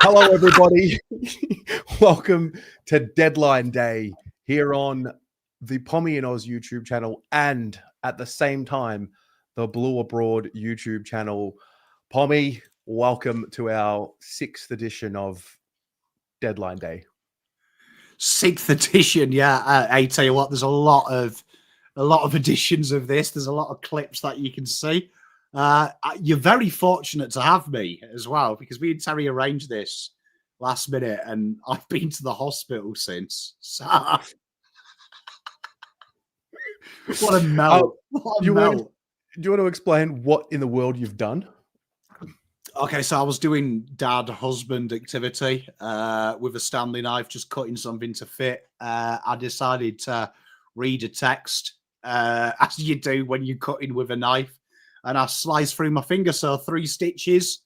Hello, everybody. Welcome to Deadline Day here on the Pommy and Oz YouTube channel and at the same time, the Blue Abroad YouTube channel. Pommy, welcome to our 6th edition of Deadline Day. 6th edition, yeah. I tell you what, there's a lot of editions of this. There's a lot of clips that you can see. You're very fortunate to have me as well, because me and Terry arranged this last minute, and I've been to the hospital since. So, what a melt! Do you want to explain what in the world you've done? Okay, so I was doing dad-husband activity with a Stanley knife, just cutting something to fit. I decided to read a text, as you do when you're cutting with a knife, and I sliced through my finger, so 3 stitches.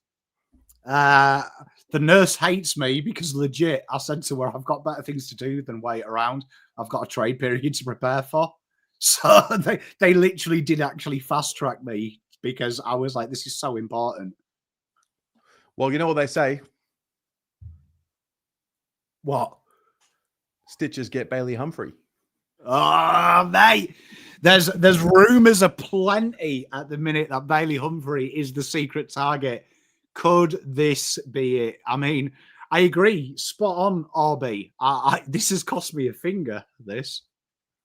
The nurse hates me because legit, I said to her, I've got better things to do than wait around. I've got a trade period to prepare for. So they literally did actually fast-track me because I was like, this is so important. Well, you know what they say. What? Stitches get Bailey Humphrey. Oh, mate. There's rumours aplenty at the minute that Bailey Humphrey is the secret target. Could this be it? I mean, I agree. Spot on, RB. This has cost me a finger, this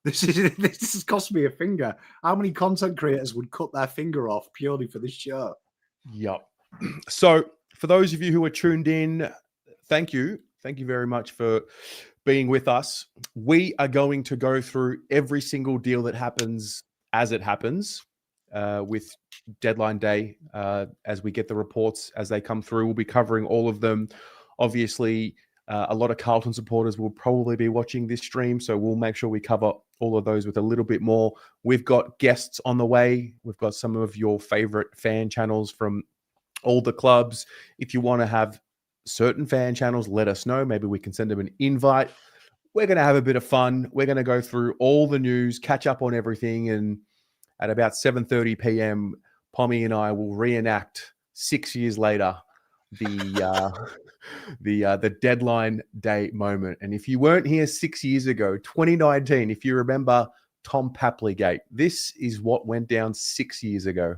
has cost me a finger. How many content creators would cut their finger off purely for this show? Yep. So, for those of you who are tuned in, thank you. Thank you very much for being with us. We are going to go through every single deal that happens as it happens with Deadline Day. As we get the reports as they come through, we'll be covering all of them. Obviously, a lot of Carlton supporters will probably be watching this stream, so we'll make sure we cover all of those with a little bit more. We've got guests on the way. We've got some of your favorite fan channels from all the clubs. If you want to have certain fan channels, let us know. Maybe we can send them an invite. We're going to have a bit of fun. We're going to go through all the news, catch up on everything, and at about 7:30 p.m., Pommy and I will reenact 6 years later the Deadline Day moment. And if you weren't here 6 years ago, 2019, if you remember Tom Papley Gate, this is what went down 6 years ago.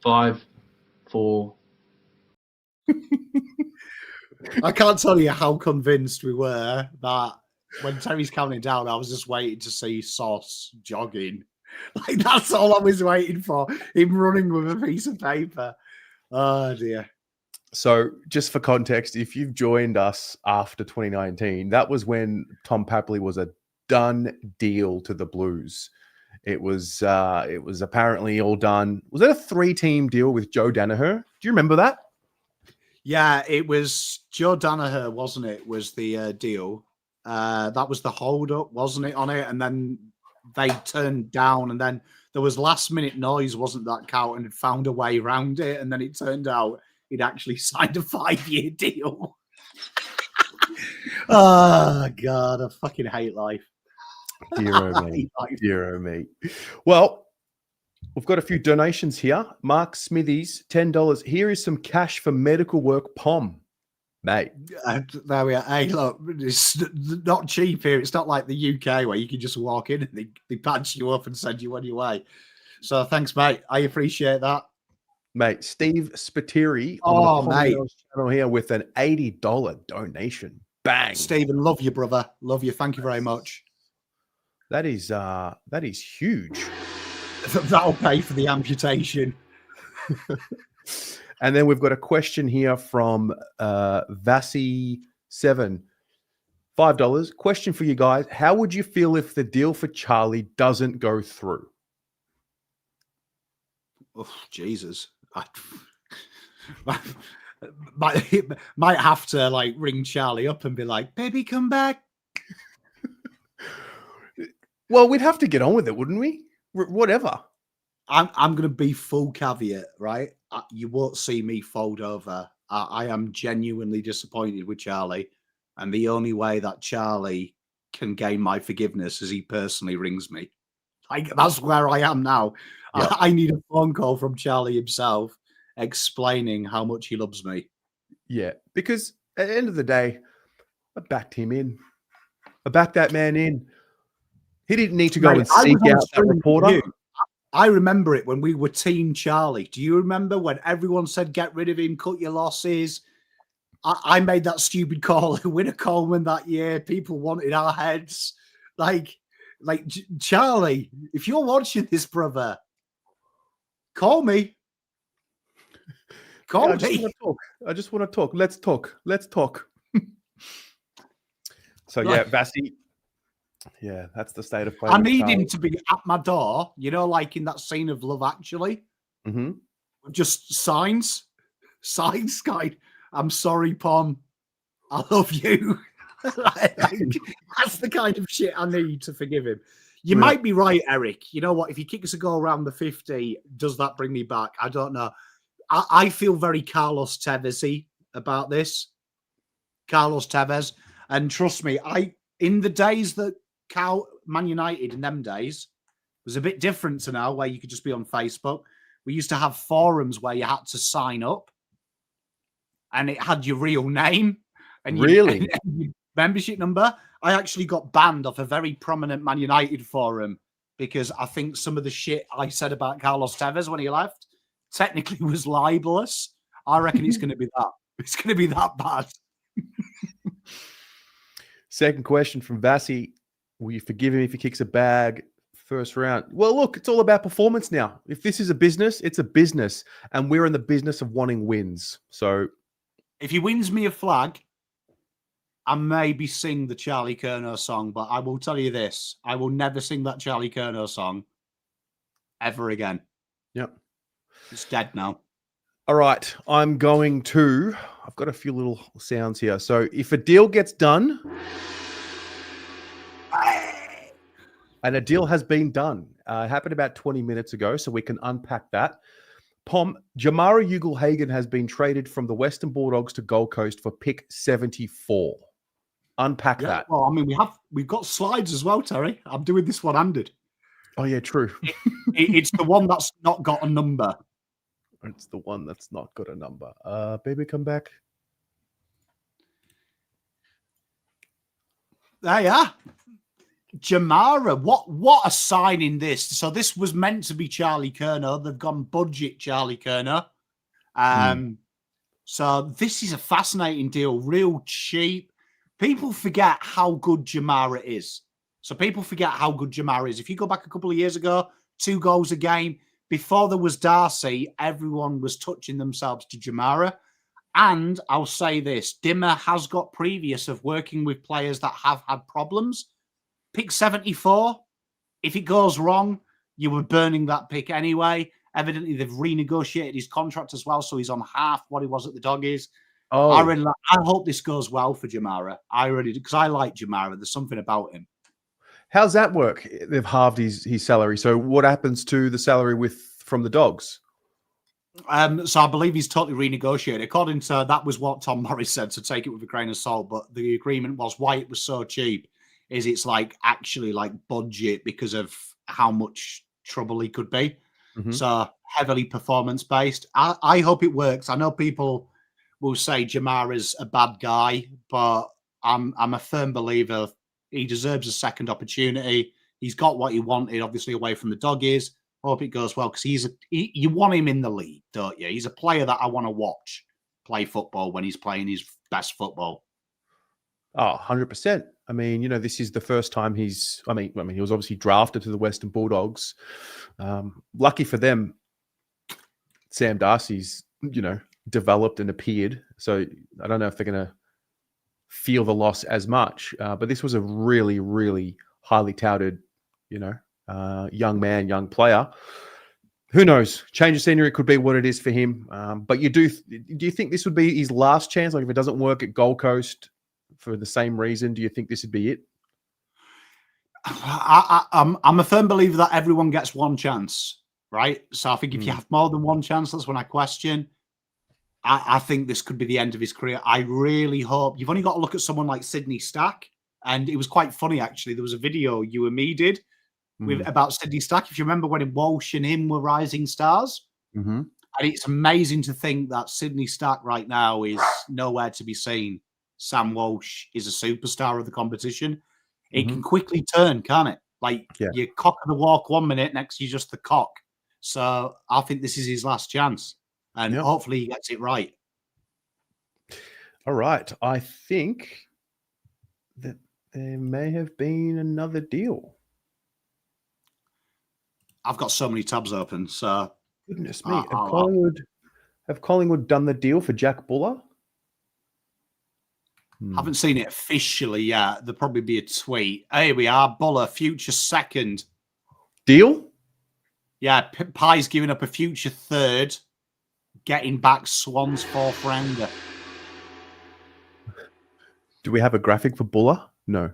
5, 4. I can't tell you how convinced we were that when Terry's counting down, I was just waiting to see Sauce jogging. Like, that's all I was waiting for. Him running with a piece of paper. Oh, dear. So just for context, if you've joined us after 2019, that was when Tom Papley was a done deal to the Blues. It was apparently all done. Was that a 3-team deal with Joe Danaher? Do you remember that? Yeah, it was Joe Danaher, wasn't it? Was the deal. That was the hold-up, wasn't it, on it? And then they turned down, and then there was last-minute noise, wasn't that Carlton had found a way around it, and then it turned out he'd actually signed a 5-year deal. Oh, God, I fucking hate life. Dear oh me. Dear oh me. Well, we've got a few donations here. Mark Smithies, $10. Here is some cash for medical work, Pom. Mate. There we are. Hey, look, it's not cheap here. It's not like the UK where you can just walk in and they patch you up and send you on your way. So thanks, mate. I appreciate that. Mate, Steve Spiteri on the channel here with an $80 donation. Bang. Stephen, love you, brother. Love you. Thank you very much. That is huge. That'll pay for the amputation. And then we've got a question here from Vasi7. $5. Question for you guys. How would you feel if the deal for Charlie doesn't go through? Oh, Jesus. Might have to like ring Charlie up and be like, baby, come back. Well, we'd have to get on with it, wouldn't we? Whatever. I'm going to be full caveat, right? You won't see me fold over. I am genuinely disappointed with Charlie. And the only way that Charlie can gain my forgiveness is he personally rings me. Like, that's where I am now. Yeah. I need a phone call from Charlie himself explaining how much he loves me. Yeah, because At the end of the day, I backed him in. I backed that man in. He didn't need to go and seek out that reporter. I remember it when we were Team Charlie. Do you remember when everyone said, get rid of him, cut your losses? I made that stupid call at Winner Coleman that year. People wanted our heads. Like Charlie, if you're watching this, brother, call me. Call me. I just want to talk. Let's talk. So, yeah, Vasi. Yeah, that's the state of play. I need him to be at my door, like in that scene of Love Actually. Mm-hmm. Just signs, guy. I'm sorry, Pom. I love you. That's the kind of shit I need to forgive him. You might be right, Eric. You know what? If he kicks a goal around the 50, does that bring me back? I don't know. I feel very Carlos Tevez-y about this. Carlos Tevez. And trust me, in the days that Man United in them days was a bit different to now, where you could just be on Facebook. We used to have forums where you had to sign up and it had your real name and your membership number. I actually got banned off a very prominent Man United forum because I think some of the shit I said about Carlos Tevez when he left technically was libelous. I reckon it's going to be that. It's going to be that bad. Second question from Vasi. Will you forgive him if he kicks a bag first round? Well, look, it's all about performance now. If this is a business, it's a business. And we're in the business of wanting wins. So if he wins me a flag, I maybe sing the Charlie Curnow song, but I will tell you this. I will never sing that Charlie Curnow song ever again. Yep. It's dead now. All right. I've got a few little sounds here. So if a deal gets done... And a deal has been done. It happened about 20 minutes ago, so we can unpack that. Pom, Jamarra Ugle-Hagan has been traded from the Western Bulldogs to Gold Coast for pick 74. Unpack that. Well, I mean, we've got slides as well, Terry. I'm doing this one-handed. Oh, yeah, true. It's the one that's not got a number. It's the one that's not got a number. Baby, come back. There you are. Jamarra, what a signing this. So this was meant to be Charlie Curnow. They've gone budget Charlie Curnow. So this is a fascinating deal, real cheap. People forget how good Jamarra is. If you go back a couple of years ago, 2 goals a game. Before there was Darcy, everyone was touching themselves to Jamarra. And I'll say this, Dimmer has got previous of working with players that have had problems. Pick 74. If it goes wrong, you were burning that pick anyway. Evidently, they've renegotiated his contract as well, so he's on half what he was at the Doggies. Oh, I hope this goes well for Jamarra. I really do, because I like Jamarra. There's something about him. how's that work? They've halved his salary. So what happens to the salary from the Dogs? So I believe he's totally renegotiated. According to that was what Tom Morris said, so take it with a grain of salt. But the agreement was why it was so cheap is it's actually budget because of how much trouble he could be. Mm-hmm. So heavily performance based. I hope it works. I know people will say Jamarra's a bad guy, but I'm a firm believer he deserves a second opportunity. He's got what he wanted, obviously, away from the Doggies. Hope it goes well because you want him in the league, don't you? He's a player that I want to watch play football when he's playing his best football. Oh, 100%. I mean, this is the first time he was obviously drafted to the Western Bulldogs. Lucky for them, Sam Darcy's, developed and appeared. So I don't know if they're going to feel the loss as much. But this was a really, really highly touted, young man, young player. Who knows? Change of scenery could be what it is for him. But do you think this would be his last chance? Like if it doesn't work at Gold Coast for the same reason, do you think this would be it? I'm a firm believer that everyone gets one chance, right? So I think if you have more than one chance, that's when I question. I think this could be the end of his career. I really hope. You've only got to look at someone like Sydney Stack. And it was quite funny, actually. There was a video you and me did about Sydney Stack. If you remember when Walsh and him were rising stars. Mm-hmm. And it's amazing to think that Sydney Stack right now is nowhere to be seen. Sam Walsh is a superstar of the competition. It can quickly turn, can't it? Like you cock of the walk 1 minute, next you're just the cock. So I think this is his last chance, and hopefully he gets it right. All right. I think that there may have been another deal. I've got so many tabs open. So goodness me, have Collingwood done the deal for Jack Buller? Haven't seen it officially yet. There'll probably be a tweet. Here we are, Buller, future second. Deal? Yeah, Pie's giving up a future third, getting back Swans 4th rounder. Do we have a graphic for Buller? No.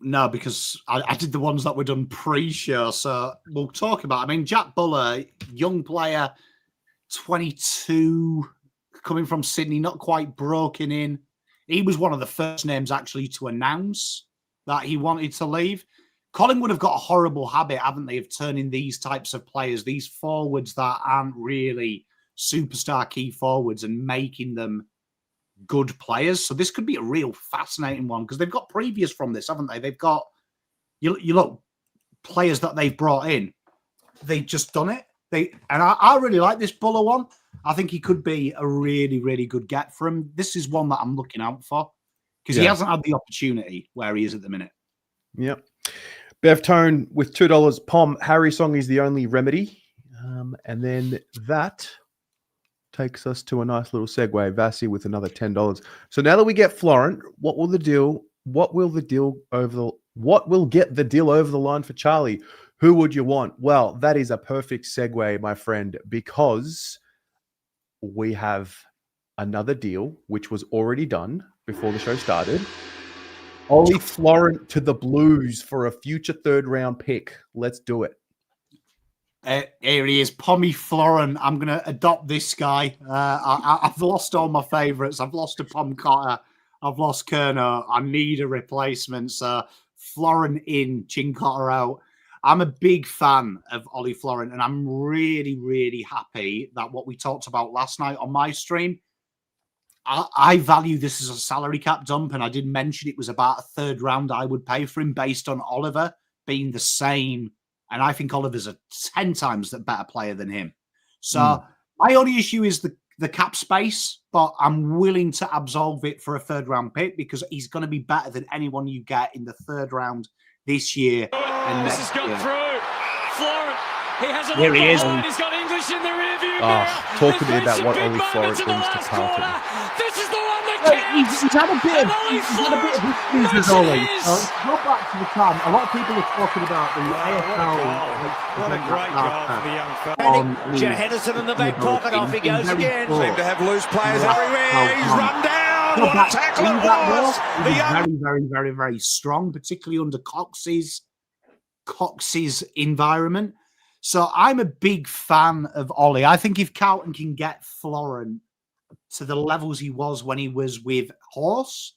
No, because I did the ones that were done pre-show, so we'll talk about. I mean, Jack Buller, young player, 22, coming from Sydney, not quite broken in. He was one of the first names actually to announce that he wanted to leave. Collingwood have got a horrible habit, haven't they, of turning these types of players, these forwards that aren't really superstar key forwards, and making them good players. So this could be a real fascinating one because they've got previous from this, haven't they? They've got, you look, players that they've brought in. They've just done it. I really like this Buller one. I think he could be a really, really good get for him. This is one that I'm looking out for because he hasn't had the opportunity where he is at the minute. Yep. Bev Tone with $2. Pom, Harry Song is the only remedy. And then that takes us to a nice little segue. Vassie with another $10. So now that we get Florent, what will get the deal over the line for Charlie? Who would you want? Well, that is a perfect segue, my friend, because we have another deal which was already done before the show started. Ollie Florent to the Blues for a future 3rd round pick. Let's do it. Here he is, Pommy Florent. I'm going to adopt this guy. I've lost all my favourites. I've lost a Pom Cotter. I've lost Curnow. I need a replacement. So Florent in, Changkuoth out. I'm a big fan of Ollie Florent, and I'm really, really happy that what we talked about last night on my stream, I value this as a salary cap dump, and I did mention it was about a 3rd round I would pay for him based on Oliver being the same. And I think Oliver's a 10 times better player than him. So my only issue is the cap space, but I'm willing to absolve it for a 3rd round pick because he's going to be better than anyone you get in the 3rd round this year. And this has gone through. Florent, he has a Here he is. He's got English in the rearview mirror. Talk to me about what Ollie Florent brings to Carlton. This is the one that counts. He's had a bit of history with Ollie. Go back to the time. A lot of people are talking about the AFL. What a great goal for the young fella. Henderson in the back pocket. Off he goes again. Seem to have loose players everywhere. He's run down. What a tackle it was. Very, very, very, very strong, particularly under Cox's environment. So I'm a big fan of Ollie. I think if Carlton can get Florent to the levels he was when he was with Horse,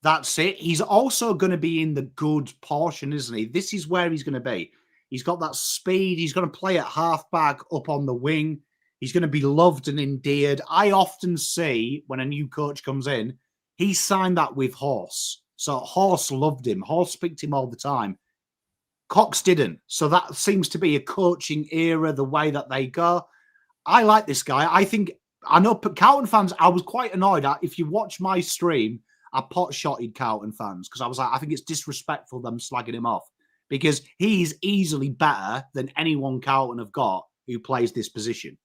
that's it. He's also going to be in the good portion, isn't he? This is where he's going to be. He's got that speed. He's going to play at halfback up on the wing. He's going to be loved and endeared. I often see when a new coach comes in, he signed that with Horse. So Horse loved him. Horse picked him all the time. Cox didn't. So that seems to be a coaching era, the way that they go. I like this guy. I know Carlton fans, I was quite annoyed. If you watch my stream, I pot-shotted Carlton fans because I was like, I think it's disrespectful them slagging him off because he's easily better than anyone Carlton have got who plays this position.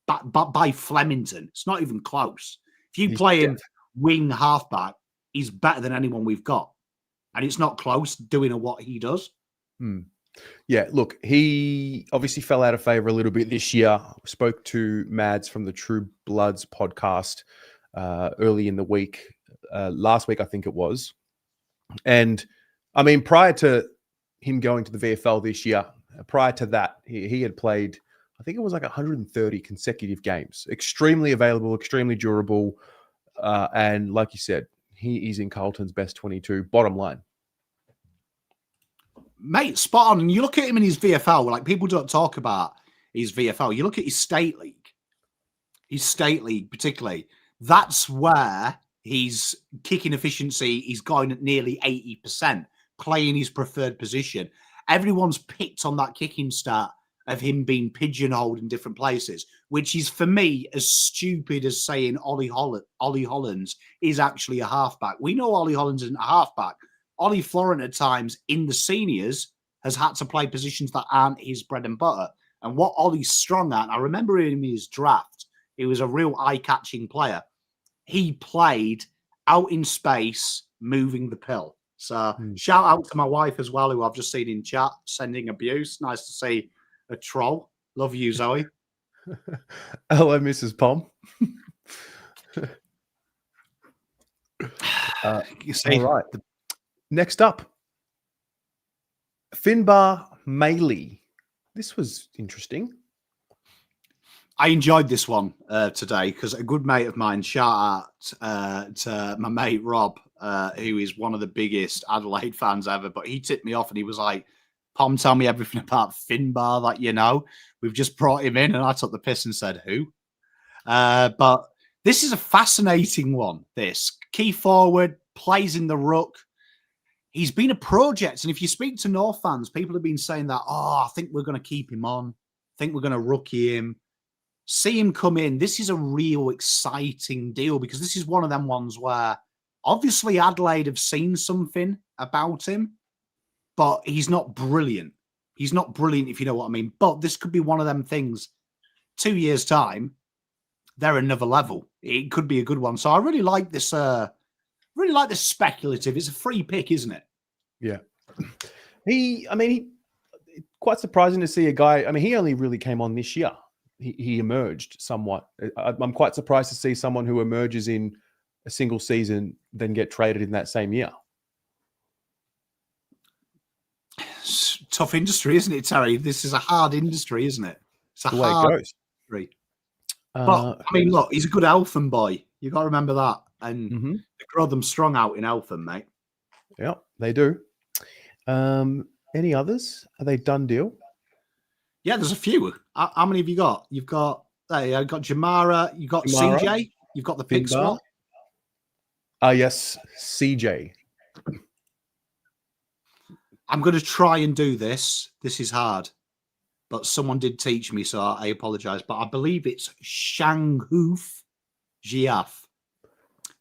But by Flemington, it's not even close. If you play him wing halfback, he's better than anyone we've got. And it's not close doing what he does. Yeah, look, he obviously fell out of favor a little bit this year. Spoke to Mads from the True Bloods podcast early in the week, last week, I think it was. And I mean, prior to him going to the VFL this year, prior to that, he had played, I think it was like 130 consecutive games. Extremely available, extremely durable. And like you said, he is in Carlton's best 22, bottom line. Mate, spot on. And you look at him in his VFL, like people don't talk about his VFL. You look at his state league particularly. That's where His kicking efficiency, he's going at nearly 80%, playing his preferred position. Everyone's picked on that kicking stat of him being pigeonholed in different places, which is, for me, as stupid as saying Ollie Hollands is actually a halfback. We know Ollie Hollands isn't a halfback. Ollie Florent at times in the seniors has had to play positions that aren't his bread and butter. And what Ollie's strong at, I remember him in his draft, he was a real eye-catching player. He played out in space, moving the pill. So shout out to my wife as well, who I've just seen in chat, sending abuse. Nice to see a troll. Love you, Zoe. Hello, Mrs. Pom. You see? All right. Next up, Finnbar Maley. This was interesting. I enjoyed this one today because a good mate of mine, shout out to my mate Rob, who is one of the biggest Adelaide fans ever, but he tipped me off and he was like, Pom, tell me everything about Finnbar that you know. We've just brought him in, and I took the piss and said, who? But this is a fascinating one, this. Key forward, plays in the ruck. He's been a project, and if you speak to North fans, people have been saying that, I think we're going to keep him on. I think we're going to rookie him. See him come in. This is a real exciting deal because this is one of them ones where obviously Adelaide have seen something about him, but he's not brilliant. He's not brilliant, if you know what I mean. But this could be one of them things. 2 years' time, they're another level. It could be a good one. So I really like this. Really like this speculative. It's a free pick, isn't it? Yeah. He quite surprising to see a guy. I mean, he only really came on this year. He emerged somewhat. I'm quite surprised to see someone who emerges in a single season then get traded in that same year. It's tough industry, isn't it, Terry? This is a hard industry, isn't it? It's a the way hard it goes. industry. But, I mean, look, he's a good Eltham boy. You got to remember that. And they grow them strong out in Eltham, mate. Yeah, they do. Any others? Are they done deal? Yeah, there's a few. How many have you got? You've got Jamarra, you've got CJ, you've got the pick spot. Yes, CJ. I'm going to try and do this. This is hard, but someone did teach me, so I apologize. But I believe it's Changkuoth Jiath.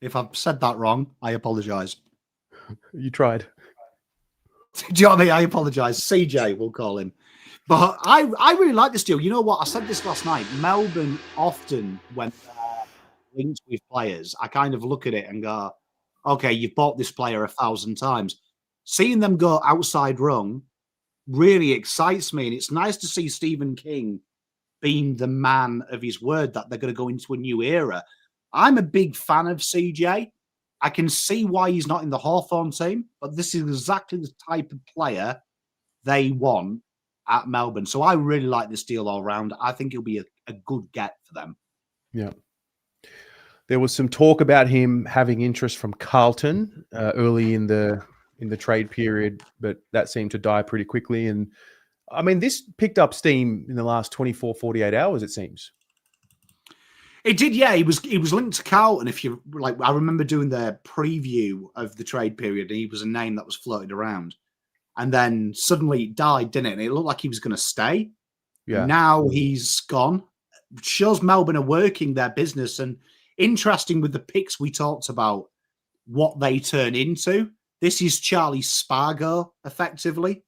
If I've said that wrong, I apologize. You tried. Johnny, I apologize. CJ, we'll call him. But I really like this deal. You know what? I said this last night. Melbourne often, when they're linked with players, I kind of look at it and go, okay, you've bought this player 1,000 times. Seeing them go outside rung really excites me. And it's nice to see Stephen King being the man of his word that they're going to go into a new era. I'm a big fan of CJ. I can see why he's not in the Hawthorn team, but this is exactly the type of player they want at Melbourne. So I really like this deal all round. I think it'll be a good get for them. Yeah. There was some talk about him having interest from Carlton early in the trade period, but that seemed to die pretty quickly. And I mean, this picked up steam in the last 24, 48 hours, it seems. It did, yeah. He was linked to Carlton. If you like, I remember doing their preview of the trade period, and he was a name that was floated around. And then suddenly it died, didn't it? And it looked like he was going to stay. Yeah. Now he's gone. It shows Melbourne are working their business. And interesting with the picks we talked about, what they turn into. This is Charlie Spargo, effectively.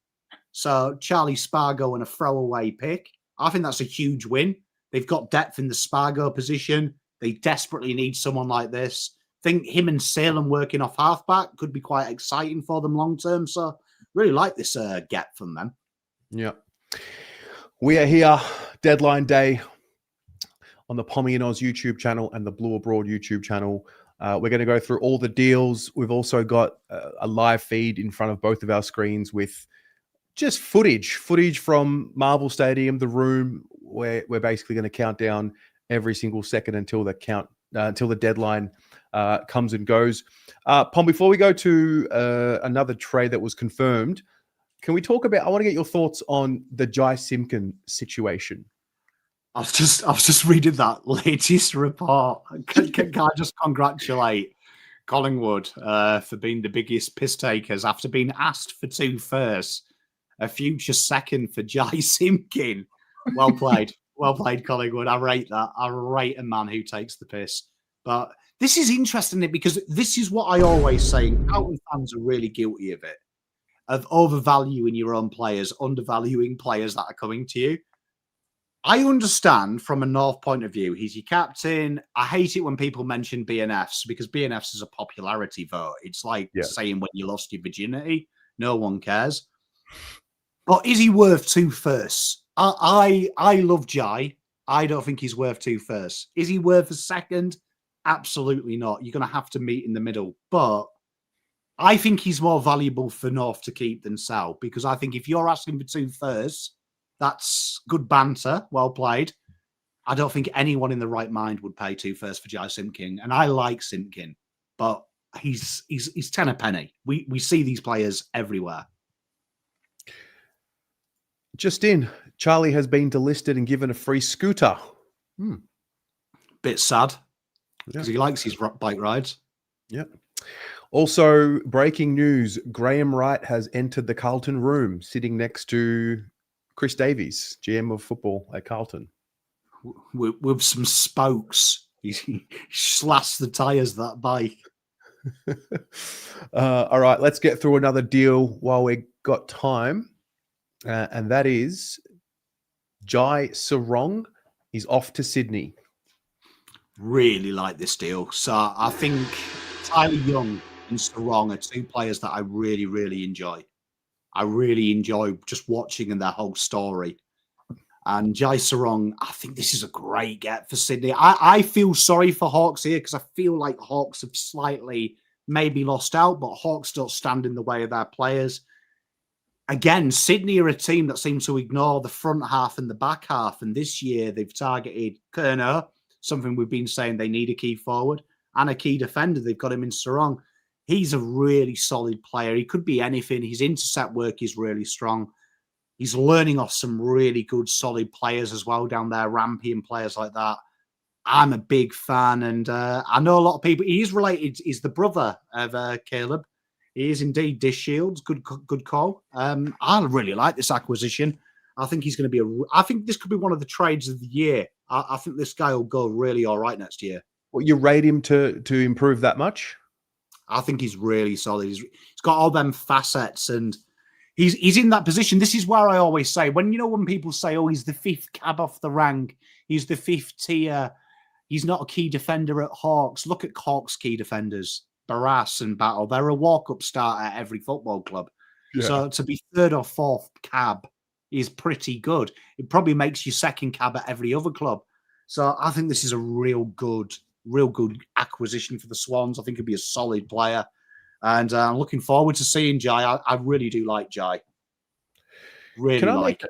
So Charlie Spargo and a throwaway pick. I think that's a huge win. They've got depth in the Spargo position. They desperately need someone like this. I think him and Salem working off halfback could be quite exciting for them long term. So really like this get from them. Yeah. We are here, deadline day, on the Pommy and Oz YouTube channel and the Blue Abroad YouTube channel. We're going to go through all the deals. We've also got a live feed in front of both of our screens with just footage from Marvel Stadium, the room, where we're basically going to count down every single second until the deadline comes and goes. Pom, before we go to another trade that was confirmed, can we talk about? I want to get your thoughts on the Jai Simpkin situation. I was just reading that latest report. Can I just congratulate Collingwood for being the biggest piss takers after being asked for 2 firsts, a future second for Jai Simpkin. Well played. Well played, Collingwood. I rate that. I rate a man who takes the piss. But this is interesting because this is what I always say. Carlton fans are really guilty of it, of overvaluing your own players, undervaluing players that are coming to you. I understand from a North point of view, he's your captain. I hate it when people mention BNFs because BNFs is a popularity vote. It's like saying when you lost your virginity, no one cares. But is he worth 2 firsts? I love Jai. I don't think he's worth 2 firsts. Is he worth a second? Absolutely not. You're going to have to meet in the middle. But I think he's more valuable for North to keep than sell because I think if you're asking for 2 firsts, that's good banter. Well played. I don't think anyone in the right mind would pay 2 firsts for Jai Simpkin. And I like Simpkin, but he's 10 a penny. We see these players everywhere. Just in, Charlie has been delisted and given a free scooter. Bit sad because he likes his bike rides. Yeah. Also, breaking news, Graham Wright has entered the Carlton room, sitting next to Chris Davies, GM of football at Carlton. With some spokes. He slashed the tyres of that bike. All right, let's get through another deal while we've got time. And that is Jai Serong is off to Sydney. Really like this deal. So I think Tyler Young and Serong are 2 players that I really, really enjoy. I really enjoy just watching and their whole story. And Jai Serong, I think this is a great get for Sydney. I feel sorry for Hawks here because I feel like Hawks have slightly maybe lost out, but Hawks don't stand in the way of their players. Again, Sydney are a team that seems to ignore the front half and the back half. And this year they've targeted Curnow, something we've been saying they need a key forward, and a key defender. They've got him in Serong. He's a really solid player. He could be anything. His intercept work is really strong. He's learning off some really good, solid players as well down there, Rampy and players like that. I'm a big fan, and I know a lot of people. He's related. He's the brother of Caleb. He is indeed Dish Shields. Good call. I really like this acquisition. I think he's going to be I think this could be one of the trades of the year. I think this guy will go really all right next year. Well, you rate him to improve that much? I think he's really solid. He's got all them facets, and he's in that position. This is where I always say, when people say, oh, he's the 5th cab off the rank, he's the 5th tier, he's not a key defender at Hawks. Look at Hawks' key defenders, Barras and Battle. They're a walk-up start at every football club. Yeah. So to be 3rd or 4th cab is pretty good. It probably makes you 2nd cab at every other club. So I think this is a real good acquisition for the Swans. I think he'll be a solid player. And I'm looking forward to seeing Jai. I really do like Jai. Really like it.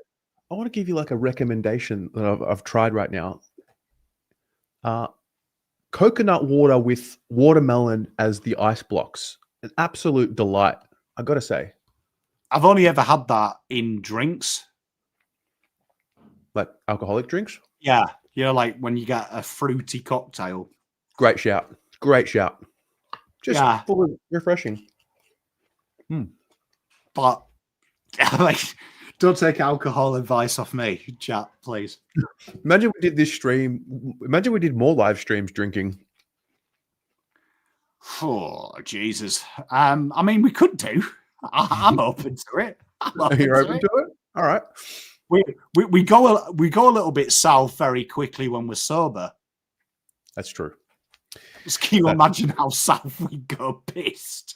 I want to give you like a recommendation that I've tried right now. Coconut water with watermelon as the ice blocks. An absolute delight, I got to say. I've only ever had that in drinks. Like alcoholic drinks? Yeah. Like when you get a fruity cocktail. Great shout. Just fully refreshing. But don't take alcohol advice off me, chat, please. Imagine we did this stream. Imagine we did more live streams drinking. Oh, Jesus. I mean, we could do. I'm open to it. You're open to it? All right. We go a little bit south very quickly when we're sober. That's true. Just can you imagine how south we go pissed?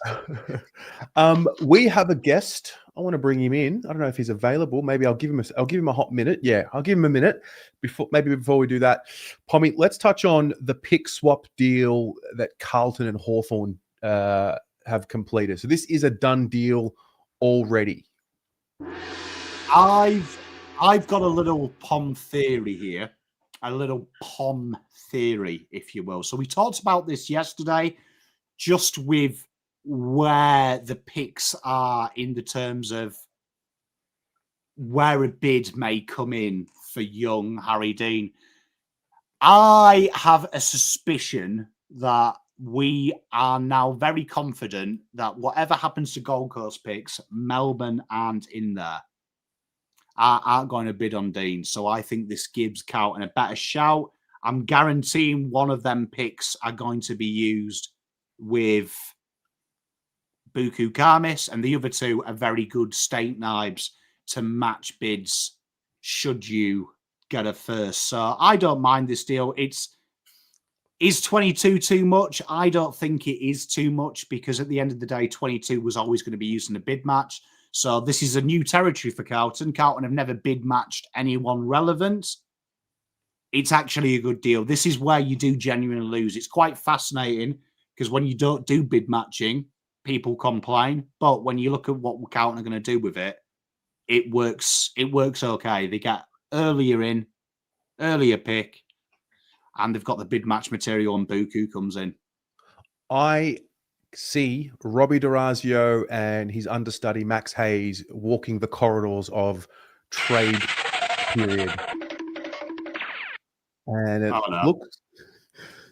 We have a guest. I want to bring him in. I don't know if he's available. Maybe I'll give him a hot minute. Yeah, I'll give him a minute before we do that. Pommy, let's touch on the pick swap deal that Carlton and Hawthorn have completed. So this is a done deal already. I've got a little POM theory here. A little POM theory, if you will. So we talked about this yesterday, just with where the picks are in the terms of where a bid may come in for young Harry Dean. I have a suspicion that we are now very confident that whatever happens to Gold Coast picks, Melbourne aren't in there, aren't going to bid on Dean. So I think this gives Carlton a better shout. I'm guaranteeing one of them picks are going to be used with Buku Karmis, and the other two are very good state knives to match bids should you get a first. So I don't mind this deal. Is 22 too much? I don't think it is too much, because at the end of the day, 22 was always going to be used in a bid match. So this is a new territory for Carlton. Carlton have never bid matched anyone relevant. It's actually a good deal. This is where you do genuinely lose. It's quite fascinating, because when you don't do bid matching, people complain. But when you look at what Carlton are going to do with it, it works. It works okay. They get earlier pick, and they've got the bid match material, and Buku comes in. I see Robbie D'Orazio and his understudy Max Hayes walking the corridors of Trade Period. And it looks...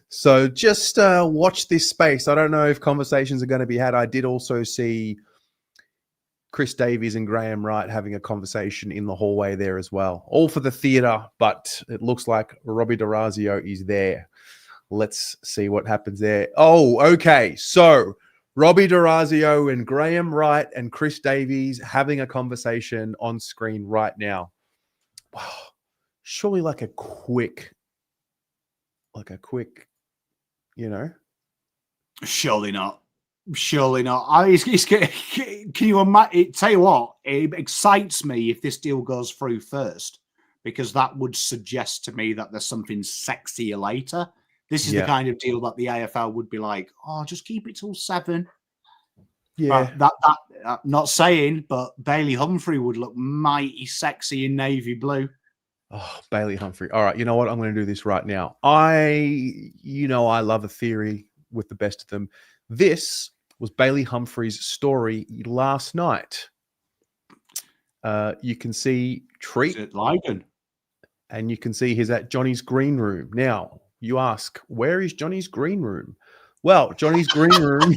So just watch this space. I don't know if conversations are going to be had. I did also see Chris Davies and Graham Wright having a conversation in the hallway there as well. All for the theatre, but it looks like Robbie D'Orazio is there. Let's see what happens there. Oh, okay. So Robbie D'Orazio and Graham Wright and Chris Davies having a conversation on screen right now. Wow. Surely like a quick, you know? Surely not. Surely not. Can you imagine? Tell you what, it excites me if this deal goes through first, because that would suggest to me that there's something sexier later. This is the kind of deal that the AFL would be like, oh, just keep it till 7. Yeah. That not saying, but Bailey Humphrey would look mighty sexy in navy blue. Oh, Bailey Humphrey. All right. You know what? I'm going to do this right now. I love a theory with the best of them. This was Bailey Humphrey's story last night. You can see Treat Ligon, and you can see he's at Johnny's green room. Now, you ask, where is Johnny's green room? Well, Johnny's green room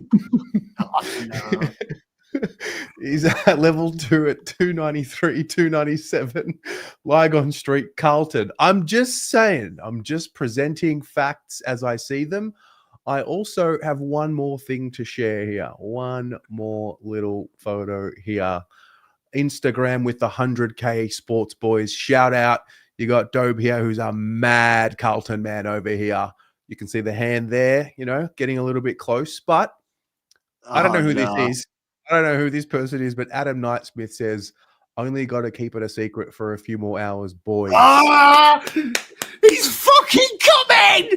is at level 2 at 293, 297, Lygon Street, Carlton. I'm just saying, I'm just presenting facts as I see them. I also have one more thing to share here. One more little photo here. Instagram with the 100K Sports Boys. Shout out. You got Dobe here, who's a mad Carlton man over here. You can see the hand there, getting a little bit close. But I don't know who this is. I don't know who this person is, but Adam Knightsmith says, only got to keep it a secret for a few more hours, boys. Ah, he's fucking coming!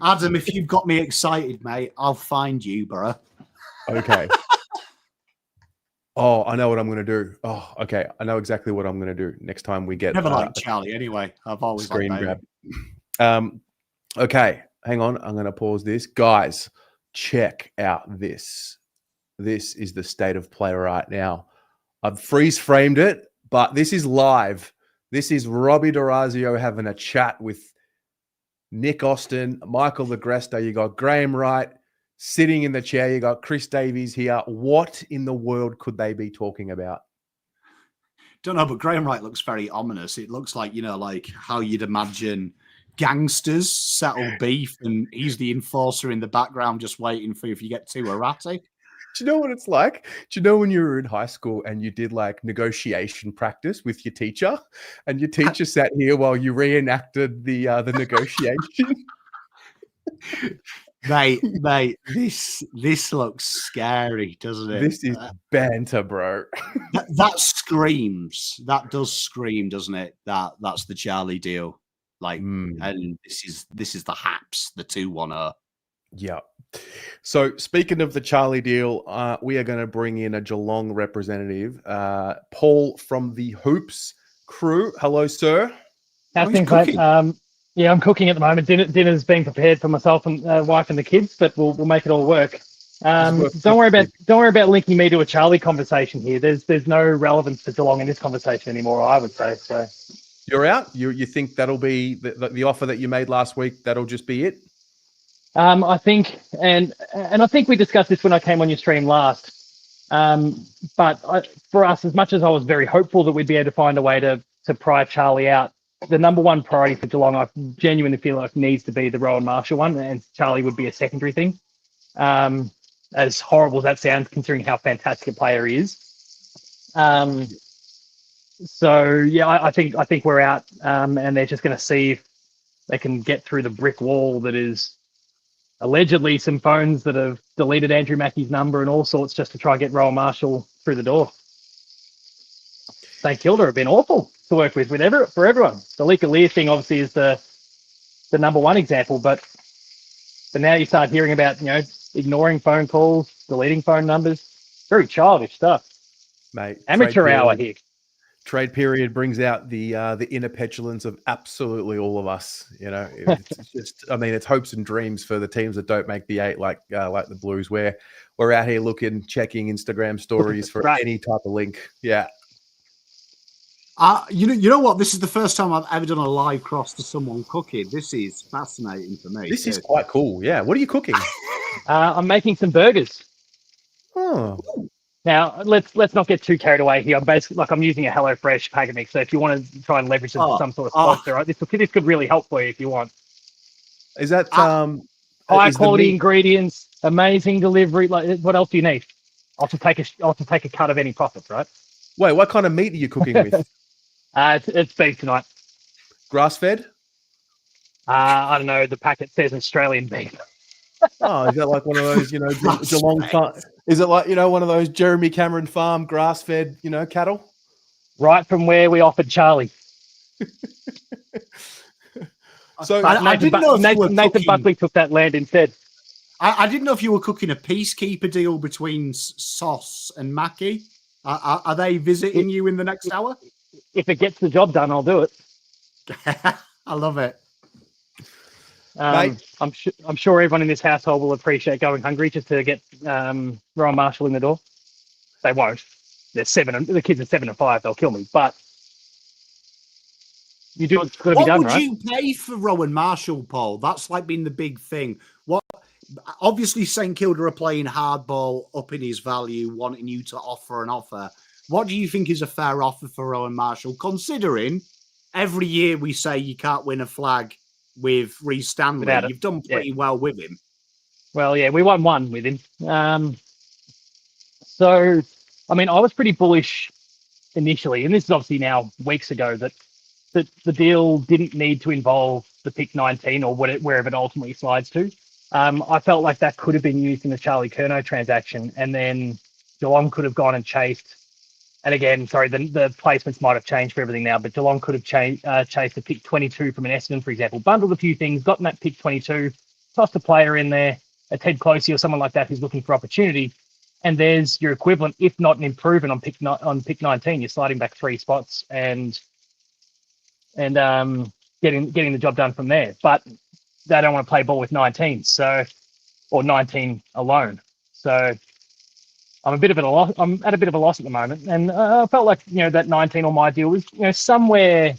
Adam, if you've got me excited, mate, I'll find you, bro. Okay. Oh, I know what I'm going to do. Oh, okay. I know exactly what I'm going to do next time we get... Never liked Charlie anyway. I've always screen grab. Okay. Hang on. I'm going to pause this. Guys, check out this. This is the state of play right now. I've freeze framed it, but this is live. This is Robbie D'Orazio having a chat with Nick Austin, Michael Legresta. You got Graham Wright sitting in the chair. You got Chris Davies here. What in the world could they be talking about? Don't know, but Graham Wright looks very ominous. It looks like, like how you'd imagine gangsters settle beef, and he's the enforcer in the background just waiting for you if you get too erratic. Do you know what it's like? Do you know when you were in high school and you did like negotiation practice with your teacher, and your teacher sat here while you reenacted the negotiation? Mate, this looks scary, doesn't it? This is banter, bro. That screams. That does scream, doesn't it? That's the Charlie deal. And this is the Haps, the 2-1-0. Yeah. So speaking of the Charlie deal, we are going to bring in a Geelong representative, Paul from the Hoops crew. Hello, sir. How's things, mate? Yeah, I'm cooking at the moment. Dinner's being prepared for myself and wife and the kids, but we'll make it all work. Don't worry about linking me to a Charlie conversation here. There's no relevance to Geelong in this conversation anymore, I would say. So you're out. You think that'll be the offer that you made last week? That'll just be it? I think, and I think we discussed this when I came on your stream last. But for us, as much as I was very hopeful that we'd be able to find a way to pry Charlie out, the number one priority for Geelong, I genuinely feel like needs to be the Rowan Marshall one, and Charlie would be a secondary thing. As horrible as that sounds, considering how fantastic a player he is. So yeah, I think we're out, and they're just going to see if they can get through the brick wall that is allegedly some phones that have deleted Andrew Mackey's number and all sorts just to try and get Rowan Marshall through the door. St Kilda have been awful to work with for everyone. The Lika Lear thing obviously is the number one example, but now you start hearing about, ignoring phone calls, deleting phone numbers. Very childish stuff. Mate. Amateur hour here. Trade period brings out the inner petulance of absolutely all of us. It's just, it's hopes and dreams for the teams that don't make the 8, like the Blues. We're out here checking Instagram stories for any type of link. Yeah. You know what? This is the first time I've ever done a live cross to someone cooking. This is fascinating for me. This is quite cool. Yeah. What are you cooking? I'm making some burgers. Oh. Now, let's not get too carried away here. I'm using a HelloFresh packet mix. So if you want to try and leverage some sort of sponsor, right, this could really help for you if you want. Is that high quality ingredients, amazing delivery? Like, what else do you need? I'll just take a cut of any profits, right? Wait, what kind of meat are you cooking with? It's beef tonight. Grass fed? I don't know. The packet says Australian beef. Oh, is that like one of those, Geelong? Is it like, one of those Jeremy Cameron farm grass-fed, cattle? Right from where we offered Charlie. So I didn't know if Nathan Buckley took that land instead. I didn't know if you were cooking a peacekeeper deal between Sauce and Mackie. Are they visiting you in the next hour? If it gets the job done, I'll do it. I love it. I'm sure everyone in this household will appreciate going hungry just to get Rowan Marshall in the door. They won't. The kids are 7 and 5. They'll kill me. But you do what's got to be done, right? What would you pay for Rowan Marshall, Paul? That's been the big thing. Obviously, St Kilda are playing hardball, up in his value, wanting you to offer an offer. What do you think is a fair offer for Rowan Marshall, considering every year we say you can't win a flag with Reece Stanley? You've done pretty well with him. Well, yeah, we won one with him. So, I was pretty bullish initially, and this is obviously now weeks ago, that the deal didn't need to involve the pick 19 or wherever it ultimately slides to. I felt like that could have been used in the Charlie Curnow transaction, and then Geelong could have gone and chased. And again, sorry, the placements might have changed for everything now, but Geelong could have chased a pick 22 from an Essendon, for example, bundled a few things, gotten that pick 22, tossed a player in there, a Ted Closey or someone like that who's looking for opportunity, and there's your equivalent, if not an improvement on pick 19. You're sliding back 3 spots and getting the job done from there. But they don't want to play ball with 19, or 19 alone. So I'm at a bit of a loss at the moment, and I felt like that 19 on my deal was somewhere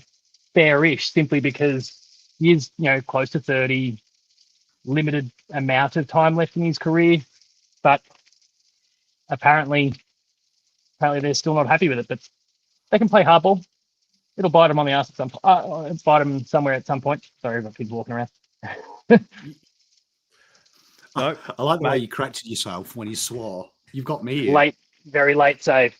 fairish, simply because he's close to 30, limited amount of time left in his career, but apparently they're still not happy with it. But they can play hardball. It'll bite them on the ass at some point. Bite them somewhere at some point. Sorry, I've got kids walking around. No, I like the way you corrected yourself when you swore. You've got me here. Late, very late save.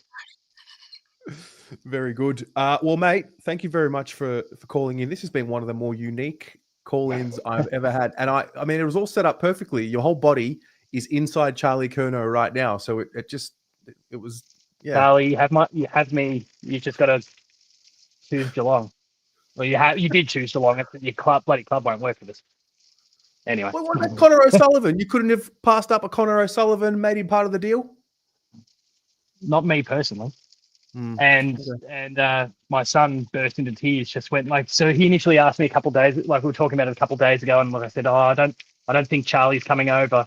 Very good. Well, mate, thank you very much for calling in. This has been one of the more unique call-ins I've ever had. And it was all set up perfectly. Your whole body is inside Charlie Curnow right now. So it was, yeah. Charlie, you have me. You just got to choose Geelong. Well, you did choose Geelong. Your bloody club won't work for this. Anyway. Well, what about Connor O'Sullivan? You couldn't have passed up a Connor O'Sullivan, made him part of the deal? Not me personally. And my son burst into tears, just went so he initially asked me a couple of days, we were talking about it a couple of days ago, and I said, I don't think Charlie's coming over.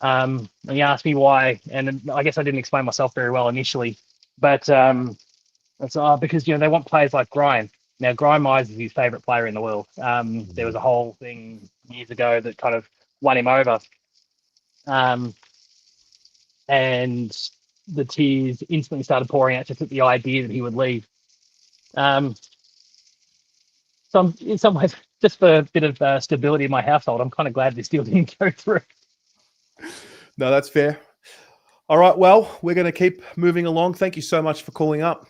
And he asked me why, and I guess I didn't explain myself very well initially, but it's because they want players like Grime. Now, Grime Eyes is his favourite player in the world. There was a whole thing years ago that kind of won him over. And the tears instantly started pouring out just at the idea that he would leave. In some ways, just for a bit of stability in my household, I'm kind of glad this deal didn't go through. No, that's fair. All right, well, we're going to keep moving along. Thank you so much for calling up.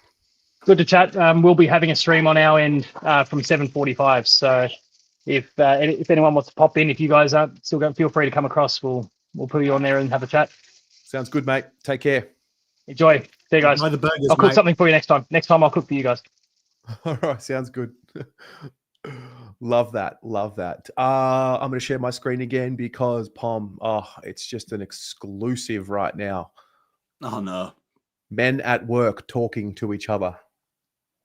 Good to chat. We'll be having a stream on our end from 7:45. So if anyone wants to pop in, if you guys aren't still going, feel free to come across. We'll put you on there and have a chat. Sounds good, mate. Take care. Enjoy. See you guys. Enjoy the burgers, I'll cook mate. something for you next time. Next time I'll cook for you guys. All right, sounds good. Love that. I'm going to share my screen again because it's just an exclusive right now. Oh no. Men at work talking to each other.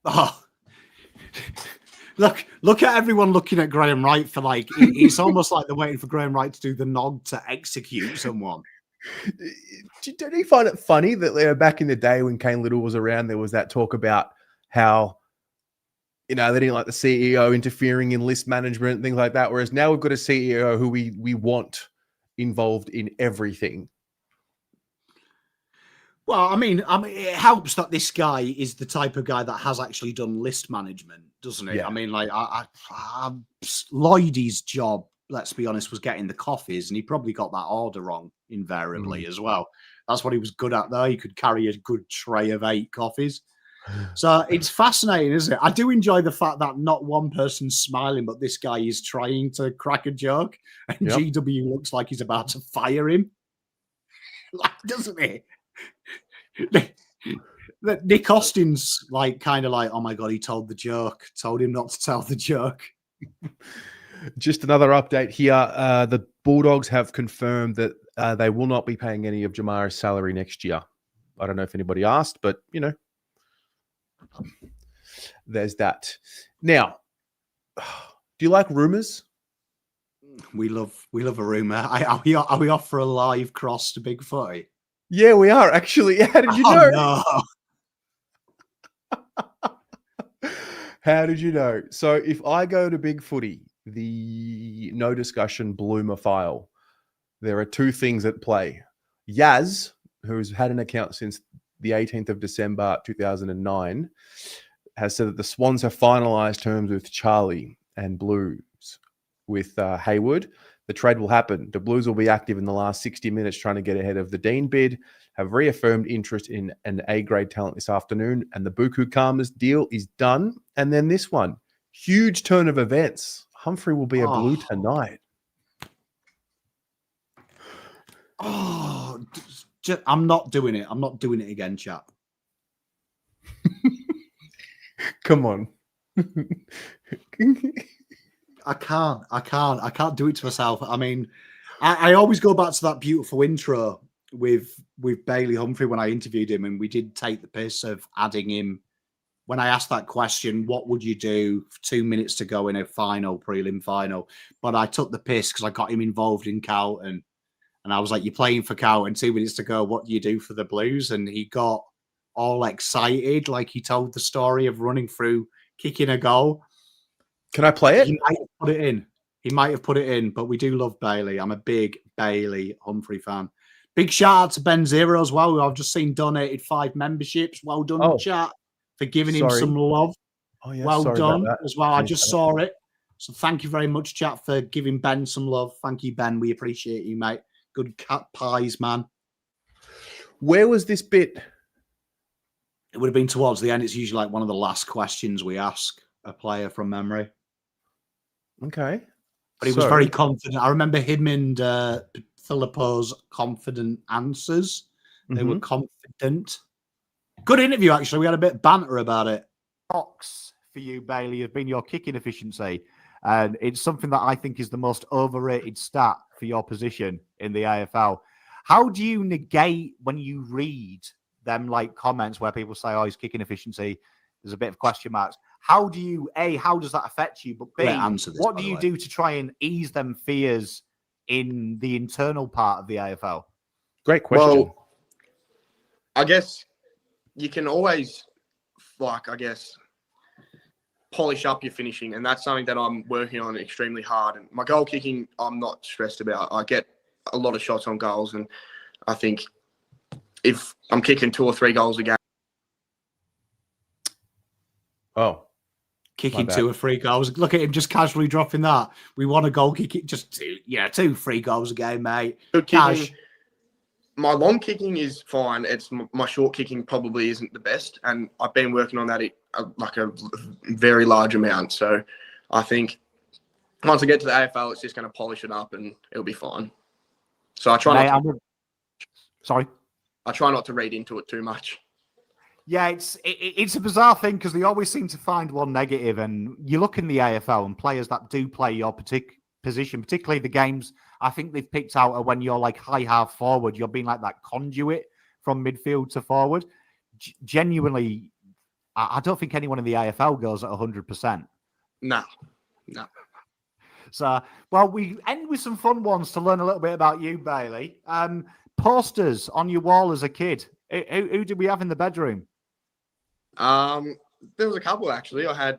Oh. Look at everyone looking at Graham Wright for like it's almost like they're waiting for Graham Wright to do the nod to execute someone. Don't you find it funny that back in the day when Kane Little was around, there was that talk about how, they didn't like the CEO interfering in list management and things like that. Whereas now we've got a CEO who we want involved in everything. Well, I mean, it helps that this guy is the type of guy that has actually done list management, doesn't it? Yeah. I mean, like, Lloydie's job, let's be honest, was getting the coffees, and he probably got that order wrong invariably as well. That's what he was good at, though. He could carry a good tray of 8 coffees. So it's fascinating, isn't it? I do enjoy the fact that not one person's smiling, but this guy is trying to crack a joke, and GW looks like he's about to fire him. Like, doesn't he? Nick Austin's kind of like, oh my God, he told the joke. Told him not to tell the joke. Just another update here. The Bulldogs have confirmed that they will not be paying any of Jamarra's salary next year. I don't know if anybody asked, but, there's that. Now, do you like rumours? We love a rumour. Are we off for a live cross to Big Footy? Yeah, we are, actually. How did you know? No. How did you know? So if I go to Big Footy, the no discussion Bloomer file, there are 2 things at play. Yaz, who's had an account since the 18th of December 2009, has said that the Swans have finalised terms with Charlie and Blues with Hayward. The trade will happen. The Blues will be active in the last 60 minutes trying to get ahead of the Dean bid, have reaffirmed interest in an A-grade talent this afternoon, and the Buku Khamis deal is done. And then this one, huge turn of events. Humphrey will be a Blue tonight. I'm not doing it. I'm not doing it again, chap. Come on. I can't do it to myself. I mean, I always go back to that beautiful intro with Bailey Humphrey when I interviewed him, and we did take the piss of adding him. When I asked that question, what would you do for 2 minutes to go in a prelim final? But I took the piss because I got him involved in Carlton. And I was like, you're playing for Carlton, 2 minutes to go. What do you do for the Blues? And he got all excited, like he told the story of running through, kicking a goal. Can I play it? He might have put it in. But we do love Bailey. I'm a big Bailey Humphrey fan. Big shout out to Ben Zero as well, who I've just seen donated 5 memberships. Well done, chat, for giving him some love. Oh, yeah, well done as well. I just saw it. So thank you very much, chat, for giving Ben some love. Thank you, Ben. We appreciate you, mate. Good cat pies, man. Where was this bit? It would have been towards the end. It's usually like one of the last questions we ask a player from memory. Okay. But he was very confident. I remember him and Filippo's confident answers. They were confident. Good interview, actually. We had a bit of banter about it. Box for you, Bailey, has been your kicking efficiency. And it's something that I think is the most overrated stat for your position in the AFL. How do you negate when you read them comments where people say, oh, his kicking efficiency, there's a bit of question marks. How do you, A, how does that affect you? But B, what do you do to try and ease them fears in the internal part of the AFL? Great question. Well, I guess you can always, polish up your finishing, and that's something that I'm working on extremely hard. And my goal kicking, I'm not stressed about. I get a lot of shots on goals, and I think if I'm kicking 2 or 3 goals a game. Oh. Kicking 2 or 3 goals. Look at him just casually dropping that. We want a goal kicking, just 2, 3 goals a game, mate. Kicking, my long kicking is fine. It's my short kicking probably isn't the best, and I've been working on that like a very large amount. So I think once I get to the AFL, it's just going to polish it up, and it'll be fine. So I try I try not to read into it too much. Yeah, it's a bizarre thing because they always seem to find one negative, and you look in the AFL and players that do play your position, particularly the games I think they've picked out are when you're like high half forward, you're being like that conduit from midfield to forward. Genuinely, I don't think anyone in the AFL goes at 100%. No. So, well, we end with some fun ones to learn a little bit about you, Bailey. Posters on your wall as a kid. Who did we have in the bedroom? There was a couple actually. I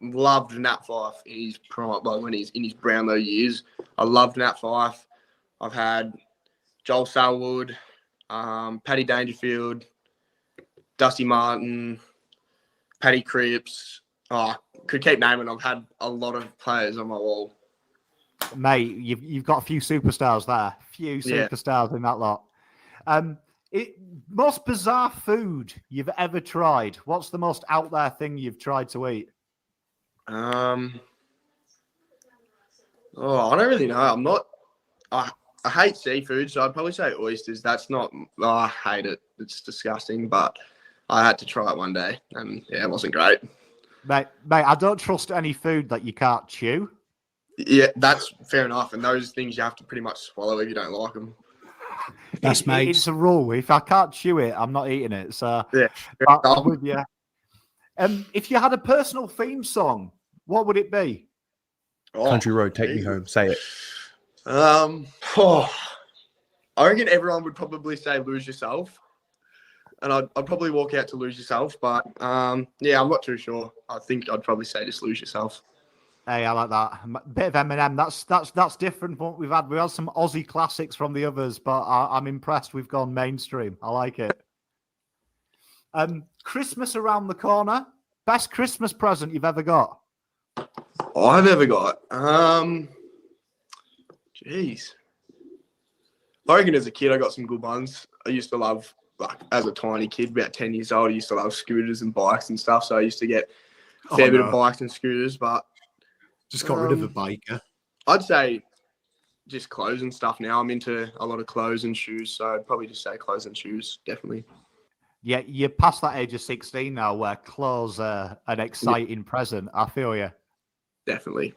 loved Nat Fyfe in his prime, when he's in his Brownlow years. I loved Nat Fyfe. I've had Joel Selwood, Paddy Dangerfield, Dusty Martin, Paddy Cripps. Could keep naming. I've had a lot of players on my wall. Mate, you've got a few superstars there. Superstars in that lot. Most bizarre food you've ever tried. What's the most out there thing you've tried to eat? I don't really know. I hate seafood, so I'd probably say oysters. I hate it. It's disgusting, but I had to try it one day, and it wasn't great. Mate, I don't trust any food that you can't chew. Yeah, that's fair enough. And those things you have to pretty much swallow if you don't like them. It's a rule. If I can't chew it, I'm not eating it. So yeah, I'm with you. If you had a personal theme song, what would it be? Country Road, Take Me Home. Say it. I reckon everyone would probably say Lose Yourself. And I'd probably walk out to Lose Yourself. But I'm not too sure. I think I'd probably say just Lose Yourself. Hey, I like that. Bit of Eminem. That's different from what we've had. We had some Aussie classics from the others, but I'm impressed we've gone mainstream. I like it. Christmas around the corner. Best Christmas present you've ever got? I've ever got. Jeez. I reckon as a kid I got some good ones. I used to love, as a tiny kid, about 10 years old, I used to love scooters and bikes and stuff. So I used to get a fair bit of bikes and scooters, but just got rid of a biker. I'd say just clothes and stuff now. I'm into a lot of clothes and shoes, so I'd probably just say clothes and shoes, definitely. Yeah, you're past that age of 16 now where clothes are an exciting present. I feel you. Definitely.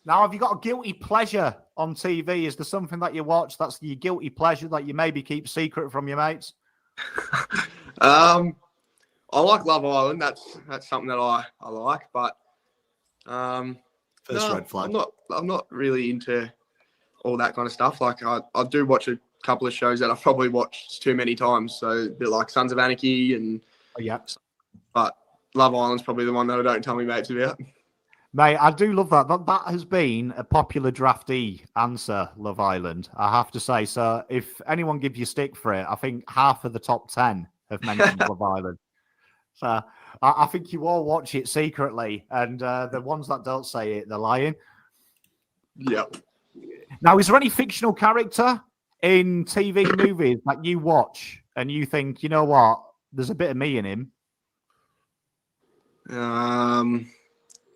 Now, have you got a guilty pleasure on TV? Is there something that you watch that's your guilty pleasure that you maybe keep secret from your mates? I like Love Island. That's something that I like, but red flag. I'm not really into all that kind of stuff. Like I do watch a couple of shows that I've probably watched too many times. So a bit like Sons of Anarchy and but Love Island's probably the one that I don't tell my mates about. Mate, I do love that. That has been a popular draftee answer, Love Island, I have to say. So if anyone gives you stick for it, I think half of the top 10 have mentioned Love Island. So I think you all watch it secretly, and the ones that don't say it, they're lying. Yep. Now, is there any fictional character in TV movies that you watch and you think, you know what, there's a bit of me in him?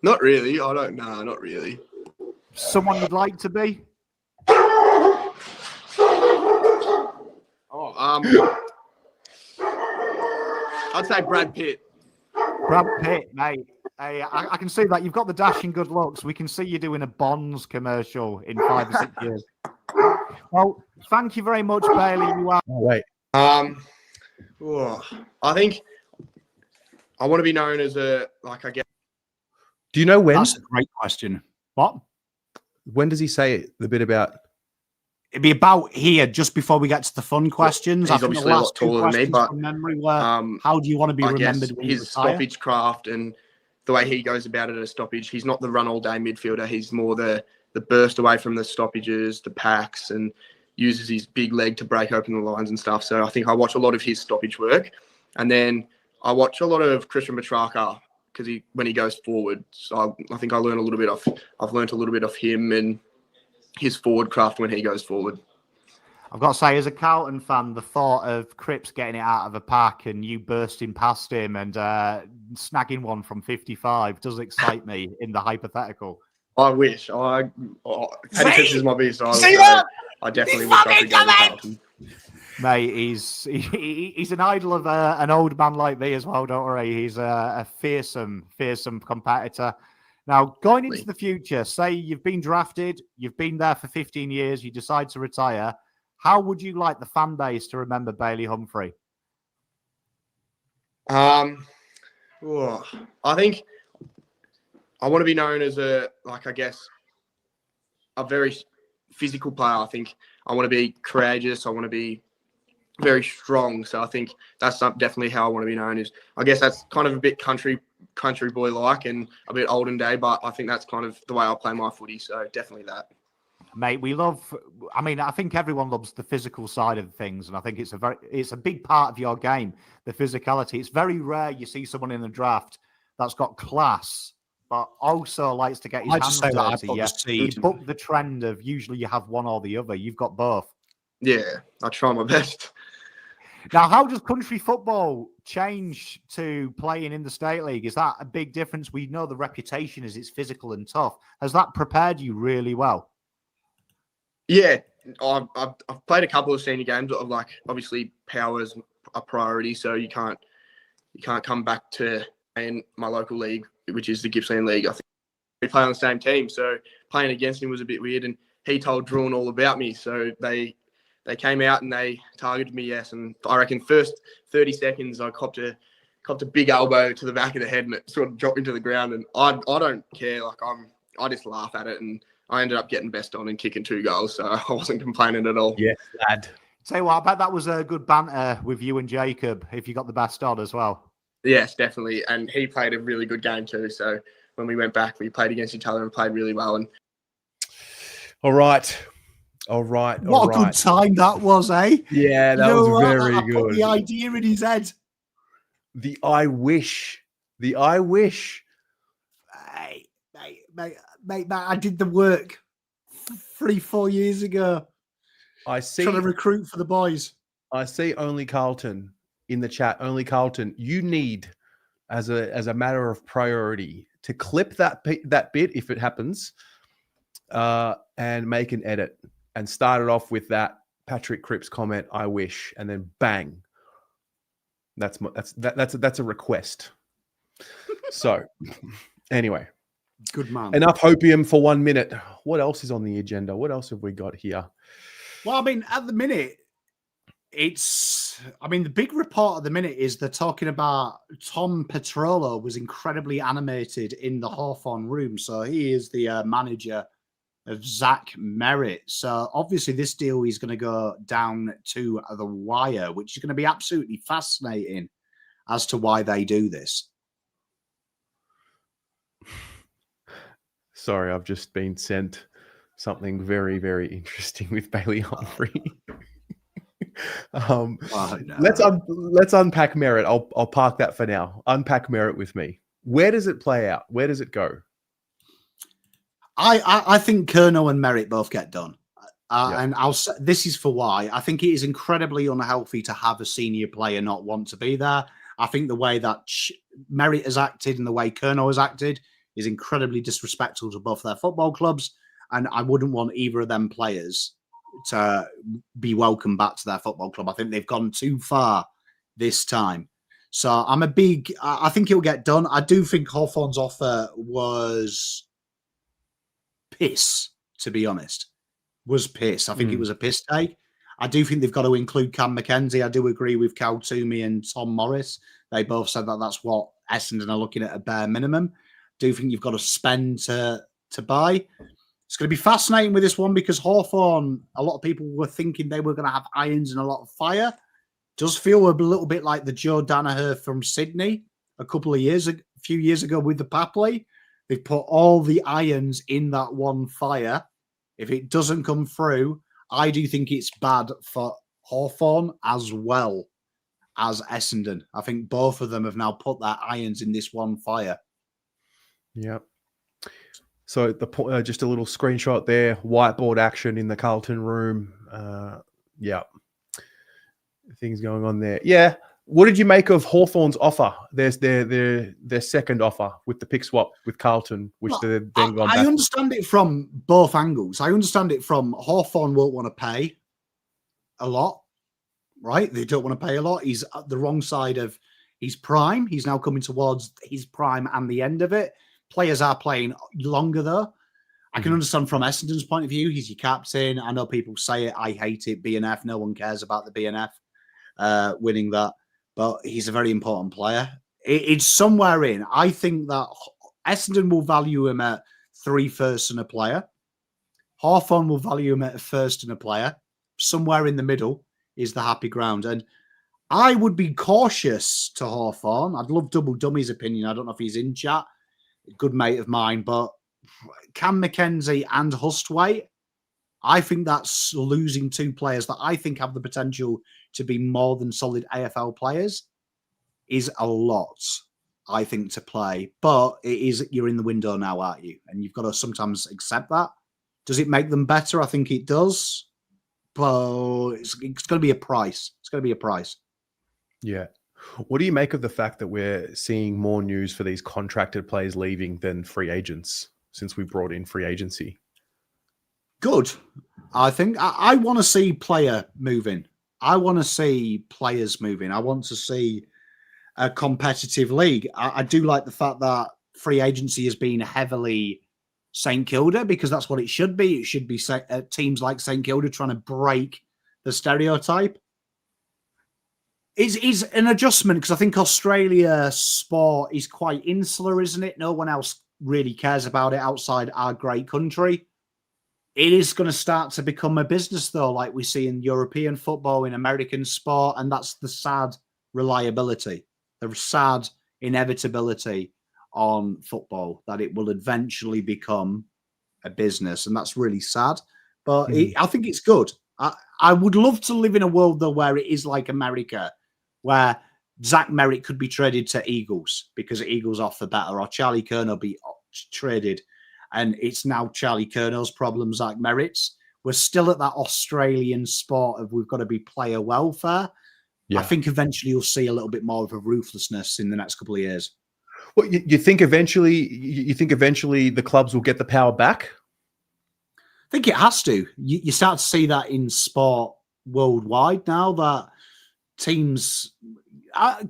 Not really. I don't know. Not really. Someone you'd like to be? I'd say Brad Pitt. Brad Pitt, mate. Hey, I can see that. You've got the dashing good looks. We can see you doing a Bonds commercial in 5 or 6 years. Well, thank you very much, Bailey. You are. Oh, wait. I think I want to be known as Do you know when? That's a great question. What? When does he say it? The bit about... It'd be about here, just before we get to the fun questions. He's obviously a lot taller than me, but from memory were, how do you want to be remembered when you his retire? stoppage craft and the way he goes about it at a stoppage. He's not the run all day midfielder. He's more the burst away from the stoppages, the packs, and uses his big leg to break open the lines and stuff. So I think I watch a lot of his stoppage work. And then I watch a lot of Christian Petracca because when he goes forward. So I think I've learned a little bit off him and his forward craft when he goes forward. I've got to say, as a Carlton fan, the thought of Cripps getting it out of a pack and you bursting past him and snagging one from 55 does excite me in the hypothetical. I wish. Paddy Cripps is my B-side. See that? I definitely wish I could go to Carlton. Mate, he's an idol of an old man like me as well, don't worry. He's a fearsome competitor. Now, going into the future, say you've been drafted, you've been there for 15 years, you decide to retire. How would you like the fan base to remember Bailey Humphrey? I think I want to be known as a very physical player. I think I want to be courageous. I want to be very strong. So I think that's definitely how I want to be known. I guess that's kind of a bit country boy like and a bit olden day, but I think that's kind of the way I play my footy. So definitely that. Mate, I think everyone loves the physical side of things, and I think it's a big part of your game, the physicality. It's very rare you see someone in the draft that's got class, but also likes to get his hands dirty. It's booked the trend of usually you have one or the other. You've got both. Yeah, I try my best. Now, how does country football change to playing in the State League? Is that a big difference? We know the reputation is it's physical and tough. Has that prepared you really well? Yeah, I've played a couple of senior games. Obviously, power's a priority, so you can't come back to playing my local league, which is the Gippsland League. I think we play on the same team, so playing against him was a bit weird. And he told Drawn all about me, so they came out and they targeted me. Yes, and I reckon first 30 seconds I copped a big elbow to the back of the head, and it sort of dropped into the ground. And I don't care. I just laugh at it and. I ended up getting best on and kicking 2 goals, so I wasn't complaining at all. Yes, lad. Tell you what, I bet that was a good banter with you and Jacob, if you got the best on as well. Yes, definitely. And he played a really good game too. So when we went back, we played against each other and played really well. And All right. What a good time that was, eh? Yeah, that was very good. Put the idea in his head. The I wish. Mate, I did the work 3-4 years ago. I see. Trying to recruit for the boys. I see only Carlton in the chat. Only Carlton. You need, as a matter of priority, to clip that bit if it happens, and make an edit and start it off with that Patrick Cripps comment. I wish, and then bang. That's a request. So, anyway. Good man. Enough hopium for 1 minute. What else is on the agenda? What else have we got here? Well, I mean, at the minute, the big report at the minute is they're talking about Tom Petrollo was incredibly animated in the Hawthorn room. So he is the manager of Zack Merritt. So obviously this deal is going to go down to the wire, which is going to be absolutely fascinating as to why they do this. Sorry, I've just been sent something very, very interesting with Bailey Humphrey. Let's unpack Merritt. I'll park that for now. Unpack Merritt with me. Where does it play out? Where does it go? I think Curnow and Merritt both get done. And this is for why. I think it is incredibly unhealthy to have a senior player not want to be there. I think the way that Merritt has acted and the way Curnow has acted is incredibly disrespectful to both their football clubs, and I wouldn't want either of them players to be welcomed back to their football club. I think they've gone too far this time. So I think it'll get done. I do think Hawthorn's offer was piss, to be honest. Was piss. I think it was a piss take. I do think they've got to include Cam McKenzie. I do agree with Cal Toomey and Tom Morris. They both said that that's what Essendon are looking at a bare minimum. Do think you've got to spend to buy. It's going to be fascinating with this one because Hawthorn, a lot of people were thinking they were going to have irons and a lot of fire. Does feel a little bit like the Joe Danaher from Sydney a couple of years few years ago with the Papley. They've put all the irons in that one fire. If it doesn't come through, I do think it's bad for Hawthorn as well as Essendon. I think both of them have now put their irons in this one fire. Yep. So just a little screenshot there, whiteboard action in the Carlton room. Yeah, things going on there. Yeah. What did you make of Hawthorn's offer? There's their second offer with the pick swap with Carlton, which they've then gone back. I understand it from both angles. I understand it from Hawthorn won't want to pay a lot, right? They don't want to pay a lot. He's at the wrong side of his prime. He's now coming towards his prime and the end of it. Players are playing longer, though. I can understand from Essendon's point of view. He's your captain. I know people say it. I hate it. BNF. No one cares about the BNF winning that. But he's a very important player. It's somewhere in. I think that Essendon will value him at 3 firsts and a player. Hawthorn will value him at a first and a player. Somewhere in the middle is the happy ground. And I would be cautious to Hawthorn. I'd love Double Dummy's opinion. I don't know if he's in chat. A good mate of mine. But Cam McKenzie and Hustwaite, I think that's losing 2 players that I think have the potential to be more than solid AFL players is a lot, I think, to play. But you're in the window now, aren't you? And you've got to sometimes accept that. Does it make them better? I think it does. But it's going to be a price. It's going to be a price. Yeah. What do you make of the fact that we're seeing more news for these contracted players leaving than free agents since we brought in free agency? Good. I think I want to see player moving. I want to see players moving. I want to see a competitive league. I do like the fact that free agency has been heavily St Kilda because that's what it should be. It should be teams like St Kilda trying to break the stereotype. It's an adjustment because I think Australia sport is quite insular, isn't it? No one else really cares about it outside our great country. It is going to start to become a business, though, like we see in European football, in American sport, and that's the sad reliability, the sad inevitability on football, that it will eventually become a business, and that's really sad. But I think it's good. I would love to live in a world, though, where it is like America, where Zack Merritt could be traded to Eagles because Eagles offer better, or Charlie Curnow be traded. And it's now Charlie Curnow's problem, Zack Merritt's. We're still at that Australian sport of we've got to be player welfare. Yeah. I think eventually you'll see a little bit more of a ruthlessness in the next couple of years. Well, you think eventually the clubs will get the power back? I think it has to. You start to see that in sport worldwide now that teams...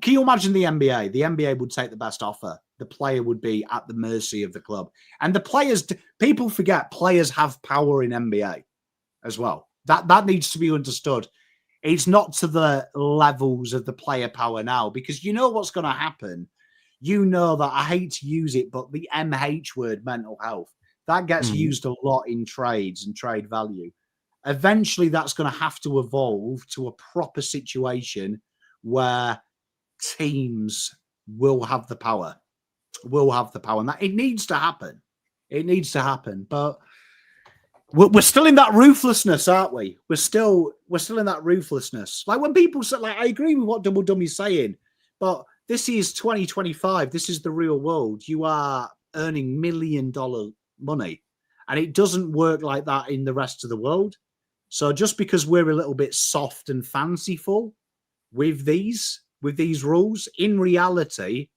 can you imagine the NBA? The NBA would take the best offer. The player would be at the mercy of the club. And the players, people forget players have power in NBA as well. That needs to be understood. It's not to the levels of the player power now, because you know what's going to happen. You know that, I hate to use it, but the MH word, mental health, that gets used a lot in trades and trade value. Eventually that's going to have to evolve to a proper situation where teams will have the power. And that it needs to happen. It needs to happen. But we're still in that ruthlessness, aren't we? We're still in that ruthlessness. Like when people say, like, I agree with what Double Dummy's saying, but this is 2025. This is the real world. You are earning $1 million money, and it doesn't work like that in the rest of the world. So just because we're a little bit soft and fanciful with these rules, in reality,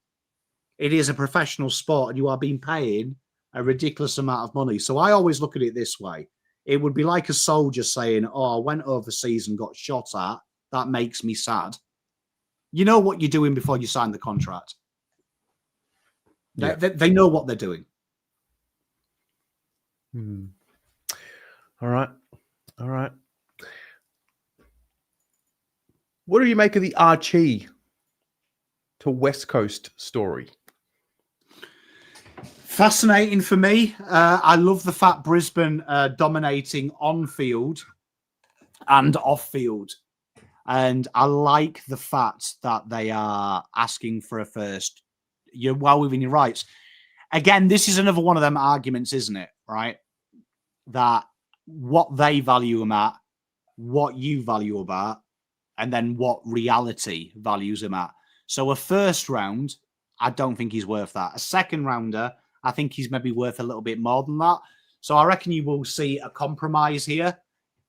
it is a professional sport and you are being paid a ridiculous amount of money. So I always look at it this way. It would be like a soldier saying, oh, I went overseas and got shot at. That makes me sad. You know what you're doing before you sign the contract. Yeah. They know what they're doing. All right. What do you make of the Archie to West Coast story? Fascinating for me. I love the fact Brisbane dominating on field and off field. And I like the fact that they are asking for a first you're well within your rights. Again, this is another one of them arguments, isn't it? Right? That what they value them at, what you value about, and then what reality values him at. So a first round, I don't think he's worth that. A second rounder, I think he's maybe worth a little bit more than that. So I reckon you will see a compromise here.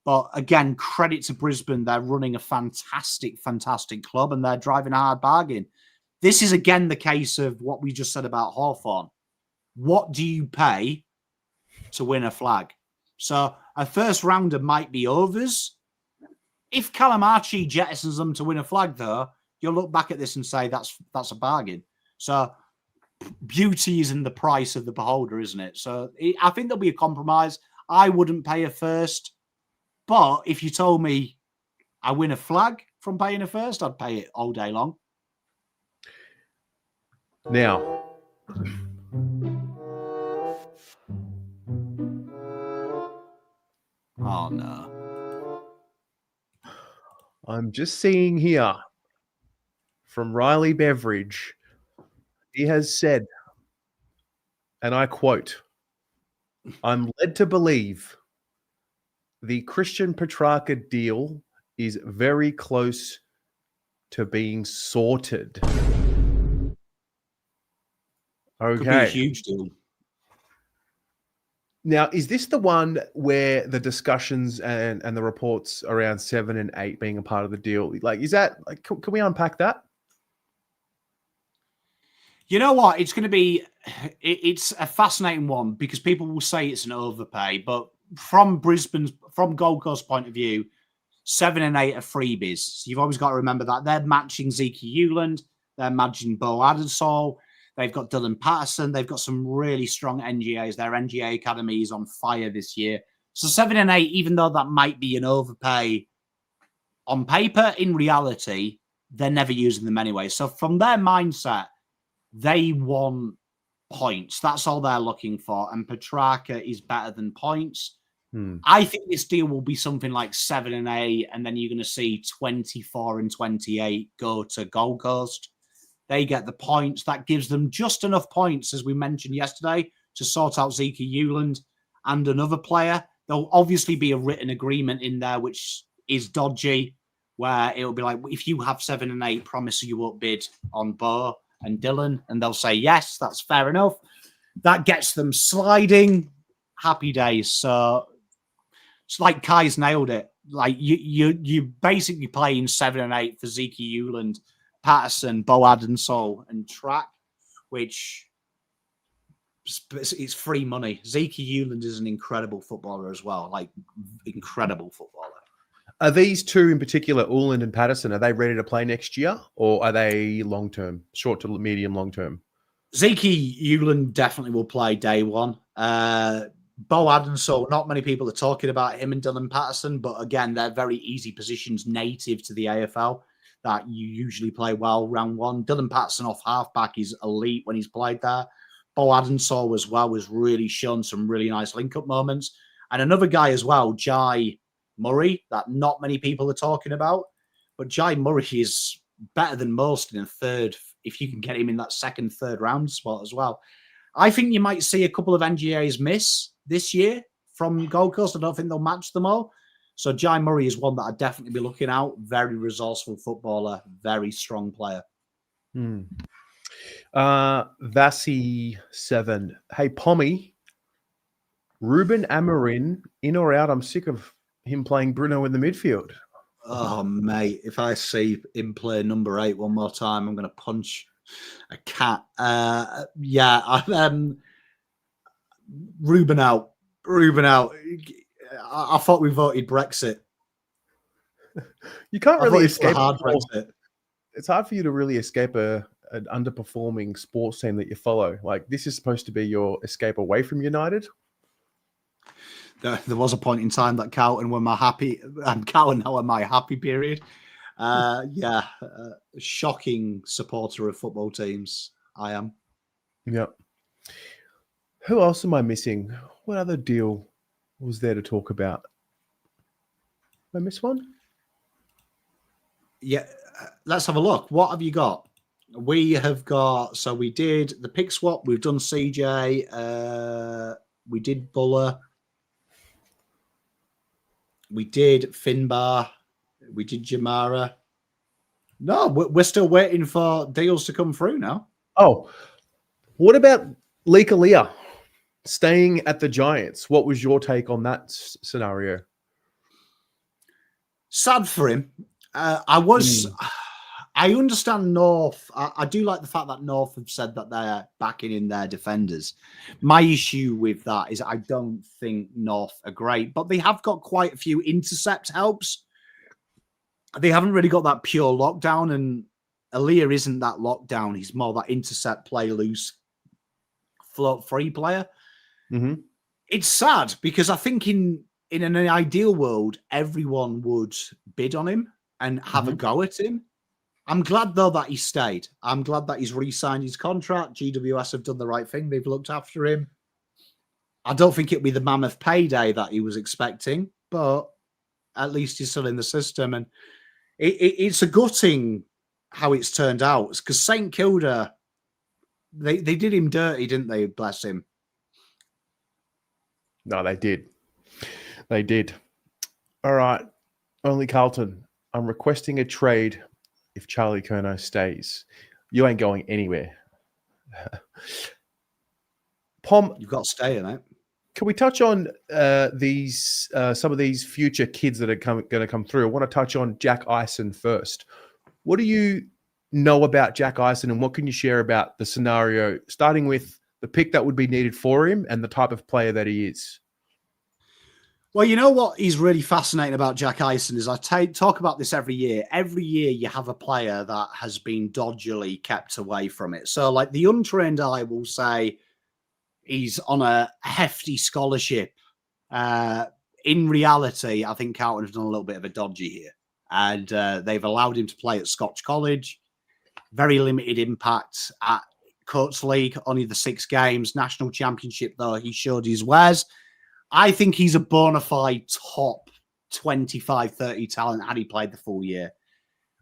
But again, credit to Brisbane. They're running a fantastic, fantastic club and they're driving a hard bargain. This is again the case of what we just said about Hawthorn. What do you pay to win a flag? So a first rounder might be overs. If Callum Archie jettisons them to win a flag, though, you'll look back at this and say that's a bargain. So beauty is in the price of the beholder, isn't it? So I think there'll be a compromise. I wouldn't pay a first, but if you told me I win a flag from paying a first, I'd pay it all day long. Now, oh no. I'm just seeing here from Riley Beveridge. He has said, and I quote, "I'm led to believe the Christian Petracca deal is very close to being sorted." Okay. Could be a huge deal. Now, is this the one where the discussions and the reports around 7 and 8 being a part of the deal? Like, is that like? Can we unpack that? You know what? It's going to be. It's a fascinating one because people will say it's an overpay, but from Gold Coast point of view, 7 and 8 are freebies. So you've always got to remember that they're matching Zeke Uland, they're matching Bo Adensall. They've got Dylan Patterson. They've got some really strong NGAs. Their NGA academy is on fire this year. So 7 and 8, even though that might be an overpay on paper, in reality, they're never using them anyway. So from their mindset, they want points. That's all they're looking for. And Petracca is better than points. I think this deal will be something like 7 and 8, and then you're going to see 24 and 28 go to Gold Coast. They get the points. That gives them just enough points, as we mentioned yesterday, to sort out Zeke Uland and another player. There'll obviously be a written agreement in there, which is dodgy, where it'll be like, if you have 7 and 8, promise you won't bid on Bo and Dylan. And they'll say, yes, that's fair enough. That gets them sliding. Happy days. So it's like Kai's nailed it. Like you're basically playing 7 and 8 for Zeke Uland, Patterson, Bo Adensall, and Track, which it's free money. Zeke Uland is an incredible footballer as well, like incredible footballer. Are these two in particular, Uland and Patterson, are they ready to play next year, or are they long-term, short to medium, long-term? Zeke Uland definitely will play day one. Bo Adensall, not many people are talking about him and Dylan Patterson, but again, they're very easy positions native to the AFL that you usually play well round one. Dylan Patterson off halfback is elite when he's played there. Bo Adensall as well was really shown some really nice link-up moments. And another guy as well, Jai Murray, that not many people are talking about. But Jai Murray is better than most in a third, if you can get him in that second, third round spot as well. I think you might see a couple of NGAs miss this year from Gold Coast. I don't think they'll match them all. So Jai Murray is one that I'd definitely be looking out. Very resourceful footballer, very strong player. Vasi 7. Hey, Pommy, Ruben Amorim, in or out? I'm sick of him playing Bruno in the midfield. Oh, mate, if I see him play number 8 one more time, I'm going to punch a cat. Ruben out. Ruben out. I thought we voted Brexit. You can't really escape hard Brexit. It's hard for you to really escape an underperforming sports team that you follow. Like, this is supposed to be your escape away from United. There was a point in time that Carlton were my happy, and Carlton now are my happy period. Shocking supporter of football teams. I am. Yep. Who else am I missing? What other deal was there to talk about? Did I miss one? Yeah, let's have a look. What have you got? We have got, so we did the pick swap. We've done CJ. We did Buller. We did Finnbar. We did Jamarra. No, we're still waiting for deals to come through now. Oh, what about Leah staying at the Giants? What was your take on that scenario? Sad for him. I understand North. I do like the fact that North have said that they're backing in their defenders. My issue with that is I don't think North are great, but they have got quite a few intercept helps. They haven't really got that pure lockdown, and Aaliyah isn't that lockdown. He's more that intercept, play loose, float free player. Mm-hmm. It's sad because I think in an ideal world, everyone would bid on him and have a go at him. I'm glad, though, that he stayed. I'm glad that he's re-signed his contract. GWS have done the right thing. They've looked after him. I don't think it'll be the mammoth payday that he was expecting, but at least he's still in the system. And it's a gutting how it's turned out. Because St Kilda, they did him dirty, didn't they? Bless him. No, they did. They did. All right. Only Carlton. I'm requesting a trade if Charlie Curnow stays. You ain't going anywhere. Pom, you've got to stay in it. Can we touch on these some of these future kids that are going to come through? I want to touch on Jack Eison first. What do you know about Jack Eison, and what can you share about the scenario, starting with the pick that would be needed for him and the type of player that he is? Well, you know what is really fascinating about Jack Eison is I talk about this every year. Every year you have a player that has been dodgily kept away from it. So like the untrained eye will say he's on a hefty scholarship. In reality, I think Carlton have done a little bit of a dodgy here. And they've allowed him to play at Scotch College. Very limited impact at Coates League, only the 6 games. National Championship, though, he showed his wares. I think he's a bona fide top 25, 30 talent had he played the full year.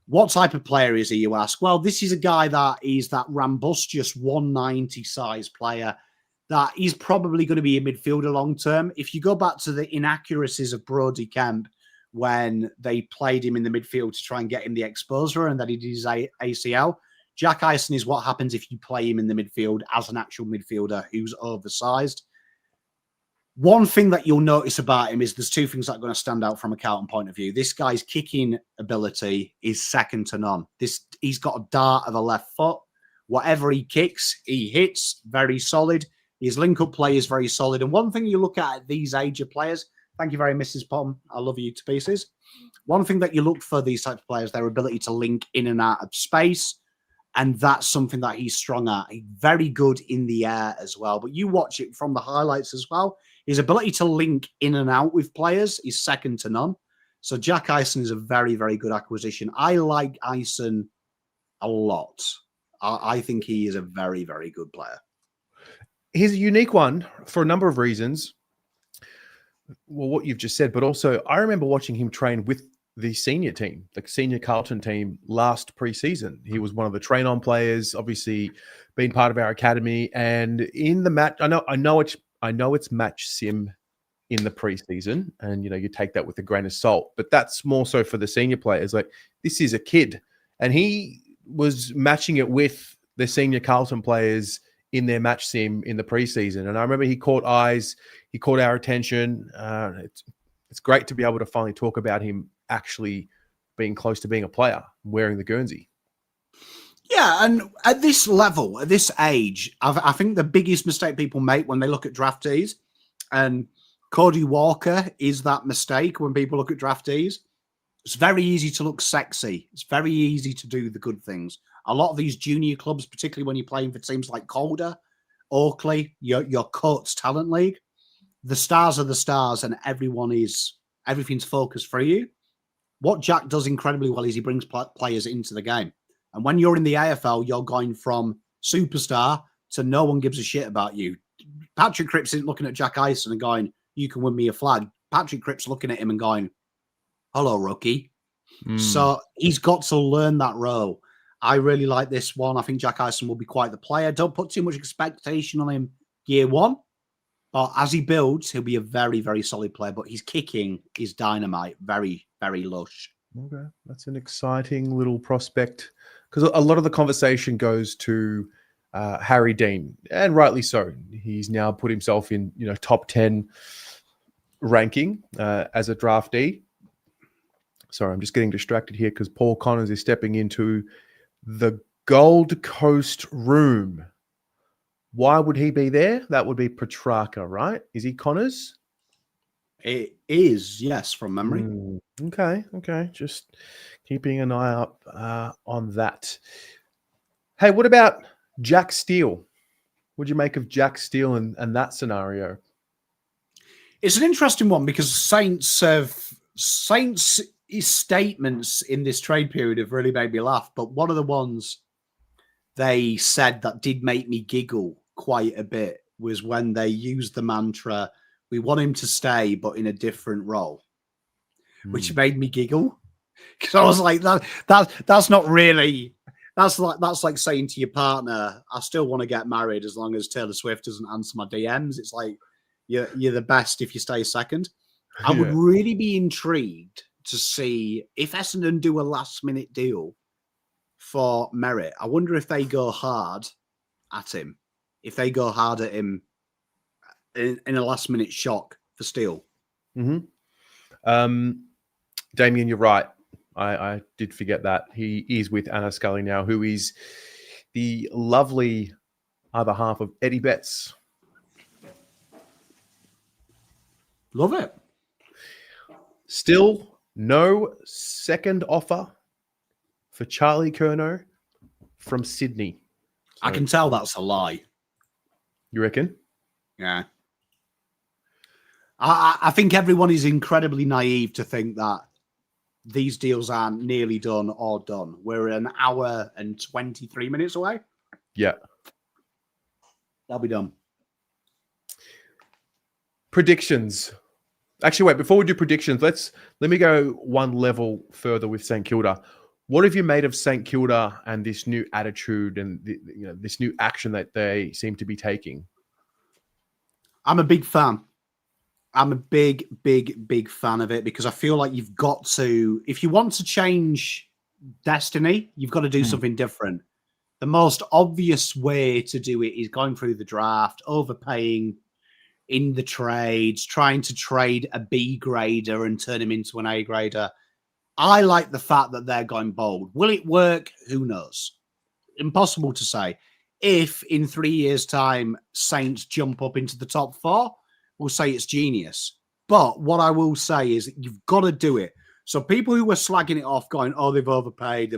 What type of player is he, you ask? Well, this is a guy that is that rambustious 190 size player that he's probably going to be a midfielder long term. If you go back to the inaccuracies of Brodie Kemp when they played him in the midfield to try and get him the exposure and that he did his ACL, Jack Eison is what happens if you play him in the midfield as an actual midfielder who's oversized. One thing that you'll notice about him is there's 2 things that are going to stand out from a Carlton point of view. This guy's kicking ability is second to none. He's got a dart of a left foot. Whatever he kicks, he hits. Very solid. His link-up play is very solid. And one thing you look at these age of players, thank you very much, Mrs. Pom. I love you to pieces. One thing that you look for these types of players, their ability to link in and out of space. And that's something that he's strong at. He's very good in the air as well. But you watch it from the highlights as well. His ability to link in and out with players is second to none. So Jack Eison is a very, very good acquisition. I like Eison a lot. I think he is a very, very good player. He's a unique one for a number of reasons. Well, what you've just said, but also I remember watching him train with the senior team, the senior Carlton team last preseason. He was one of the train-on players, obviously being part of our academy. And in the match, I know it's match sim in the preseason, and you take that with a grain of salt. But that's more so for the senior players. Like, this is a kid, and he was matching it with the senior Carlton players in their match sim in the preseason. And I remember he caught eyes, he caught our attention. It's great to be able to finally talk about him actually being close to being a player, wearing the Guernsey. Yeah, and at this level, at this age, I think the biggest mistake people make when they look at draftees, and Cody Walker is that mistake when people look at draftees. It's very easy to look sexy. It's very easy to do the good things. A lot of these junior clubs, particularly when you're playing for teams like Calder, Oakley, your Coates Talent League, the stars are the stars, and everything's focused for you. What Jack does incredibly well is he brings players into the game. And when you're in the AFL, you're going from superstar to no one gives a shit about you. Patrick Cripps isn't looking at Jack Eison and going, you can win me a flag. Patrick Cripps looking at him and going, hello, rookie. So he's got to learn that role. I really like this one. I think Jack Eison will be quite the player. Don't put too much expectation on him year one. But as he builds, he'll be a very, very solid player. But his kicking is dynamite. Very, very lush. Okay. That's an exciting little prospect. Because a lot of the conversation goes to Harry Dean, and rightly so. He's now put himself in, top 10 ranking as a draftee. Sorry, I'm just getting distracted here because Paul Connors is stepping into the Gold Coast room. Why would he be there? That would be Petracca, right? Is he Connors? It is, yes, from memory. Okay. Just keeping an eye up on that. Hey, what about Jack Steele? What do you make of Jack Steele and that scenario? It's an interesting one because Saints' statements in this trade period have really made me laugh. But one of the ones they said that did make me giggle quite a bit was when they used the mantra, "We want him to stay, but in a different role," which made me giggle because I was like, "That's not really." That's like saying to your partner, "I still want to get married as long as Taylor Swift doesn't answer my DMs." It's like you're the best if you stay second. I would really be intrigued to see if Essendon do a last-minute deal for Merritt. I wonder if they go hard at him. If they go hard at him in a last-minute shock for Steele. Damien, you're right. I did forget that. He is with Anna Scully now, who is the lovely other half of Eddie Betts. Love it. Still no second offer for Charlie Curnow from Sydney. I can tell that's a lie. You reckon? Yeah. I think everyone is incredibly naive to think that these deals aren't nearly done or done. We're an hour and 23 minutes away. Yeah. They'll be done. Predictions. Actually, wait, before we do predictions, let me go one level further with St Kilda. What have you made of St Kilda and this new attitude and this new action that they seem to be taking? I'm a big fan. I'm a big, big, big fan of it because I feel like you've got to, if you want to change destiny, you've got to do something different. The most obvious way to do it is going through the draft, overpaying in the trades, trying to trade a B grader and turn him into an A grader. I like the fact that they're going bold. Will it work? Who knows? Impossible to say. If in 3 years' time Saints jump up into the top 4, we'll say it's genius. But what I will say is that you've got to do it. So people who were slagging it off going, "Oh, they've overpaid.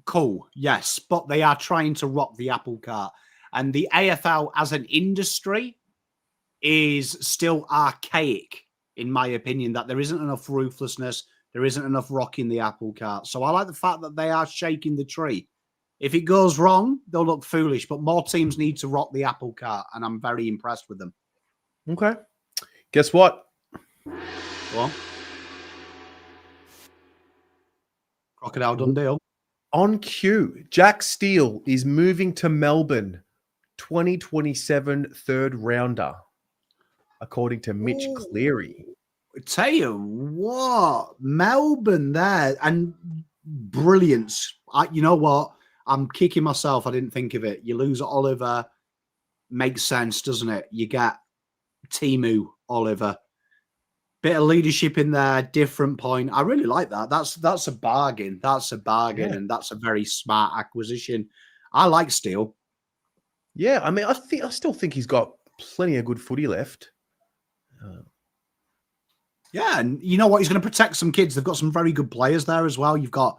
Cool, yes. But they are trying to rock the apple cart. And the AFL as an industry is still archaic, in my opinion, that there isn't enough ruthlessness. There isn't enough rocking the apple cart. So I like the fact that they are shaking the tree. If it goes wrong, they'll look foolish, but more teams need to rock the apple cart, and I'm very impressed with them. Okay. Guess what? Go on. Crocodile Dundee. On cue, Jack Steele is moving to Melbourne, 2027 third rounder, according to Mitch Cleary. I tell you what, Melbourne there, and brilliance. You know what? I'm kicking myself. I didn't think of it. You lose Oliver. Makes sense, doesn't it? You get Timu Oliver. Bit of leadership in there, different point. I really like that. That's a bargain. That's a bargain, yeah. And that's a very smart acquisition. I like Steele. Yeah, I mean, I still think he's got plenty of good footy left. Yeah, and you know what? He's going to protect some kids. They've got some very good players there as well. You've got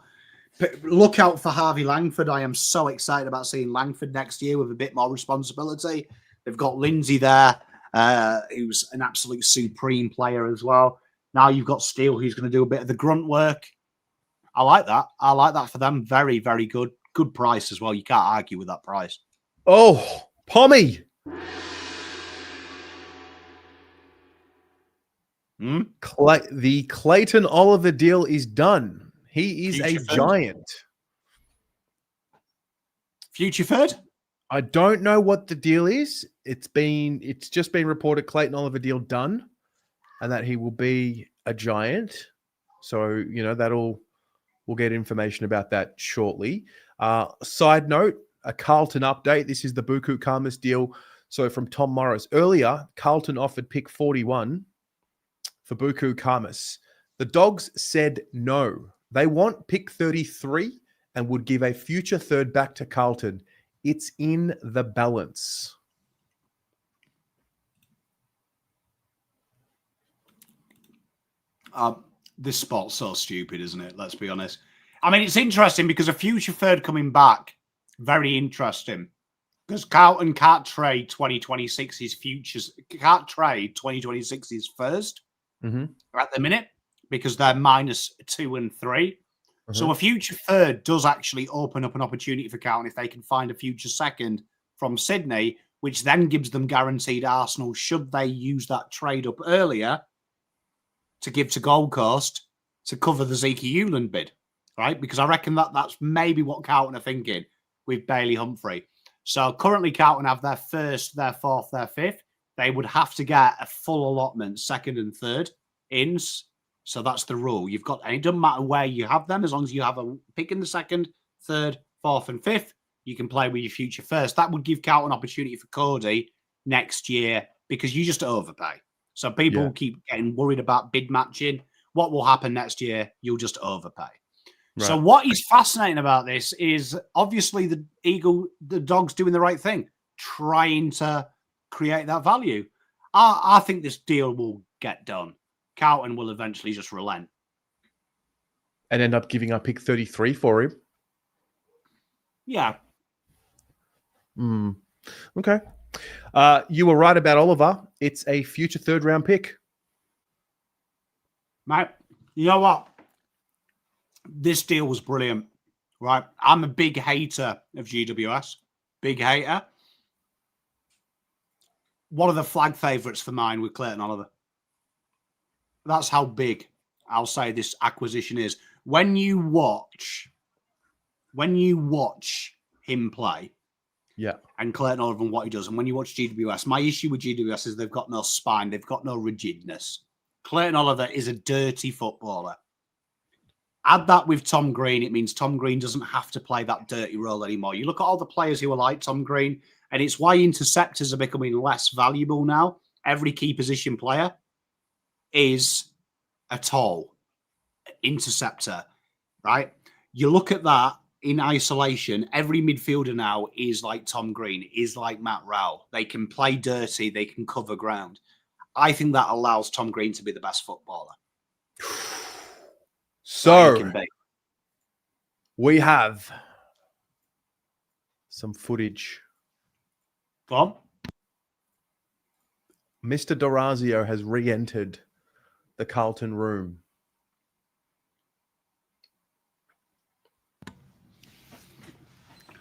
look out for Harvey Langford. I am so excited about seeing Langford next year with a bit more responsibility. They've got Lindsay there, who's an absolute supreme player as well. Now you've got Steele, who's going to do a bit of the grunt work. I like that. I like that for them. Very, very good. Good price as well. You can't argue with that price. Oh, Pommy. The Clayton Oliver deal is done. He is Future a third? giant. Future third? I don't know what the deal is. It's just been reported Clayton Oliver deal done, and that he will be a giant. So we'll get information about that shortly. Side note, a Carlton update. This is the Buku Khamis deal. So from Tom Morris earlier, Carlton offered pick 41 for Buku Khamis. The Dogs said no. They want pick 33 and would give a future third back to Carlton. It's in the balance. This spot's so stupid, isn't it? Let's be honest. I mean, it's interesting because a future third coming back, very interesting. Because Carlton can't trade 2026's futures, can't trade 2026's first at the minute because they're -2 and 3. So a future third does actually open up an opportunity for Carlton if they can find a future second from Sydney, which then gives them guaranteed Arsenal should they use that trade up earlier to give to Gold Coast to cover the Zeke Hewland bid, right? Because I reckon that's maybe what Carlton are thinking with Bailey Humphrey. So currently Carlton have their first, their fourth, their fifth. They would have to get a full allotment, second and third ins. So that's the rule. You've got, and it doesn't matter where you have them, as long as you have a pick in the second, third, fourth, and fifth, you can play with your future first. That would give Carlton an opportunity for Cody next year because you just overpay. So people keep getting worried about bid matching. What will happen next year? You'll just overpay. Right. So what is fascinating about this is obviously the Dogs doing the right thing, trying to create that value. I think this deal will get done. Carlton will eventually just relent. And end up giving up pick 33 for him. Yeah. Okay. You were right about Oliver. It's a future third round pick. Mate, you know what? This deal was brilliant, right? I'm a big hater of GWS. Big hater. One of the flag favourites for mine with Clayton Oliver. That's how big I'll say this acquisition is. When you watch him play, and Clayton Oliver and what he does, and when you watch GWS, my issue with GWS is they've got no spine, they've got no rigidness. Clayton Oliver is a dirty footballer. Add that with Tom Green, it means Tom Green doesn't have to play that dirty role anymore. You look at all the players who are like Tom Green, and it's why interceptors are becoming less valuable now. Every key position player is a tall interceptor, right? You look at that in isolation, every midfielder now is like Tom Green, is like Matt Rowell. They can play dirty, they can cover ground. I think that allows Tom Green to be the best footballer. So we have some footage. Go on. Mr. D'Orazio has re-entered the Carlton room.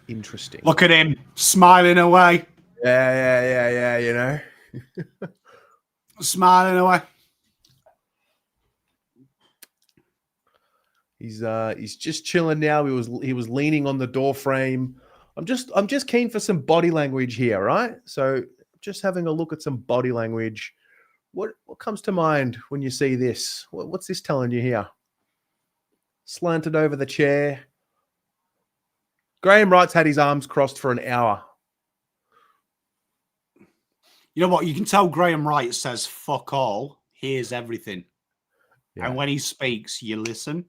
Interesting. Look at him smiling away. Yeah, you know. Smiling away. He's just chilling now. He was leaning on the door frame. I'm just keen for some body language here, right? So just having a look at some body language. What comes to mind when you see this? What's this telling you here? Slanted over the chair. Graham Wright's had his arms crossed for an hour. You know what? You can tell Graham Wright says fuck all, hears everything. Yeah. And when he speaks, you listen.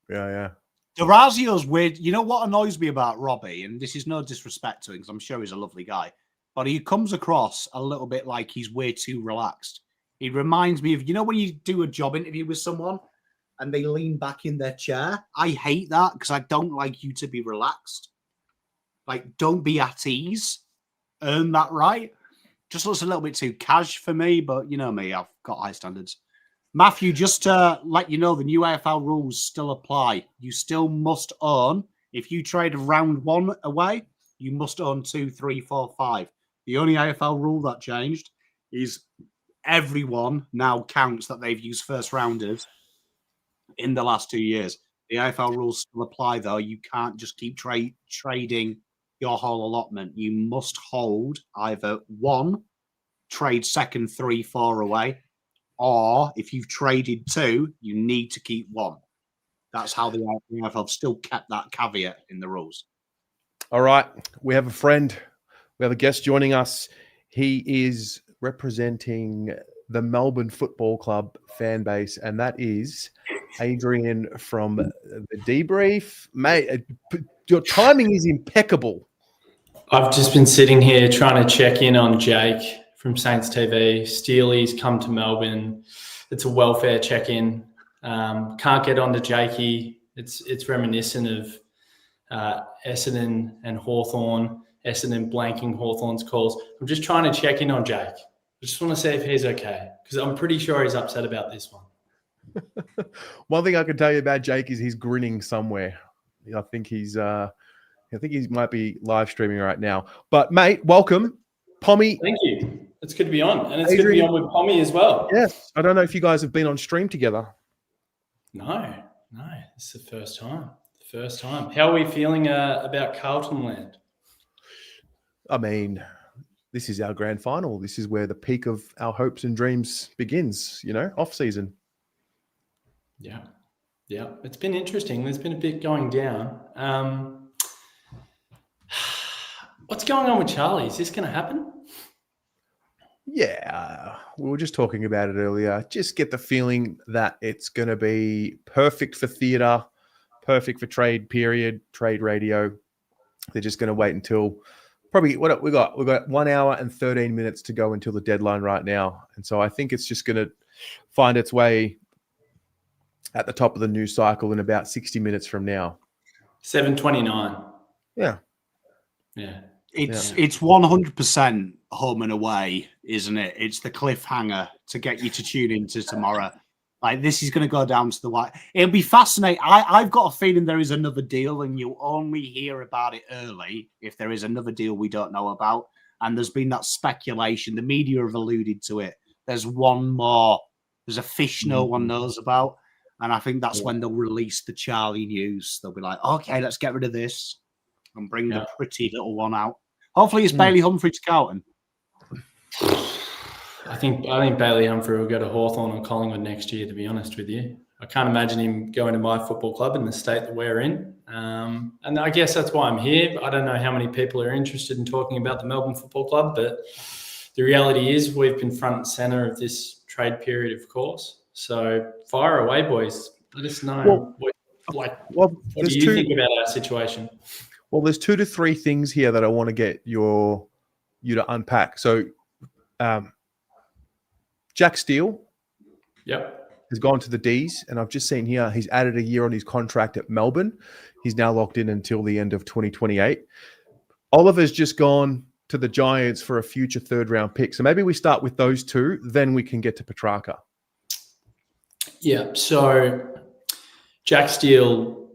Yeah. D'Orazio's weird. You know what annoys me about Robbie, and this is no disrespect to him because I'm sure he's a lovely guy, but he comes across a little bit like he's way too relaxed. He reminds me of, you know, when you do a job interview with someone and they lean back in their chair? I hate that because I don't like you to be relaxed. Like, don't be at ease. Earn that right. Just looks a little bit too cash for me, but you know me, I've got high standards. Matthew, just to let you know, the new AFL rules still apply. You still must own, if you trade round one away, you must own 2, 3, 4, 5. The only AFL rule that changed is everyone now counts that they've used first rounders in the last 2 years. The AFL rules still apply, though. You can't just keep trading your whole allotment. You must hold either 1, trade second 3, 4 away, or if you've traded 2, you need to keep 1. That's how the AFL have still kept that caveat in the rules. All right. We have a friend. We have a guest joining us. He is representing the Melbourne Football Club fan base, and that is Adrian from the Debrief. Mate, your timing is impeccable. I've just been sitting here trying to check in on Jake from Saints TV. Steely's come to Melbourne. It's a welfare check-in. Can't get on to Jakey. It's reminiscent of Essendon and Hawthorn. Essendon blanking Hawthorn's calls. I'm just trying to check in on Jake. I just want to see if he's okay, because I'm pretty sure he's upset about this one. One thing I can tell you about Jake is he's grinning somewhere. I think he might be live streaming right now. But mate, welcome, Pommy. Thank you. It's good to be on, and it's Adrian, good to be on with Pommy as well. Yes, I don't know if you guys have been on stream together. No, it's the first time. How are we feeling about Carlton land? I mean, this is our grand final. This is where the peak of our hopes and dreams begins, off season. Yeah. It's been interesting. There's been a bit going down. What's going on with Charlie? Is this going to happen? Yeah, we were just talking about it earlier. Just get the feeling that it's going to be perfect for theatre, perfect for trade period, trade radio. They're just going to wait until probably what we got. We've got 1 hour and 13 minutes to go until the deadline right now, and so I think it's just going to find its way at the top of the news cycle in about 60 minutes from now. 7:29. Yeah. It's 100% home and away, isn't it? It's the cliffhanger to get you to tune into tomorrow. Like, this is going to go down to the wire. It'll be fascinating. I've got a feeling there is another deal, and you'll only hear about it early if there is another deal we don't know about. And there's been that speculation. The media have alluded to it. There's one more. There's a fish no one knows about. And I think that's when they'll release the Charlie news. They'll be like, okay, let's get rid of this and bring the pretty little one out. Hopefully it's Bailey Humphrey to Carlton. I think Bailey Humphrey will go to Hawthorn or Collingwood next year, to be honest with you. I can't imagine him going to my football club in the state that we're in. And I guess that's why I'm here. I don't know how many people are interested in talking about the Melbourne Football Club, but the reality is we've been front and centre of this trade period, of course. So fire away, boys. Let us know. What do you think about our situation? Well, there's 2 to 3 things here that I want to get you to unpack. So, Jack Steele, has gone to the D's, and I've just seen here he's added a year on his contract at Melbourne. He's now locked in until the end of 2028. Oliver's just gone to the Giants for a future 3rd-round pick. So maybe we start with those 2, then we can get to Petracca. Yeah. So Jack Steele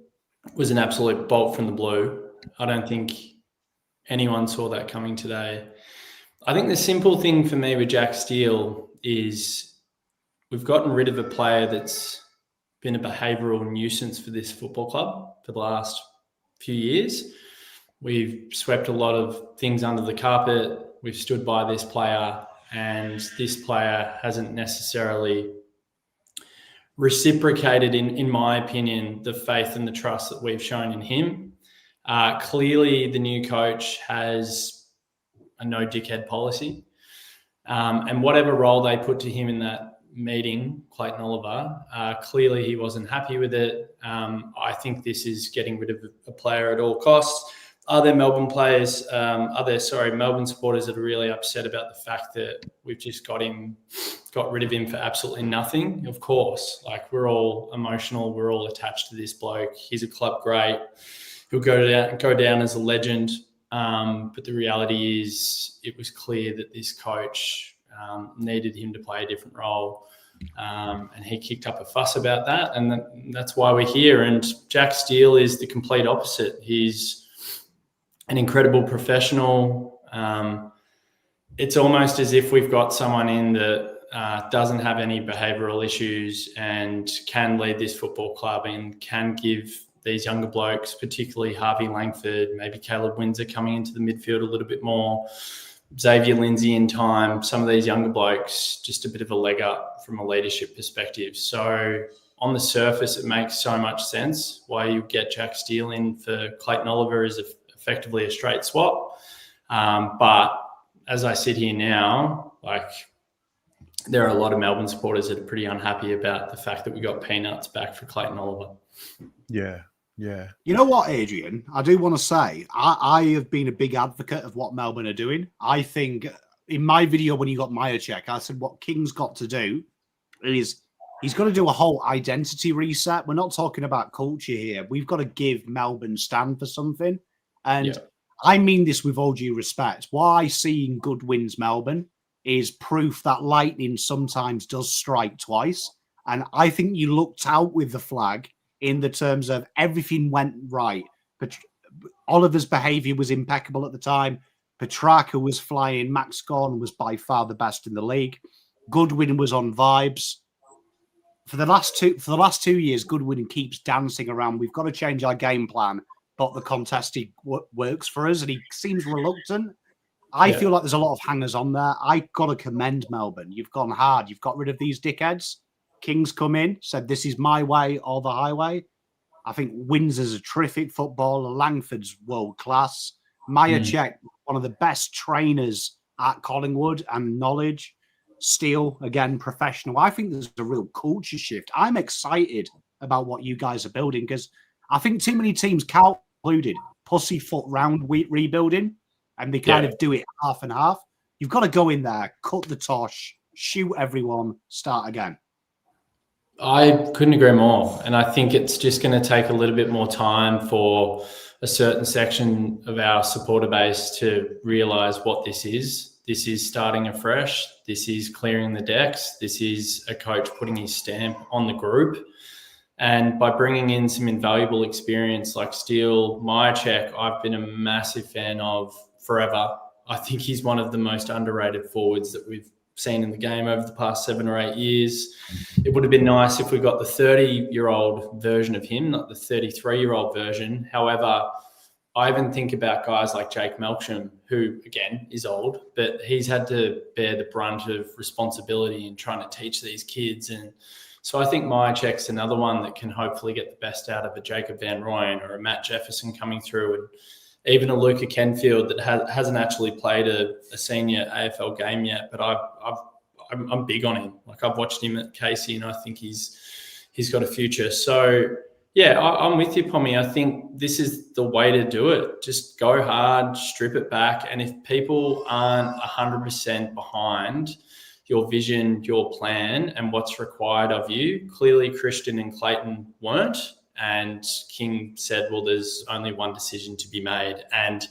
was an absolute bolt from the blue. I don't think anyone saw that coming today. I think the simple thing for me with Jack Steele is we've gotten rid of a player that's been a behavioural nuisance for this football club for the last few years. We've swept a lot of things under the carpet. We've stood by this player, and this player hasn't necessarily reciprocated, in my opinion, the faith and the trust that we've shown in him. Clearly, the new coach has a no dickhead policy. And whatever role they put to him in that meeting, Clayton Oliver, clearly he wasn't happy with it. I think this is getting rid of a player at all costs. Are there Melbourne supporters that are really upset about the fact that we've just got rid of him for absolutely nothing? Of course, like, we're all emotional. We're all attached to this bloke. He's a club great. He'll go down as a legend. But the reality is it was clear that this coach needed him to play a different role. And he kicked up a fuss about that. And that's why we're here. And Jack Steele is the complete opposite. He's an incredible professional. It's almost as if we've got someone in that doesn't have any behavioural issues and can lead this football club and can give these younger blokes, particularly Harvey Langford, maybe Caleb Windsor coming into the midfield a little bit more, Xavier Lindsay in time, some of these younger blokes, just a bit of a leg up from a leadership perspective. So on the surface, it makes so much sense why you get Jack Steele in for Clayton Oliver is effectively a straight swap. But as I sit here now, like, there are a lot of Melbourne supporters that are pretty unhappy about the fact that we got peanuts back for Clayton Oliver. Yeah, yeah. You know what, Adrian? I do want to say I have been a big advocate of what Melbourne are doing. I think in my video when you got Myercheck, I said what King's got to do is he's got to do a whole identity reset. We're not talking about culture here. We've got to give Melbourne stand for something. And I mean this with all due respect. Why seeing good wins Melbourne is proof that lightning sometimes does strike twice. And I think you looked out with the flag in the terms of everything went right. But Oliver's behaviour was impeccable at the time. Petracca was flying. Max Gawn was by far the best in the league. Goodwin was on vibes. For the last 2 years, Goodwin keeps dancing around. We've got to change our game plan, but the contested works for us, and he seems reluctant. I feel like there's a lot of hangers on there. I got to commend Melbourne. You've gone hard. You've got rid of these dickheads. King's come in, said this is my way or the highway. I think Windsor's a terrific footballer. Langford's world class. Myercheck, one of the best trainers at Collingwood and knowledge. Steele, again, professional. I think there's a real culture shift. I'm excited about what you guys are building because I think too many teams, Cal included, pussyfoot round rebuilding, and they kind of do it half and half. You've got to go in there, cut the tosh, shoot everyone, start again. I couldn't agree more. And I think it's just going to take a little bit more time for a certain section of our supporter base to realise what this is. This is starting afresh. This is clearing the decks. This is a coach putting his stamp on the group. And by bringing in some invaluable experience like Steele, Myercheck, I've been a massive fan of forever. I think he's one of the most underrated forwards that we've seen in the game over the past 7 or 8 years. It would have been nice if we got the 30-year-old version of him, not the 33-year-old version. However, I even think about guys like Jake Melksham, who, again, is old, but he's had to bear the brunt of responsibility in trying to teach these kids. And so I think Myercheck's another one that can hopefully get the best out of a Jacob Van Rooyen or a Matt Jefferson coming through, and even a Luca Kenfield that hasn't actually played a senior AFL game yet, but I'm big on him. Like, I've watched him at Casey, and I think he's got a future. So, yeah, I'm with you, Pommy. I think this is the way to do it. Just go hard, strip it back, and if people aren't 100% behind your vision, your plan, and what's required of you, clearly Christian and Clayton weren't. And King said, well, there's only one decision to be made. And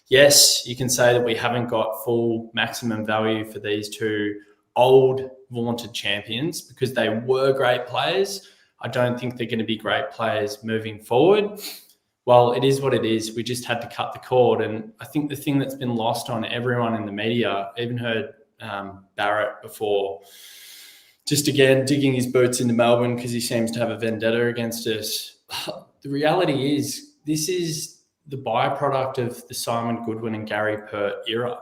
yes, you can say that we haven't got full maximum value for these two old vaunted champions because they were great players. I don't think they're going to be great players moving forward. Well, it is what it is. We just had to cut the cord. And I think the thing that's been lost on everyone in the media, I even heard Barrett before, just again digging his boots into Melbourne because he seems to have a vendetta against us. The reality is this is the byproduct of the Simon Goodwin and Gary Pert era.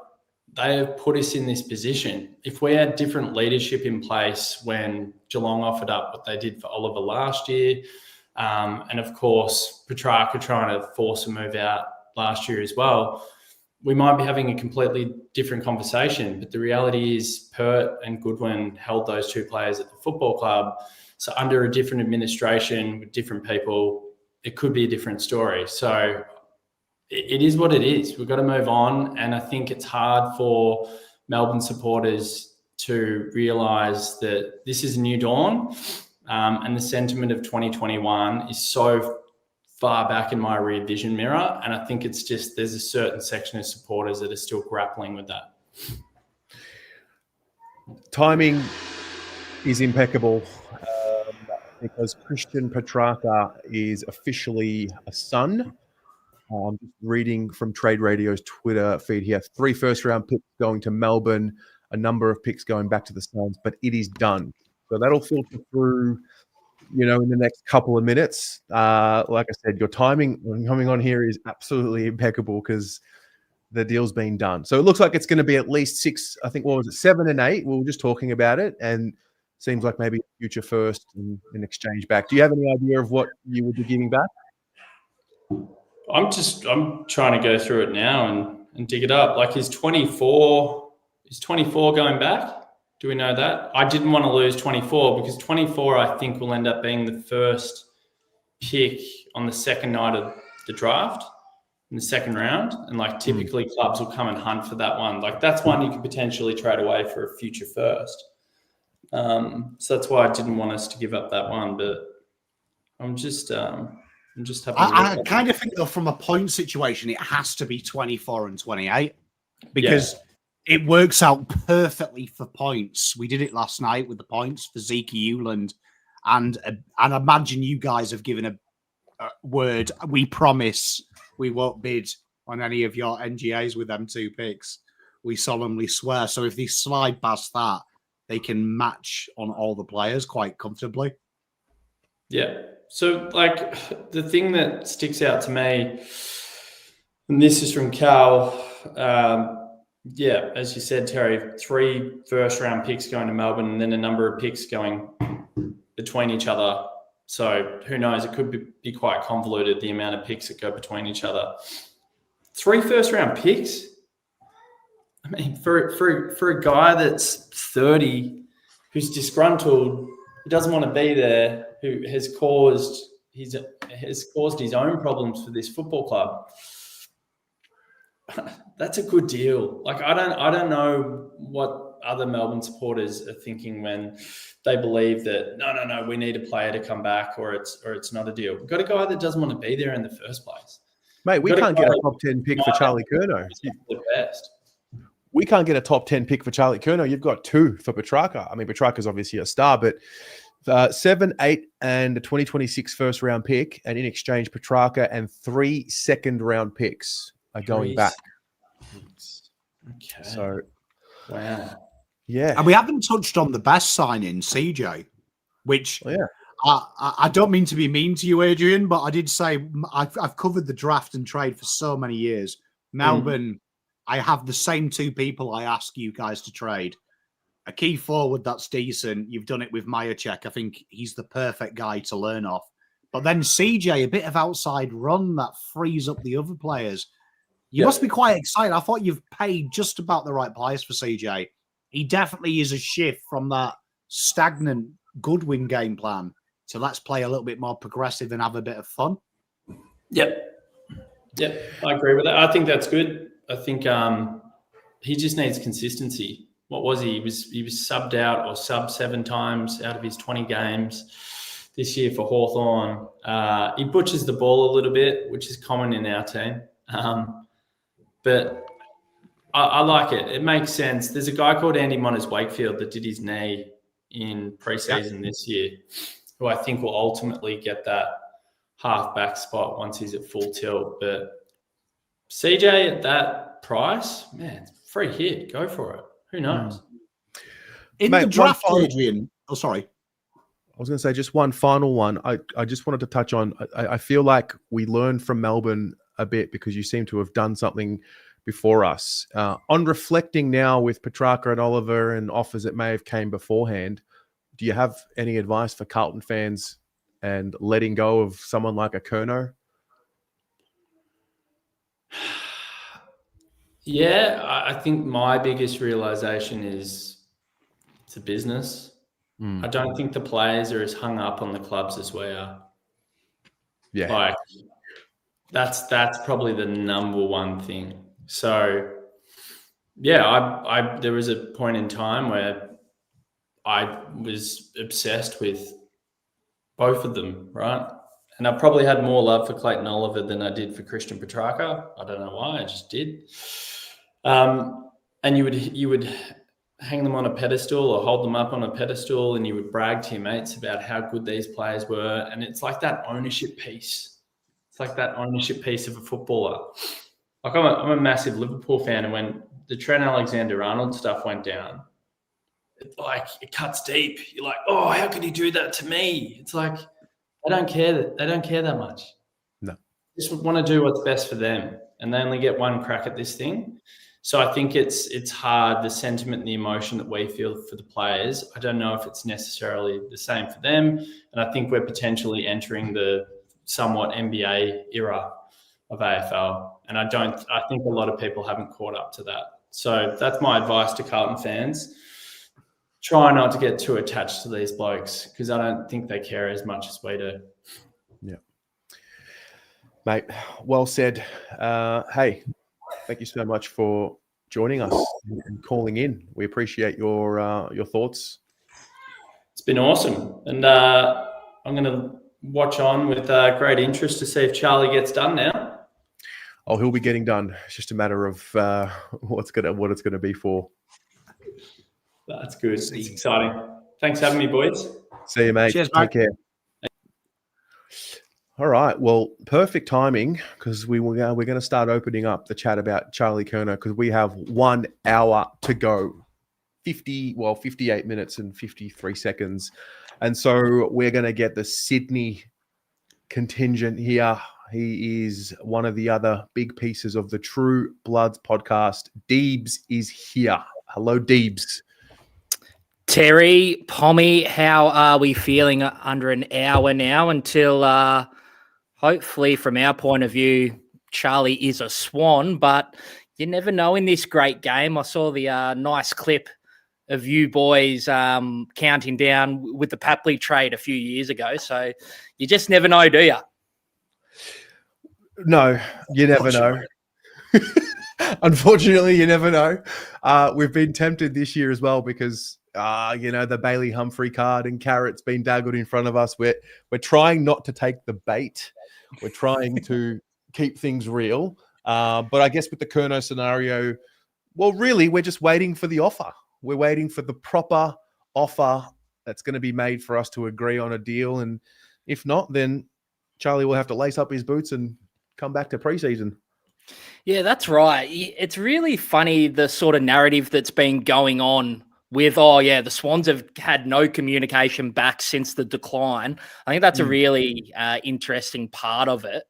They have put us in this position. If we had different leadership in place when Geelong offered up what they did for Oliver last year, and of course Petracca trying to force a move out last year as well, we might be having a completely different conversation. But the reality is Pert and Goodwin held those two players at the football club. So under a different administration with different people, it could be a different story. So it is what it is. We've got to move on. And I think it's hard for Melbourne supporters to realise that this is a new dawn. And the sentiment of 2021 is so far back in my rear vision mirror. And I think it's just there's a certain section of supporters that are still grappling with that. Timing is impeccable because Christian Petracca is officially a son. Reading from Trade Radio's Twitter feed here, 3 first-round picks going to Melbourne, a number of picks going back to the Suns, but it is done. So that'll filter through, in the next couple of minutes. Like I said, your timing when coming on here is absolutely impeccable because the deal's been done. So it looks like it's going to be at least 6, I think, 7 and 8? We were just talking about it, and seems like maybe future first and an exchange back. Do you have any idea of what you would be giving back? I'm trying to go through it now and dig it up. Like, is 24 going back? Do we know that? I didn't want to lose 24 because 24, I think, will end up being the first pick on the second night of the draft in the second round. And like typically clubs will come and hunt for that one. Like that's one you could potentially trade away for a future first. So that's why I didn't want us to give up that one, but I'm just having I kind of think though from a point situation, it has to be 24 and 28 because it works out perfectly for points. We did it last night with the points for Zeke Euland, and imagine you guys have given a word. We promise we won't bid on any of your NGAs with them 2 picks. We solemnly swear. So if they slide past that, they can match on all the players quite comfortably. Yeah. So like the thing that sticks out to me, and this is from Cal, as you said, Terry, 3 first-round picks going to Melbourne and then a number of picks going between each other. So who knows? It could be quite convoluted, the amount of picks that go between each other. 3 first-round picks? I mean, for a guy that's 30, who's disgruntled, who doesn't want to be there, who has caused his own problems for this football club, that's a good deal. Like I don't know what other Melbourne supporters are thinking when they believe that no, we need a player to come back or it's not a deal. We've got a guy that doesn't want to be there in the first place. Mate, we can't get a top 10 pick for Charlie Curnow. The best. We can't get a top 10 pick for Charlie Curnow. You've got 2 for Petracca. I mean, Petracca's obviously a star, but 7, 8, and a 2026 first round pick, and in exchange, Petracca and 3 second-round picks are going back. Okay. So, wow. Yeah. And we haven't touched on the best signing, CJ, which I don't mean to be mean to you, Adrian, but I did say I've covered the draft and trade for so many years. Melbourne, I have the same 2 people I ask you guys to trade. A key forward that's decent. You've done it with Majacek. I think he's the perfect guy to learn off. But then CJ, a bit of outside run that frees up the other players. You must be quite excited. I thought you've paid just about the right price for CJ. He definitely is a shift from that stagnant Goodwin game plan to let's play a little bit more progressive and have a bit of fun. Yep, I agree with that. I think that's good. I think he just needs consistency. What was he? He was subbed out or sub 7 times out of his 20 games this year for Hawthorn. He butchers the ball a little bit, which is common in our team. But I like it. It makes sense. There's a guy called Andy Montes-Wakefield that did his knee in preseason this year, who I think will ultimately get that half-back spot once he's at full tilt. But CJ at that price, man, free hit. Go for it. Who knows? In the draft, Adrian. Oh, sorry. I was going to say just one final one. I just wanted to touch on, I feel like we learned from Melbourne a bit because you seem to have done something before us. On reflecting now with Petracca and Oliver and offers that may have came beforehand, do you have any advice for Carlton fans and letting go of someone like a Curnow? Yeah, I think my biggest realization is it's a business. I don't think the players are as hung up on the clubs as we are. Yeah. Like that's probably the number one thing. So yeah, I there was a point in time where I was obsessed with both of them, right? And I probably had more love for Clayton Oliver than I did for Christian Petracca. I don't know why, I just did. And you would hang them on a pedestal or hold them up on a pedestal, and you would brag to your mates about how good these players were. And it's like that ownership piece. It's like that ownership piece of a footballer. Like I'm a massive Liverpool fan, and when the Trent Alexander-Arnold stuff went down, it cuts deep. You're like, oh, how could he do that to me? It's like they don't care. They don't care that much. No, just want to do what's best for them, and they only get one crack at this thing. So I think it's hard, the sentiment and the emotion that we feel for the players. I don't know if it's necessarily the same for them. And I think we're potentially entering the somewhat NBA era of AFL. And I think a lot of people haven't caught up to that. So that's my advice to Carlton fans. Try not to get too attached to these blokes, because I don't think they care as much as we do. Yeah. Mate, well said. Hey, thank you so much for joining us and calling in. We appreciate your thoughts. It's been awesome. And I'm going to watch on with great interest to see if Charlie gets done now. Oh, he'll be getting done. It's just a matter of what it's going to be for. That's good. It's exciting. Thanks for having me, boys. See you, mate. Cheers, Take mate. care. All right. Well, perfect timing, because we're going to start opening up the chat about Charlie Curnow, because we have 1 hour to go. 58 minutes and 53 seconds. And so we're going to get the Sydney contingent here. He is one of the other big pieces of the True Bloods podcast. Deebs is here. Hello, Deebs. Terry, Pommy, how are we feeling under an hour now until hopefully from our point of view, Charlie is a swan, but you never know in this great game. I saw the nice clip of you boys counting down with the Papley trade a few years ago. So you just never know, do you? No, you never know. Unfortunately, you never know. We've been tempted this year as well because, the Bailey Humphrey card and carrot's been daggled in front of us. We're trying not to take the bait. We're trying to keep things real. But I guess with the Curnow scenario, well, really, we're just waiting for the offer. We're waiting for the proper offer that's going to be made for us to agree on a deal. And if not, then Charlie will have to lace up his boots and come back to preseason. Yeah, that's right. It's really funny, the sort of narrative that's been going on with, the Swans have had no communication back since the decline. I think that's a really interesting part of it.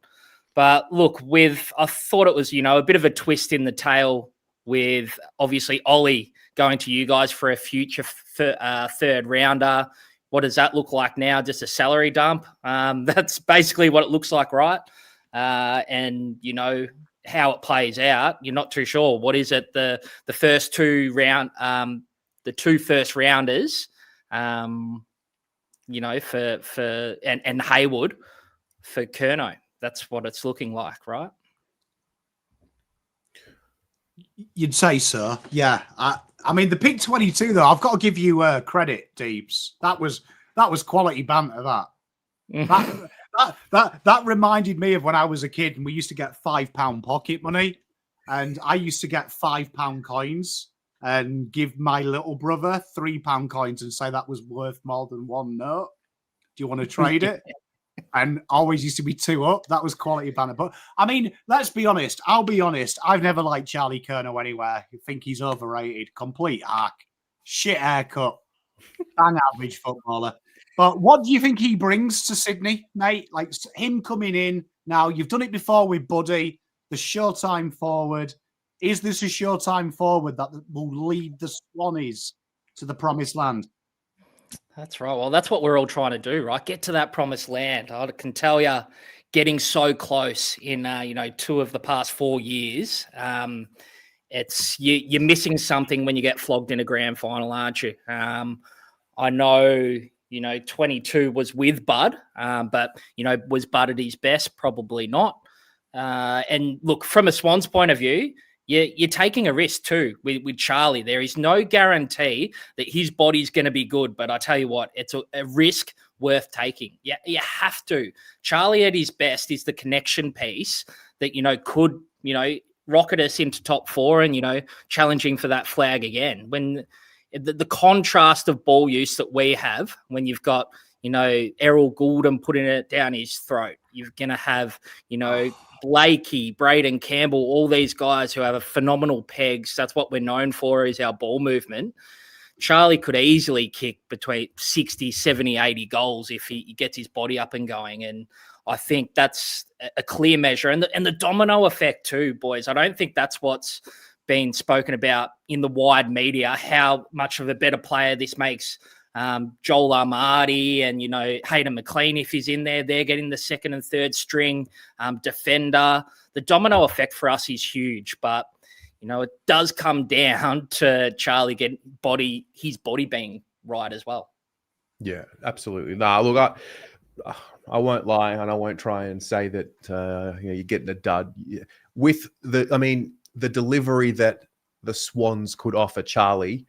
But look, I thought it was, a bit of a twist in the tail with obviously Ollie going to you guys for a future third rounder. What does that look like now? Just a salary dump? That's basically what it looks like, right? And, how it plays out, you're not too sure. What is it? The first two first rounders, for and Haywood for Curnow. That's what it's looking like, right? You'd say so, yeah. I mean, the pick 22 though, I've got to give you credit, Deebs. That was quality banter. That reminded me of when I was a kid and we used to get £5 pocket money, and I used to get £5 coins and give my little brother £3 coins and say that was worth more than one note. Do you want to trade it? And always used to be 2 up. That was quality banner. But I mean, let's be honest. I'll be honest. I've never liked Charlie Curnow anywhere. I think he's overrated. Complete arc. Shit haircut. Bang average footballer. But what do you think he brings to Sydney, mate? Like him coming in now, you've done it before with Buddy, the showtime forward. Is this a showtime forward that will lead the Swannies to the promised land? That's right. Well, that's what we're all trying to do, right? Get to that promised land. I can tell you, getting so close in, 2 of the past 4 years, it's you're missing something when you get flogged in a grand final, aren't you? I know, 22 was with Bud, but, was Bud at his best? Probably not. And look, from a Swans point of view, you're taking a risk too with Charlie. There is no guarantee that his body's going to be good, but I tell you what, it's a risk worth taking. Yeah, you have to. Charlie at his best is the connection piece that, could, rocket us into top 4 and, challenging for that flag again. When the contrast of ball use that we have when you've got, Errol Goulden putting it down his throat, You're going to have, Blakey, Braden Campbell, all these guys who have a phenomenal pegs. That's what we're known for, is our ball movement. Charlie could easily kick between 60, 70, 80 goals if he gets his body up and going. And I think that's a clear measure. And the domino effect too, boys. I don't think that's what's been spoken about in the wide media, how much of a better player this makes Joel Armadi and, Hayden McLean, if he's in there, they're getting the second and third string defender. The domino effect for us is huge, but it does come down to Charlie getting his body being right as well. Yeah, absolutely. No, look, I won't lie, and I won't try and say that you're getting a dud with the delivery that the Swans could offer Charlie.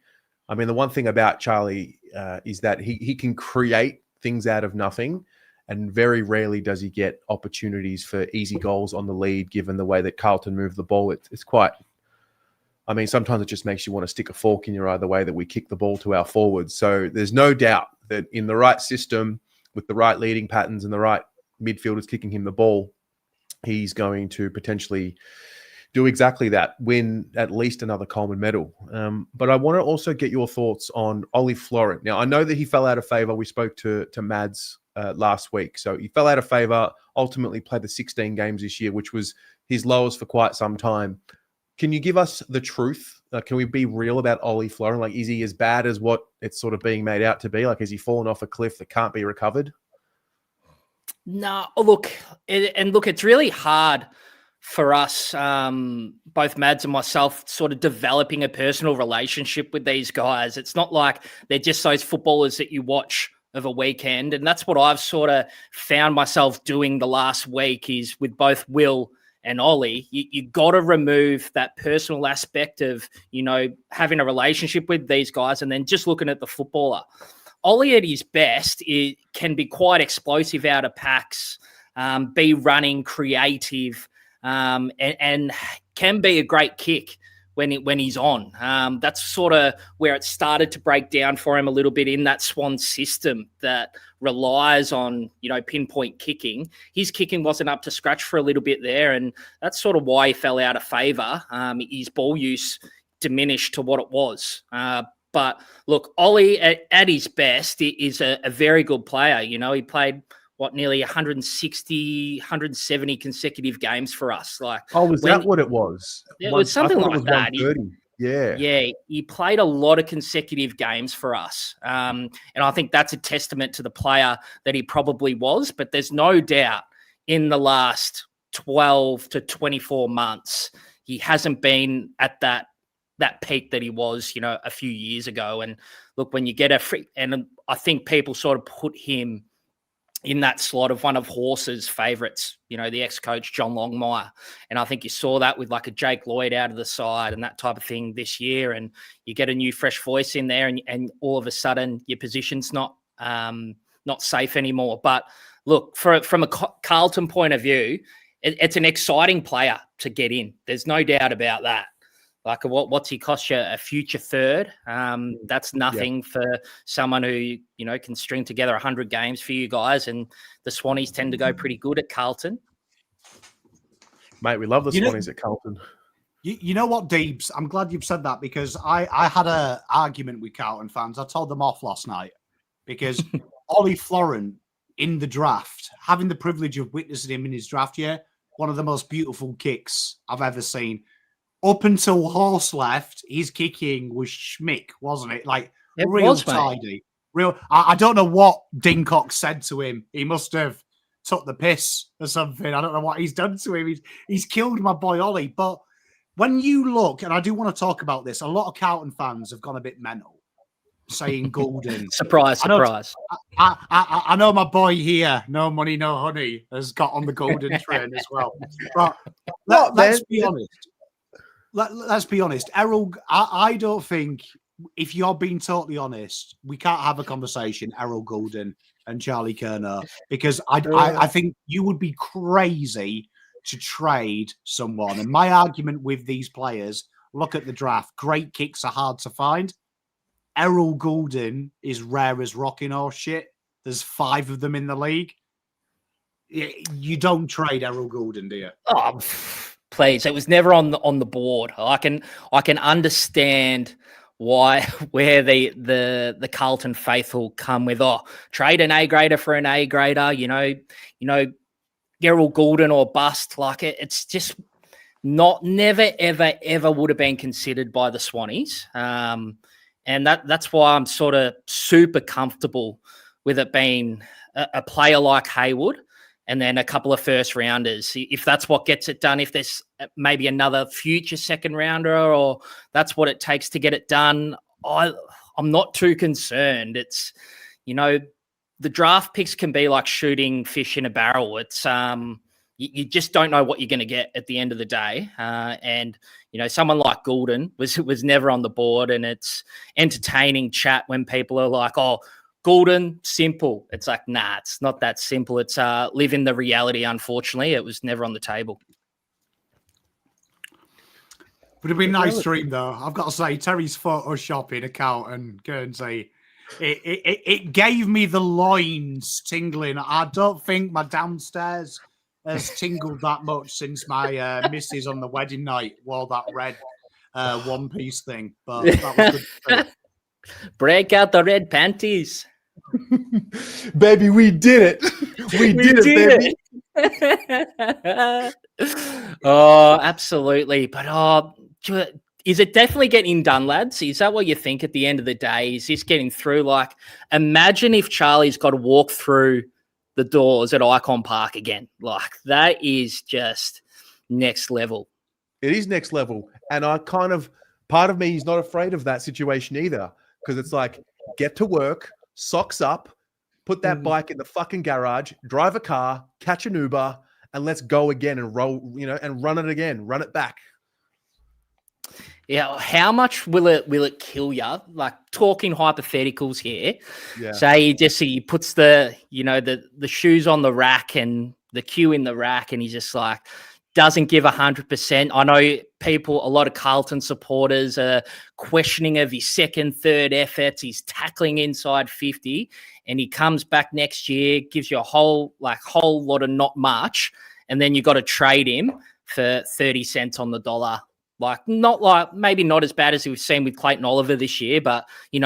I mean, the one thing about Charlie is that he can create things out of nothing, and very rarely does he get opportunities for easy goals on the lead, given the way that Carlton move the ball. It's quite... I mean, sometimes it just makes you want to stick a fork in your eye the way that we kick the ball to our forwards. So there's no doubt that in the right system, with the right leading patterns and the right midfielders kicking him the ball, he's going to potentially do exactly that, win at least another Coleman medal. But I want to also get your thoughts on Ollie Florent. Now, I know that he fell out of favour. We spoke to Mads last week. So he fell out of favour, ultimately played the 16 games this year, which was his lowest for quite some time. Can you give us the truth? Can we be real about Ollie Florent? Like, is he as bad as what it's sort of being made out to be? Like, has he fallen off a cliff that can't be recovered? No, look, it's really hard for us, both Mads and myself, sort of developing a personal relationship with these guys. It's not like they're just those footballers that you watch of a weekend. And that's what I've sort of found myself doing the last week, is with both Will and Ollie, you got to remove that personal aspect of, having a relationship with these guys and then just looking at the footballer. Ollie at his best can be quite explosive out of packs, be running, creative, and can be a great kick when he's on. That's sort of where it started to break down for him a little bit in that Swan system that relies on, pinpoint kicking. His kicking wasn't up to scratch for a little bit there, and that's sort of why he fell out of favour. His ball use diminished to what it was. But look, Ollie at his best is a very good player. He played nearly 160, 170 consecutive games for us. Was that what it was? It was something like that. Yeah, he played a lot of consecutive games for us. And I think that's a testament to the player that he probably was. But there's no doubt in the last 12 to 24 months, he hasn't been at that peak that he was, a few years ago. And look, when you get and I think people sort of put him in that slot of one of Horse's favourites, the ex-coach John Longmire. And I think you saw that with like a Jake Lloyd out of the side and that type of thing this year. And you get a new fresh voice in there and all of a sudden your position's not safe anymore. But look, from a Carlton point of view, it's an exciting player to get in. There's no doubt about that. Like, what's he cost you? A future third? That's nothing for someone who, can string together 100 games for you guys. And the Swannies tend to go pretty good at Carlton. Mate, we love the Swannies at Carlton. You know what, Deebs? I'm glad you've said that, because I had an argument with Carlton fans. I told them off last night because Ollie Florent in the draft, having the privilege of witnessing him in his draft year, one of the most beautiful kicks I've ever seen. Up until Horse left, his kicking was schmick, wasn't it? Like, real tidy. Real. I don't know what Dincock said to him. He must have took the piss or something. I don't know what he's done to him. He's killed my boy Ollie. But when you look, and I do want to talk about this, a lot of Carlton fans have gone a bit mental, saying Golden. Surprise. I know my boy here, No Money, No Honey, has got on the Golden train as well. But let's be honest. Let's be honest, Errol. I don't think, if you're being totally honest, we can't have a conversation, Errol Goulden and Charlie Curnow, because I think you would be crazy to trade someone. And my argument with these players, look at the draft. Great kicks are hard to find. Errol Goulden is rare as rocking horse shit. There's 5 of them in the league. You don't trade Errol Goulden, do you? Oh, please! It was never on the board. I can understand where the Carlton faithful come with trade an A grader for an A grader. You know, Errol Goulden or bust. Like it's just never ever would have been considered by the Swannies. And that's why I'm sort of super comfortable with it being a player like Hayward and then a couple of first rounders. If that's what gets it done, if there's maybe another future second rounder or that's what it takes to get it done, I'm not too concerned. It's, the draft picks can be like shooting fish in a barrel. It's, you just don't know what you're going to get at the end of the day. And, someone like Goulden was never on the board, and it's entertaining chat when people are like, oh, Goulden, simple. It's like, nah, it's not that simple. It's living the reality, unfortunately. It was never on the table. Would have been a nice dream, though. I've got to say, Terry's photoshopping account and Guernsey, it gave me the loins tingling. I don't think my downstairs has tingled that much since my missus on the wedding night wore that red one-piece thing. But that was good. Break out the red panties. Baby, we did it. We did it, baby. Oh, absolutely. But is it definitely getting done, lads? Is that what you think at the end of the day? Is this getting through? Like, imagine if Charlie's got to walk through the doors at Icon Park again. Like, that is just next level. It is next level. And part of me is not afraid of that situation either, because it's like, get to work, socks up, put that bike in the fucking garage, drive a car, catch an Uber, and let's go again and roll, and run it again, run it back. Yeah, how much will it kill you? Like, talking hypotheticals here. Yeah. Say he puts the shoes on the rack and the cue in the rack, and he's just like doesn't give 100%. I know a lot of Carlton supporters are questioning of his second, third efforts. He's tackling inside 50, and he comes back next year, gives you a whole lot of not much, and then you got to trade him for 30 cents on the dollar. Maybe not as bad as we've seen with Clayton Oliver this year, but,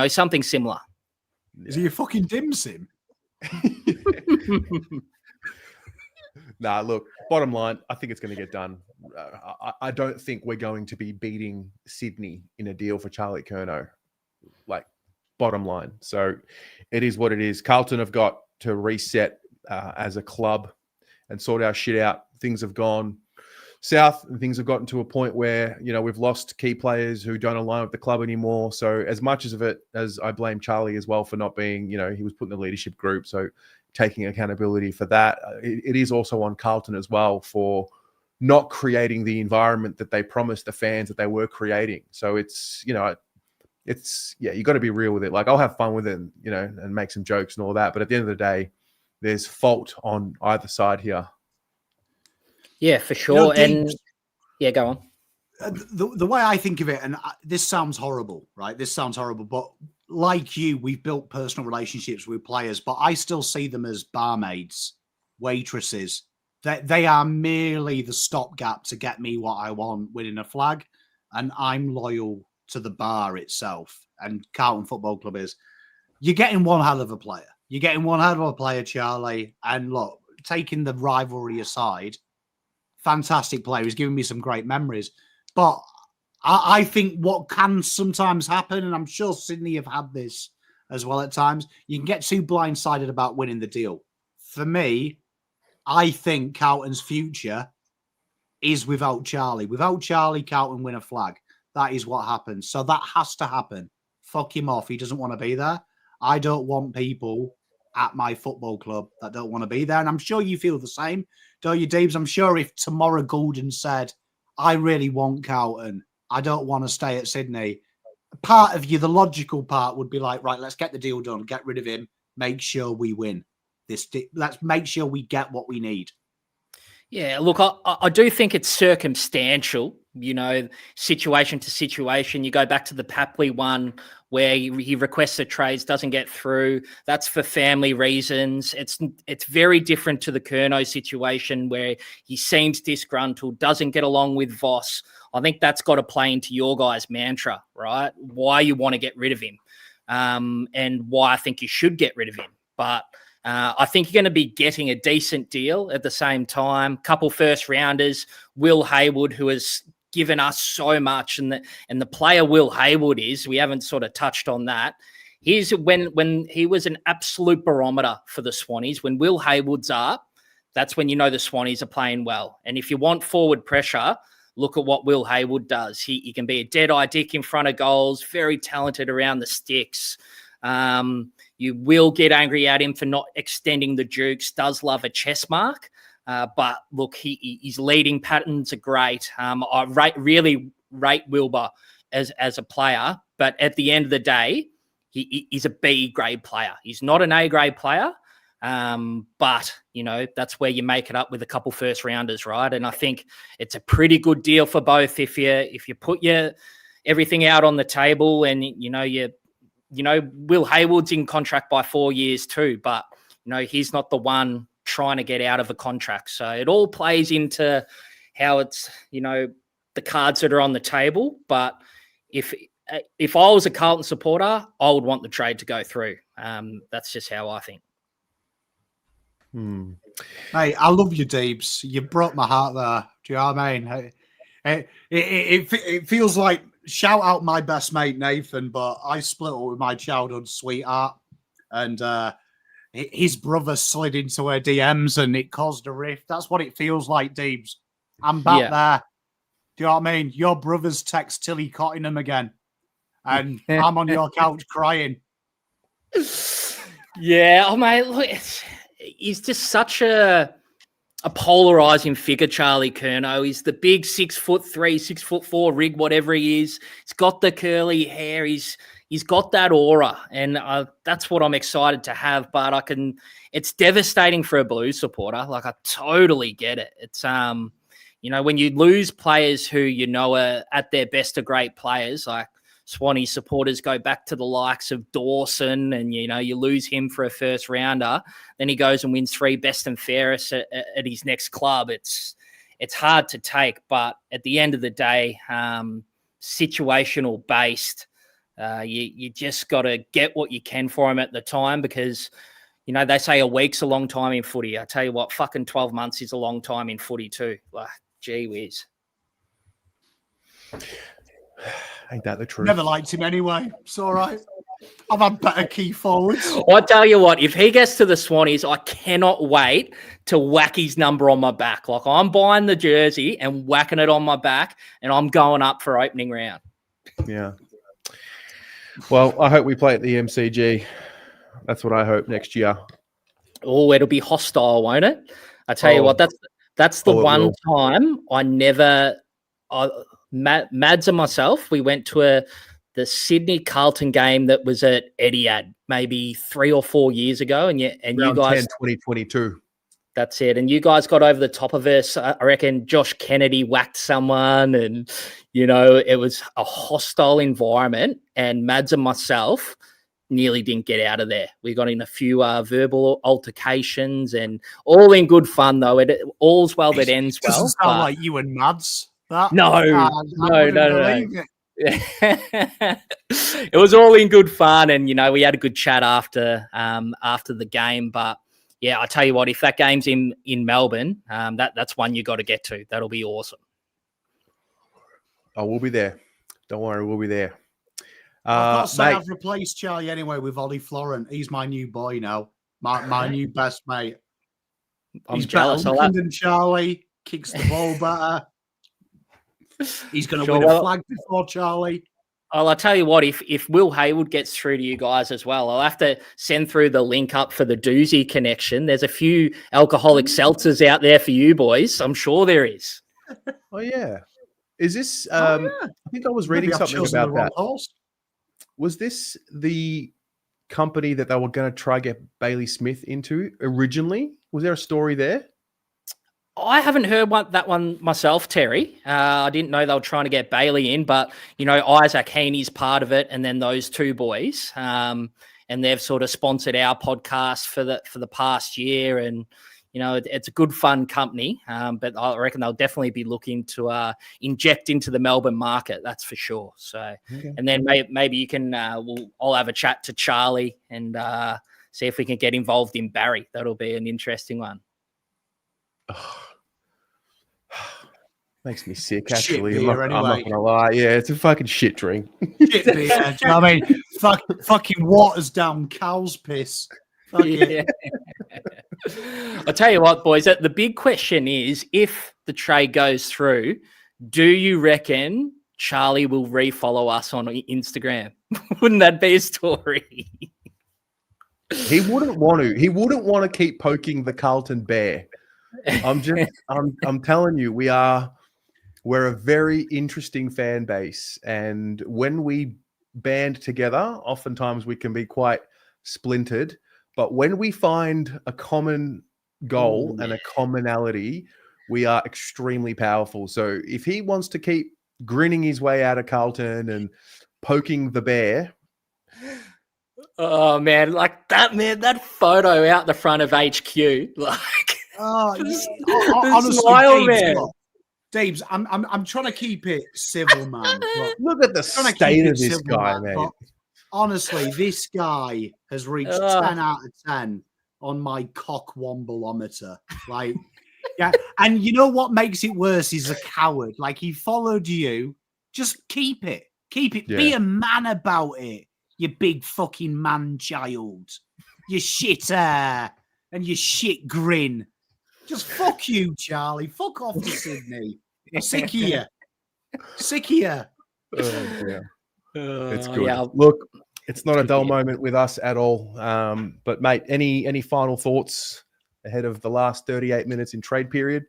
something similar. Is he a fucking dim sim? Nah, look, bottom line, I think it's going to get done. I don't think we're going to be beating Sydney in a deal for Charlie Curnow, bottom line. So it is what it is. Carlton have got to reset as a club and sort our shit out. Things have gone south and things have gotten to a point where, we've lost key players who don't align with the club anymore. So as much of it as I blame Charlie as well for not being, he was put in the leadership group. So taking accountability for that, it is also on Carlton as well for not creating the environment that they promised the fans that they were creating. So it's, you got to be real with it. Like, I'll have fun with it, and make some jokes and all that. But at the end of the day, there's fault on either side here. Yeah, for sure. Go on. The way I think of it, and this sounds horrible, right? This sounds horrible, but like you, we've built personal relationships with players, but I still see them as barmaids, waitresses. They are merely the stopgap to get me what I want, winning a flag, and I'm loyal to the bar itself. And Carlton Football Club is. You're getting one hell of a player. You're getting one hell of a player, Charlie. And look, taking the rivalry aside, fantastic player. He's given me some great memories. But I think what can sometimes happen, and I'm sure Sydney have had this as well at times, you can get too blindsided about winning the deal. For me, I think Carlton's future is without Charlie. Without Charlie, Carlton win a flag. That is what happens. So that has to happen. Fuck him off. He doesn't want to be there. I don't want people at my football club that don't want to be there. And I'm sure you feel the same, don't you, Deebs? I'm sure if tomorrow Goulden said, I really want Carlton, I don't want to stay at Sydney, part of you, the logical part, would be like, right, let's get the deal done, get rid of him, make sure we win this. Let's make sure we get what we need. Yeah, look, I do think it's circumstantial, situation to situation. You go back to the Papley one where he requested trades, doesn't get through. That's for family reasons. It's very different to the Curnow situation where he seems disgruntled, doesn't get along with Voss. I think that's got to play into your guys' mantra, right? Why you want to get rid of him, and why I think you should get rid of him. But I think you're going to be getting a decent deal at the same time. Couple first rounders, Will Hayward, who has given us so much, and the player Will Hayward is, we haven't sort of touched on that. He's when he was an absolute barometer for the Swannies. When Will Hayward's up, that's when you know the Swannies are playing well. And if you want forward pressure, look at what Will Hayward does. He can be a dead-eye dick in front of goals, very talented around the sticks. You will get angry at him for not extending the Dukes, does love a chess mark. But look, his leading patterns are great. I really rate Wilbur as a player, but at the end of the day, he's a B grade player. He's not an A grade player. But that's where you make it up with a couple first rounders, right? And I think it's a pretty good deal for both if you put everything out on the table, and Will Hayward's in contract by 4 years too, but he's not the one trying to get out of a contract. So it all plays into how it's the cards that are on the table. But if I was a Carlton supporter, I would want the trade to go through. That's just how I think. Hey, I love you, Deebs. You broke my heart there. Do you know what I mean? It feels like, shout out my best mate, Nathan, but I split up with my childhood sweetheart, and his brother slid into her DMs and it caused a rift. That's what it feels like, Deebs. I'm back there. Do you know what I mean? Your brother's text Tilly Cottingham again, and I'm on your couch crying. Yeah, mate, look, he's just such a polarizing figure, Charlie Curnow. He's the big 6'3", 6'4" rig, whatever he is. He's got the curly hair. He's got that aura, and that's what I'm excited to have. But it's devastating for a Blues supporter. Like, I totally get it. It's when you lose players who are at their best are great players, like Swanee supporters go back to the likes of Dawson, and you lose him for a first rounder, then he goes and wins 3 best and fairest at his next club. It's hard to take, but at the end of the day, situational based, you just got to get what you can for him at the time, because they say a week's a long time in footy. I tell you what, fucking 12 months is a long time in footy too. Like, gee whiz. Ain't that the truth? Never liked him anyway. It's all right. I've had better key forwards. I tell you what, if he gets to the Swannies, I cannot wait to whack his number on my back. Like, I'm buying the jersey and whacking it on my back, and I'm going up for opening round. Yeah. Well, I hope we play at the MCG. That's what I hope next year. Oh, it'll be hostile, won't it? I tell you what, that's the one time Mads and myself, we went to the Sydney Carlton game that was at Etihad maybe 3 or 4 years ago, and you guys 2022. That's it. And you guys got over the top of us. I reckon Josh Kennedy whacked someone, and it was a hostile environment, and Mads and myself nearly didn't get out of there. We got in a few verbal altercations, and all in good fun though. All's well that ends well. Doesn't sound like you and Mads. No. It was all in good fun, and we had a good chat after the game. But yeah, I tell you what, if that game's in Melbourne, that's one you got to get to. That'll be awesome. Oh, we'll be there. Don't worry, we'll be there. I've replaced Charlie anyway with Ollie Florent. He's my new boy now. My new best mate. He's jealous. better than Charlie. Kicks the ball better. He's going to win a flag before Charlie. I'll tell you what, if Will Hayward gets through to you guys as well, I'll have to send through the link up for the doozy connection. There's a few alcoholic seltzers out there for you boys. I'm sure there is. Oh, yeah. Is this, I think I was reading something about that. Was this the company that they were going to try get Bailey Smith into originally? Was there a story there? I haven't heard that one myself, Terry. I didn't know they were trying to get Bailey in, but Isaac Heaney's part of it, and then those two boys, and they've sort of sponsored our podcast for the past year, and it's a good fun company. But I reckon they'll definitely be looking to inject into the Melbourne market. That's for sure. So, and then maybe you can I'll have a chat to Charlie and see if we can get involved in Barry. That'll be an interesting one. Makes me sick, Shit actually. beer, I'm not anyway. gonna lie. Yeah, it's a fucking shit drink. Shit beer. Do you know what I mean? Fucking waters down cow's piss. Yeah. I'll tell you what, boys, the big question is, if the trade goes through, do you reckon Charlie will refollow us on Instagram? Wouldn't that be a story? He wouldn't want to. He wouldn't want to keep poking the Carlton bear. I'm telling you, we're a very interesting fan base, and when we band together, oftentimes we can be quite splintered. But when we find a common goal and a commonality, we are extremely powerful. So if he wants to keep grinning his way out of Carlton and poking the bear. Oh man, like that photo out the front of HQ, like honestly, smile, man. Daves, I'm trying to keep it civil, man. Look at the state of this guy, man. Honestly, this guy has reached 10 out of 10 on my cock wombleometer. Like, yeah. And you know what makes it worse? He's a coward. Like, he followed you. Just keep it. Keep it. Yeah. Be a man about it, you big fucking man-child. You shit hair and your shit grin. Just fuck you, Charlie. Fuck off to Sydney. Sick of you. Sick of you. Oh, yeah. It's good. Yeah. Look, it's not a dull moment with us at all. But mate, any final thoughts ahead of the last 38 minutes in trade period?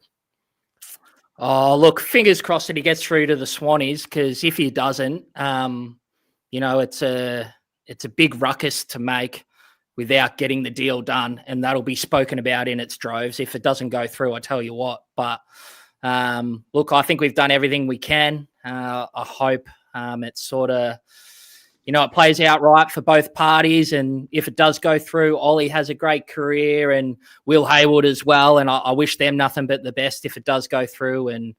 Oh, look, fingers crossed that he gets through to the Swannies, because if he doesn't, it's a big ruckus to make without getting the deal done, and that'll be spoken about in its droves. If it doesn't go through, I tell you what. But look, I think we've done everything we can. I hope it's sort of, it plays out right for both parties. And if it does go through, Ollie has a great career, and Will Hayward as well. And I wish them nothing but the best if it does go through. And,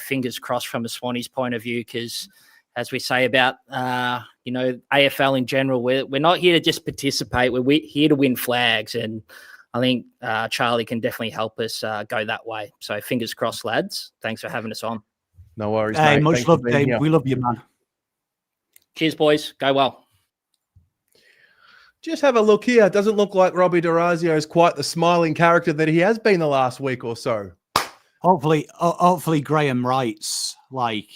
fingers crossed from a Swannies point of view, because as we say about, AFL in general, we're not here to just participate. We're here to win flags. And I think Charlie can definitely help us go that way. So fingers crossed, lads. Thanks for having us on. No worries, hey, mate. Much Thanks love, Dave. We love you, man. Cheers, boys. Go well. Just have a look here. It doesn't look like Robbie D'Orazio is quite the smiling character that he has been the last week or so. Hopefully Graham writes, like,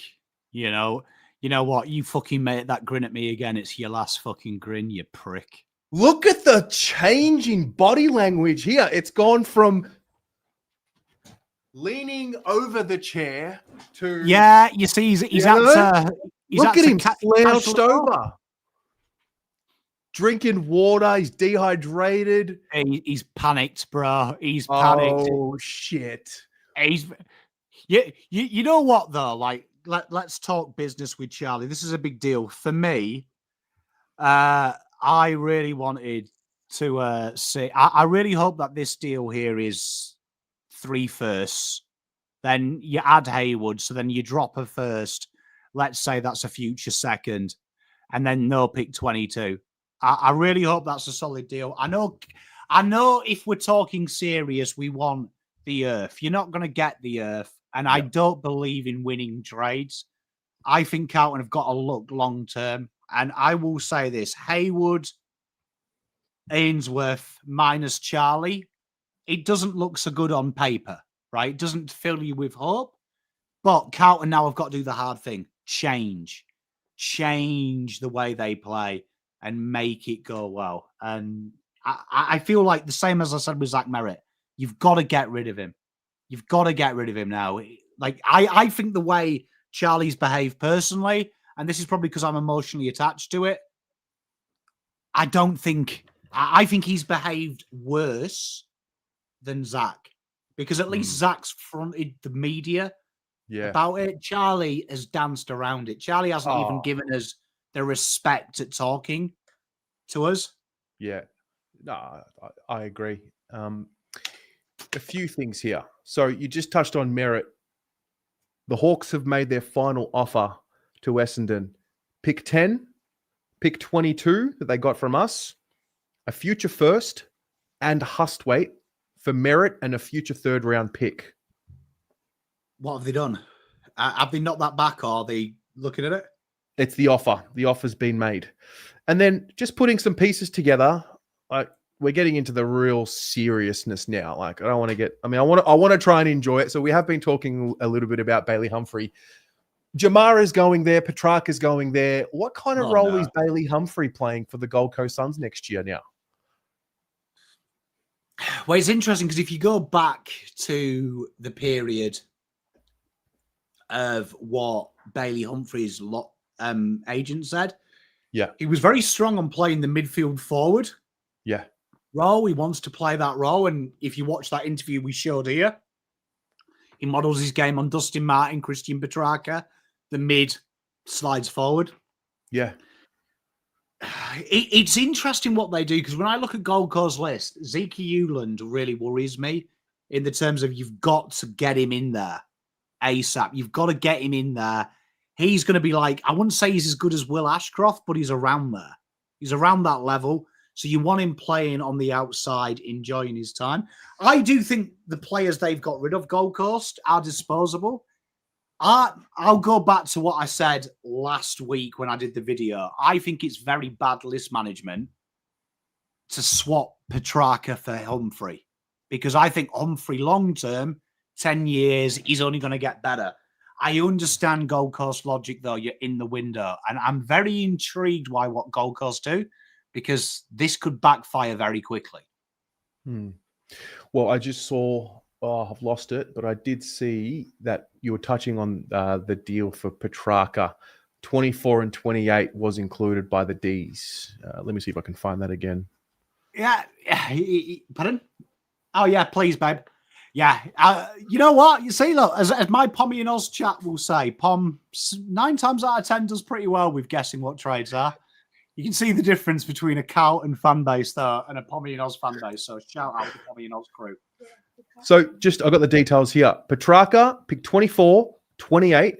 you know what? You fucking made that grin at me again. It's your last fucking grin, you prick. Look at the change in body language here. It's gone from leaning over the chair to... Yeah, you see, he's out to... Look at him slouched over. Drinking water. He's dehydrated. He's panicked, bro. He's panicked. Oh, shit. You know what, though? Like, let's talk business with Charlie. This is a big deal. For me, I really wanted to say... I really hope that this deal here is 3 firsts. Then you add Hayward, so then you drop a first. Let's say that's a future second, and then no pick 22. I really hope that's a solid deal. I know if we're talking serious, we want the earth. You're not going to get the earth, and I don't believe in winning trades. I think Carlton have got to look long term, and I will say this: Hayward, Ainsworth minus Charlie, it doesn't look so good on paper, right? It doesn't fill you with hope. But Carlton now have got to do the hard thing. Change the way they play and make it go well. And I feel like the same as I said with Zack Merritt, you've got to get rid of him. You've got to get rid of him now. Like, I think the way Charlie's behaved personally, and this is probably because I'm emotionally attached to it, I think he's behaved worse than Zack. because at least Zack's fronted the media about it. Charlie has danced around it. Charlie hasn't even given us the respect at talking to us. Yeah, no, I agree. A few things here. So you just touched on Merritt. The Hawks have made their final offer to Essendon. Pick 10, pick 22 that they got from us, a future first, and Hustwaite for Merritt and a future third-round pick. What have they done? Have they knocked that back, or are they looking at it? It's the offer. The offer's been made. And then just putting some pieces together, we're getting into the real seriousness now. Like, I don't want to get, I want to try and enjoy it. So we have been talking a little bit about Bailey Humphrey. Jamarra is going there. Petracca is going there. What kind of role is Bailey Humphrey playing for the Gold Coast Suns next year now? Well, it's interesting because if you go back to the period of what Bailey Humphrey's agent said, he was very strong on playing the midfield forward role. He wants to play that role. And if you watch that interview we showed here, he models his game on Dustin Martin, Christian Petracca. The mid slides forward. Yeah. It's interesting what they do, because when I look at Gold Coast list, Zeke Hewland really worries me in the terms of you've got to get him in there ASAP. You've got to get him in there. He's going to be like, I wouldn't say he's as good as Will Ashcroft, but he's around there. He's around that level. So you want him playing on the outside, enjoying his time. I do think the players they've got rid of, Gold Coast, are disposable. I'll go back to what I said last week when I did the video. I think it's very bad list management to swap Petracca for Humphrey, because I think Humphrey long-term, 10 years, he's only going to get better. I understand Gold Coast logic, though. You're in the window. And I'm very intrigued by what Gold Coast do, because this could backfire very quickly. Well, I just saw, I've lost it, but I did see that you were touching on the deal for Petracca. 24 and 28 was included by the D's. Let me see if I can find that again. Yeah. Pardon? Oh, yeah, please, babe. Yeah. You know what? You see, look, as my Pommy and Oz chat will say, Pom 9 times out of 10 does pretty well with guessing what trades are. You can see the difference between a Carlton fan base there and a Pommy and Oz fan base. So shout out to Pommy and Oz crew. So I've got the details here. Petracca picked 24, 28,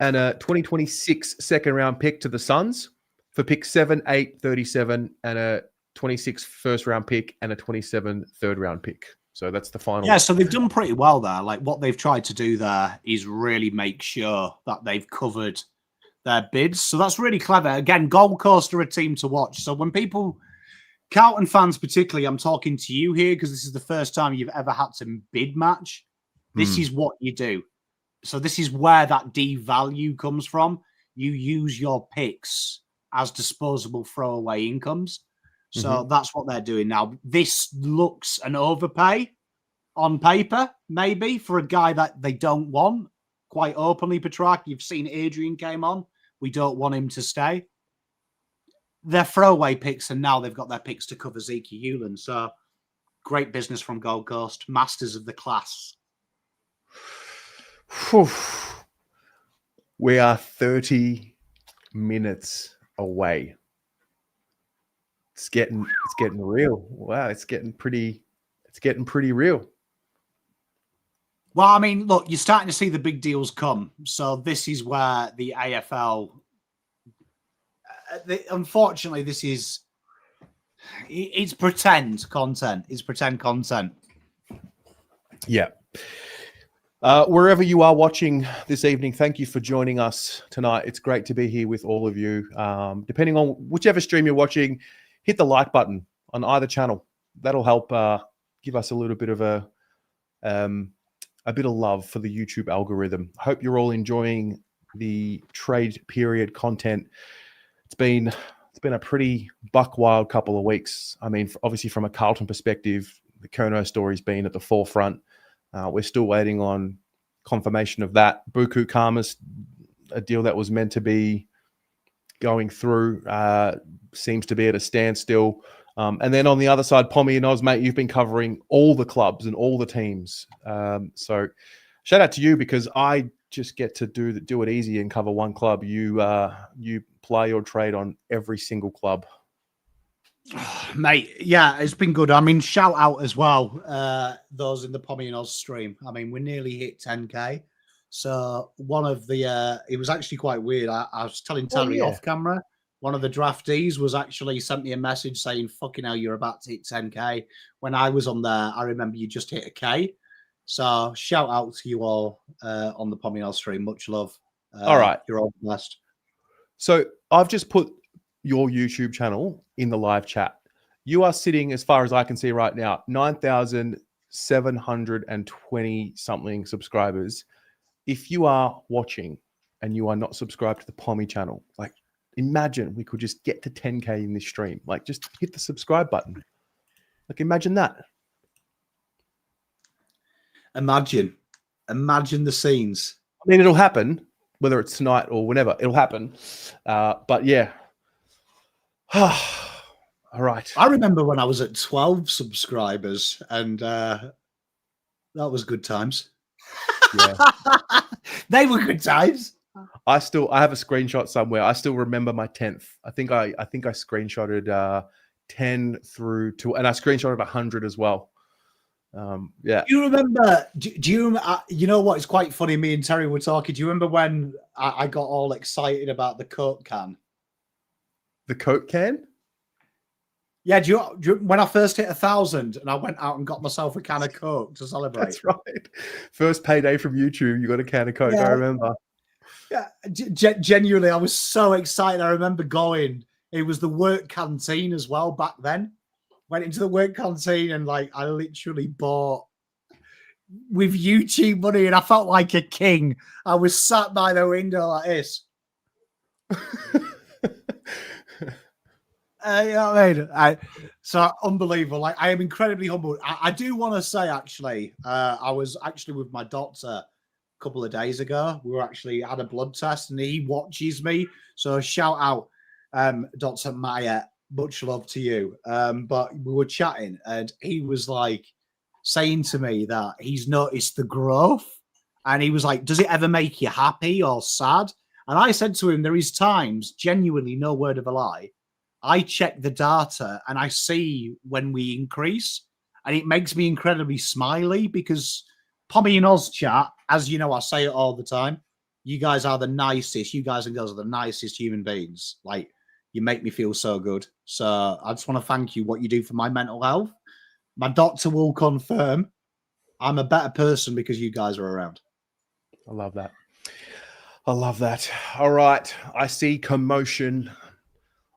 and a 2026 second round pick to the Suns for pick 7, 8, 37, and a 26 first round pick and a 27 third round pick. So that's the final. Yeah, so they've done pretty well there. Like, what they've tried to do there is really make sure that they've covered their bids. So that's really clever. Again, Gold Coast are a team to watch. So when people, Carlton fans particularly, I'm talking to you here because this is the first time you've ever had to bid match. This is what you do. So this is where that D value comes from. You use your picks as disposable throwaway incomes. So that's what they're doing now. This looks an overpay on paper, maybe, for a guy that they don't want. Quite openly, Petracca. You've seen Adrian came on. We don't want him to stay. They're throwaway picks, and now they've got their picks to cover Zeke Hewland. So great business from Gold Coast. Masters of the class. We are 30 minutes away. It's getting real. Wow, it's getting pretty real. Well, I mean, look, you're starting to see the big deals come. So this is where the AFL, unfortunately, it's pretend content. It's pretend content. Yeah. Wherever you are watching this evening, thank you for joining us tonight. It's great to be here with all of you. Depending on whichever stream you're watching, hit the like button on either channel. That'll help give us a little bit of a bit of love for the YouTube algorithm. I hope you're all enjoying the trade period content. It's been a pretty buck wild couple of weeks. I mean, obviously from a Carlton perspective, the Curnow story's been at the forefront. We're still waiting on confirmation of that. Buku Karmas, a deal that was meant to be going through, seems to be at a standstill. And then on the other side, Pommy and Oz, mate, you've been covering all the clubs and all the teams. So shout out to you, because I just get to do it easy and cover one club. You play or trade on every single club. Mate, yeah, it's been good. I mean, shout out as well, those in the Pommy and Oz stream. I mean, we nearly hit 10K. So one of the, it was actually quite weird. I was telling Terry off camera, one of the draftees was actually sent me a message saying, fucking hell, you're about to hit 10K. When I was on there, I remember you just hit a K. So shout out to you all on the Pommy and Oz stream. Much love. All right. You're all blessed. So I've just put your YouTube channel in the live chat. You are sitting, as far as I can see right now, 9,720 something subscribers. If you are watching and you are not subscribed to the Pommy channel, like, imagine we could just get to 10K in this stream. Like, just hit the subscribe button. Like, imagine that. Imagine the scenes. I mean, it'll happen, whether it's tonight or whenever. It'll happen. But yeah. All right. I remember when I was at 12 subscribers, and that was good times. Yeah. They were good times. I have a screenshot somewhere. I still remember my 10th. I think I screenshotted 10 through to, and I screenshotted 100 as well. Yeah. Do you remember? Do you? You know what? It's quite funny. Me and Terry were talking. Do you remember when I got all excited about the Coke can? The Coke can? Yeah. Do you when I first hit 1,000 and I went out and got myself a can of Coke to celebrate? That's right. First payday from YouTube, you got a can of Coke. Yeah. I remember. Yeah. Genuinely, I was so excited. I remember going. It was the work canteen as well back then. Went into the work canteen and I literally bought with YouTube money, and I felt like a king. I was sat by the window like this. You know what I mean? So unbelievable. I am incredibly humbled. I do want to say, actually, I was actually with my doctor a couple of days ago. We were actually had a blood test, and he watches me. So shout out, Dr. Maya. Much love to you. But we were chatting, and he was saying to me that he's noticed the growth, and he was like, does it ever make you happy or sad? And I said to him, there is times, genuinely, no word of a lie, I check the data and I see when we increase, and it makes me incredibly smiley, because Pommy and Oz chat, as you know, I say it all the time, you guys are the nicest, you guys and girls are the nicest human beings. You make me feel so good. So I just want to thank you, what you do for my mental health. My doctor will confirm I'm a better person because you guys are around. I love that. I love that. All right. I see commotion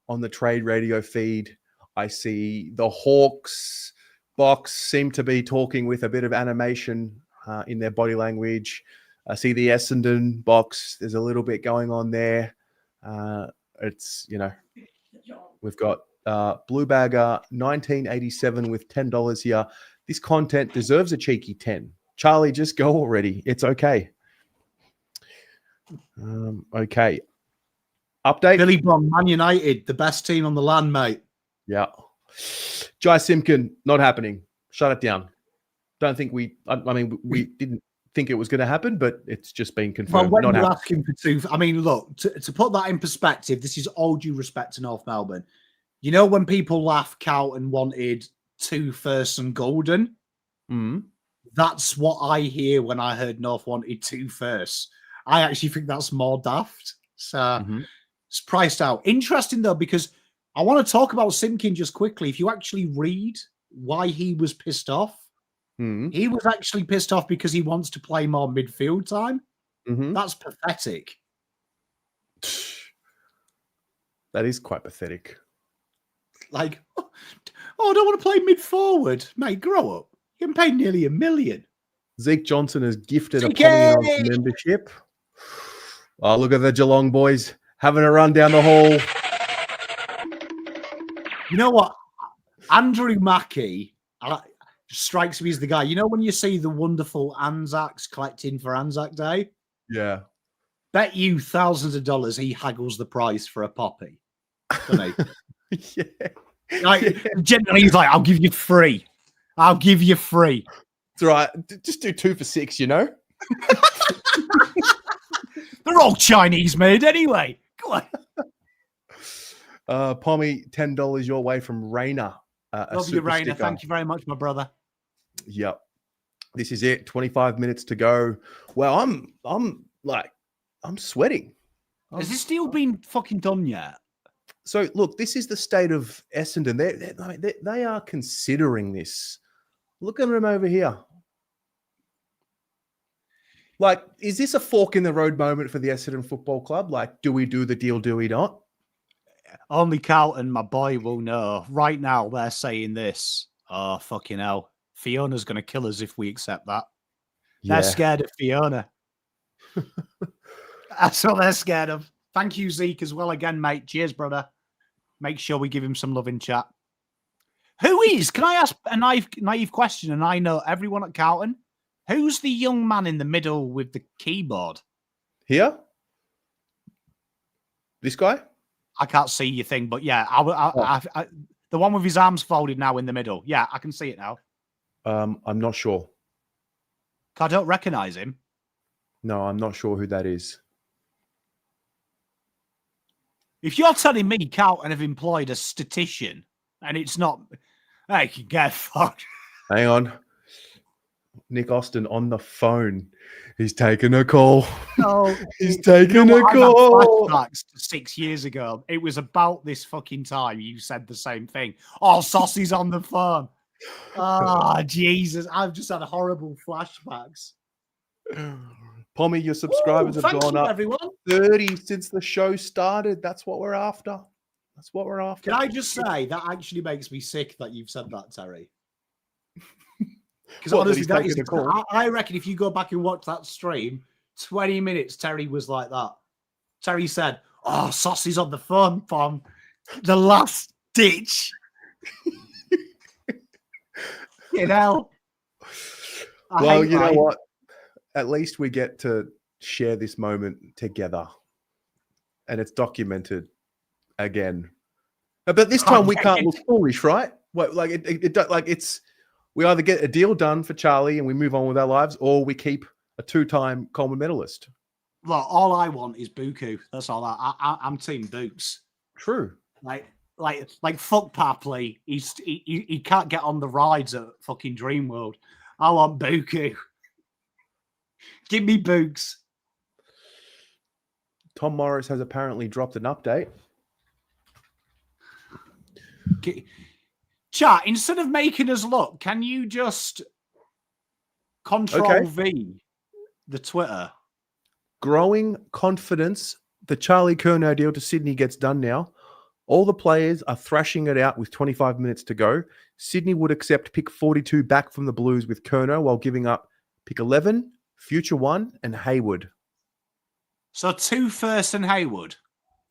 on the Trade Radio feed. I see the Hawks box seem to be talking with a bit of animation in their body language. I see the Essendon box. There's a little bit going on there. It's, we've got Blue Bagger 1987 with $10 here. This content deserves a cheeky 10. Charlie, just go already. It's okay. Okay. Update. Billy Bond, Man United, the best team on the land, mate. Yeah. Jai Simpkin, not happening. Shut it down. Don't think we didn't think it was going to happen, but it's just been confirmed. Well, when you're asking for two, I mean, look, to put that in perspective, this is all due respect to North Melbourne. You know, when people laugh, Carlton wanted 2 firsts and golden. That's what I hear when I heard North wanted 2 firsts. I actually think that's more daft. So it's priced out. Interesting though, because I want to talk about Simpkin just quickly. If you actually read why he was pissed off, he was actually pissed off because he wants to play more midfield time. That's pathetic. That is quite pathetic. I don't want to play mid-forward. Mate, grow up. You can pay nearly $1 million. Zeke Johnson has gifted a Pommy and Oz membership. Oh, look at the Geelong boys having a run down the hall. You know what? Andrew Mackey strikes me as the guy. You know when you see the wonderful Anzacs collecting for Anzac Day? Yeah. Bet you thousands of dollars he haggles the price for a poppy, doesn't he? Yeah. Like, generally, he's like, I'll give you free. I'll give you free. It's all right. Just do 2 for $6, you know? They're all Chinese made anyway. Go on. Pommy, $10 your way from Rainer. Love you, Rainer. Thank you very much, my brother. Yep. This is it. 25 minutes to go. Well, I'm sweating. Has this deal been fucking done yet? So look, this is the state of Essendon. They are considering this. Look at them over here. Like, is this a fork in the road moment for the Essendon Football Club? Like, do we do the deal? Do we not? Only Carlton, my boy, will know. Right now, they're saying this. Oh, fucking hell. Fiona's going to kill us if we accept that. Yeah. They're scared of Fiona. That's what they're scared of. Thank you, Zeke, as well again, mate. Cheers, brother. Make sure we give him some love in chat. Who is? Can I ask a naive question? And I know everyone at Carlton. Who's the young man in the middle with the keyboard? Here? This guy? I can't see your thing, but yeah, the one with his arms folded now in the middle. Yeah, I can see it now. I'm not sure. I don't recognize him. No, I'm not sure who that is. If you're telling me Carlton have employed a statistician and it's not, I can get fucked. Hang on. Nick Austin on the phone. He's taking a call. No, he's taking a call. Flashbacks to 6 years ago. It was about this fucking time you said the same thing. Oh, Saucy's on the phone. Ah, Jesus. I've just had horrible flashbacks. Pommy, your subscribers have gone up everyone. 30 since the show started. That's what we're after. That's what we're after. Can I just say, that actually makes me sick that you've said that, Terry. Because honestly, that is, I reckon if you go back and watch that stream, 20 minutes, Terry was like that. Terry said, oh, Saucy's on the phone, Pom. The last ditch. You know. Well, you know what? At least we get to share this moment together. And it's documented again. But this time we can't look foolish, right? Like it's we either get a deal done for Charlie and we move on with our lives, or we keep a 2-time Coleman medalist. Well, all I want is Buku. That's all. I'm team Books. True. Like fuck Papley. He can't get on the rides at fucking Dreamworld. I want Buku. Give me Books. Tom Morris has apparently dropped an update. Chat, instead of making us look, can you just Control V the Twitter? Growing confidence. The Charlie Curnow deal to Sydney gets done now. All the players are thrashing it out with 25 minutes to go. Sydney would accept pick 42 back from the Blues with Curnow while giving up pick 11, Future 1, and Hayward. So 2 first and Hayward.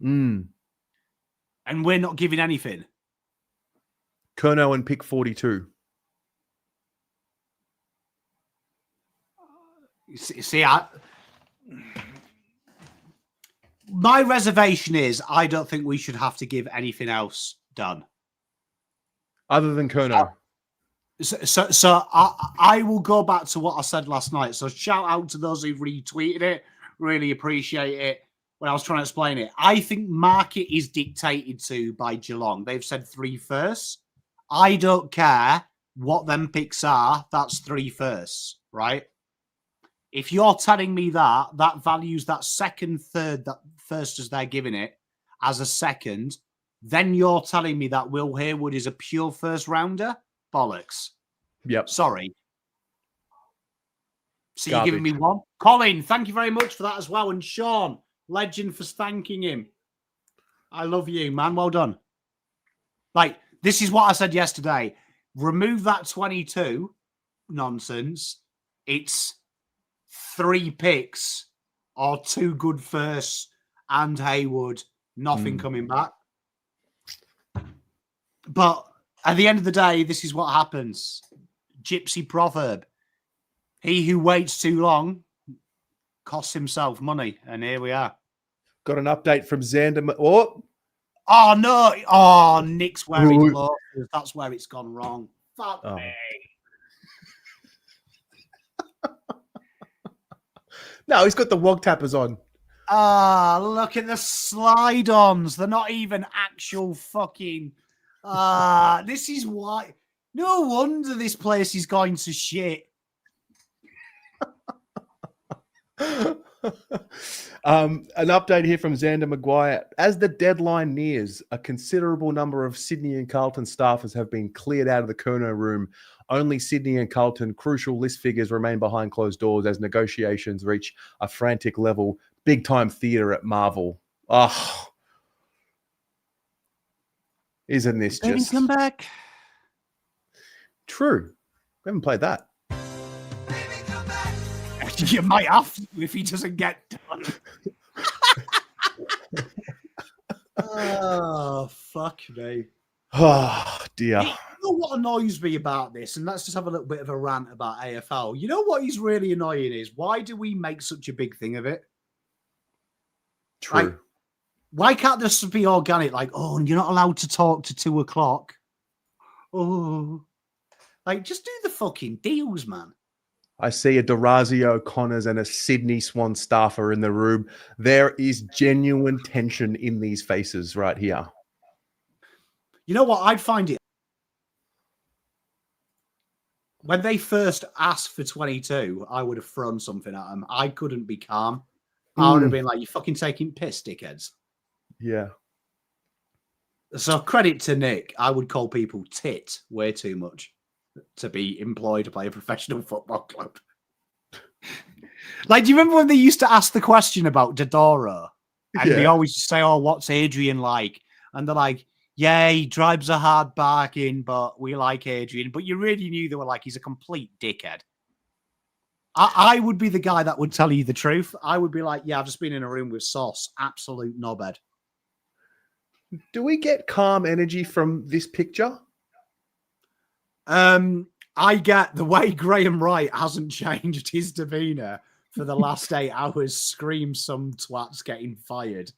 And we're not giving anything. Curnow and pick 42. See, my reservation is I don't think we should have to give anything else done. Other than Curnow. So I will go back to what I said last night. So shout out to those who retweeted it. Really appreciate it. When I was trying to explain it, I think market is dictated to by Geelong. They've said 3 firsts. I don't care what them picks are. That's 3 firsts, right? If you're telling me that values that second, third, that first as they're giving it as a second, then you're telling me that Will Hayward is a pure first rounder? Bollocks. Yep. Sorry. So you're giving me 1? Colin, thank you very much for that as well. And Sean, legend for thanking him. I love you, man. Well done. Like, this is what I said yesterday. Remove that 22 nonsense. It's 3 picks or 2 good firsts and Hayward. Nothing coming back. But at the end of the day, this is what happens. Gypsy proverb. He who waits too long costs himself money. And here we are. Got an update from Xander. Oh, Oh, no. Oh, Nick's wearing loafers. That's where it's gone wrong. Fuck me. No, he's got the wog tappers on. Ah, look at the slide-ons. They're not even actual fucking... this is why... No wonder this place is going to shit. An update here from Xander Maguire. As the deadline nears, a considerable number of Sydney and Carlton staffers have been cleared out of the Curnow room. Only Sydney and Carlton crucial list figures remain behind closed doors as negotiations reach a frantic level. Big time theatre at Marvel. Oh, isn't this just come back? True? We haven't played that. You might have to if he doesn't get done. Oh, fuck me. Oh, dear. You know what annoys me about this? And let's just have a little bit of a rant about AFL. You know what is really annoying is why do we make such a big thing of it? True. Like, why can't this be organic? Like, oh, and you're not allowed to talk to 2 o'clock. Oh, like, just do the fucking deals, man. I see a Durazio Connors and a Sydney Swan staffer in the room. There is genuine tension in these faces right here. You know what? I'd find it when they first asked for 22, I would have thrown something at them. I couldn't be calm. I would have been like, "You fucking taking piss, dickheads." Yeah. So credit to Nick. I would call people tit way too much to be employed by a professional football club. Like, do you remember when they used to ask the question about Dodoro? And they always say, "Oh, what's Adrian like?" And they're like, "Yeah, he drives a hard bargain, but we like Adrian." But you really knew they were like, he's a complete dickhead. I would be the guy that would tell you the truth. I would be like, "Yeah, I've just been in a room with Sauce. Absolute knobhead." Do we get calm energy from this picture? I get the way Graham Wright hasn't changed his demeanour for the last 8 hours. Scream some twats getting fired.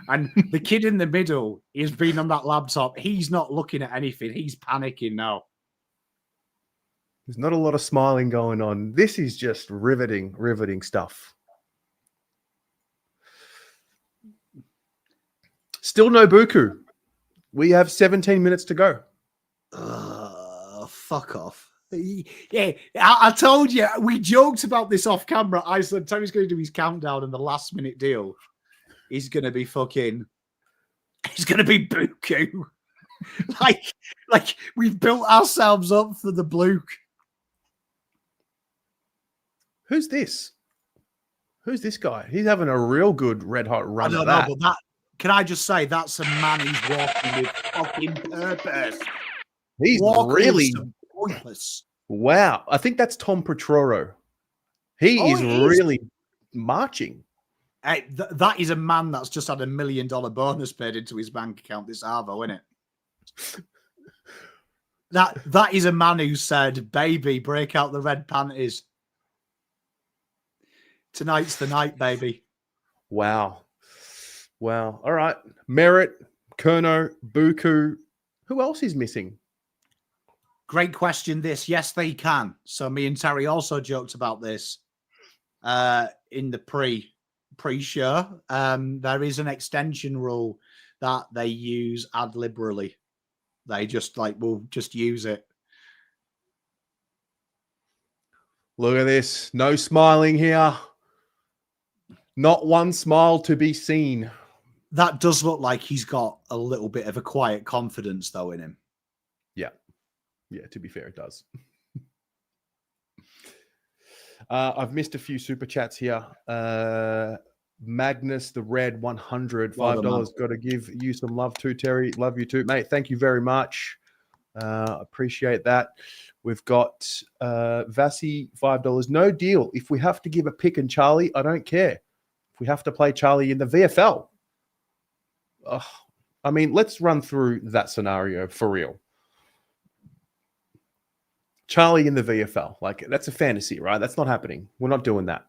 And the kid in the middle, he's been on that laptop. He's not looking at anything. He's panicking now. There's not a lot of smiling going on. This is just riveting stuff. Still no Buku. We have 17 minutes to go. Fuck off. Yeah, I told you. We joked about this off camera. I said Tommy's going to do his countdown and the last minute deal. He's going to be fucking... He's going to be Buku. like we've built ourselves up for the Bluke. Who's this? Who's this guy? He's having a real good red hot run. I don't know, but can I just say that's a man who's walking with fucking purpose. He's really pointless. Wow. I think that's Tom Petroro. He is really marching. Hey, that is a man that's just had $1 million bonus paid into his bank account this Arvo, isn't it? That is a man who said, "Baby, break out the red panties. Tonight's the night, baby." Wow. All right. Merritt, Curnow, Buku. Who else is missing? Great question, this. Yes, they can. So me and Terry also joked about this in the pre-show. There is an extension rule that they use ad liberally. They just will just use it. Look at this. No smiling here. Not one smile to be seen. That does look like he's got a little bit of a quiet confidence, though, in him. Yeah, to be fair, it does. I've missed a few super chats here. Magnus the Red 100, $5. Got to give you some love too, Terry. Love you too, mate. Thank you very much. Appreciate that. We've got Vasi, $5. No deal. If we have to give a pick and Charlie, I don't care. If we have to play Charlie in the VFL. I mean, let's run through that scenario for real. Charlie in the VFL. Like, that's a fantasy, right? That's not happening. We're not doing that.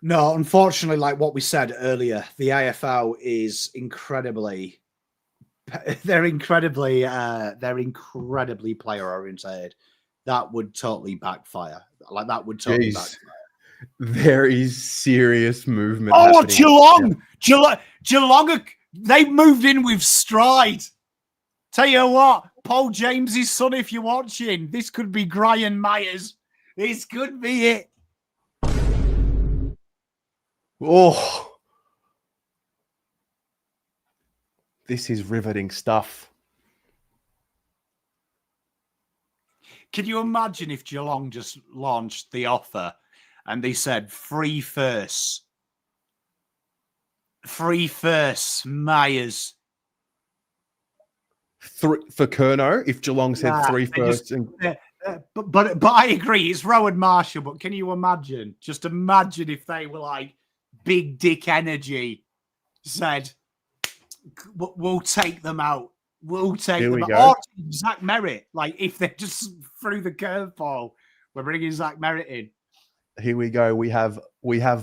No, unfortunately, like what we said earlier, the AFL is incredibly player oriented. That would totally backfire. Like that would totally backfire. There is serious movement. Oh, happening. Geelong, they moved in with stride. Tell you what, Paul James's son, if you're watching, this could be Brian Myers. This could be it. Oh, this is riveting stuff. Can you imagine if Geelong just launched the offer and they said free first, Myers. For Curnow, if Geelong said 3 first. But I agree, it's Rowan Marshall. But can you imagine? Just imagine if they were like Big Dick Energy said, we'll take them out. We'll take them out. Or Zack Merritt. Like if they just threw the curveball, we're bringing Zack Merritt in. Here we go. We have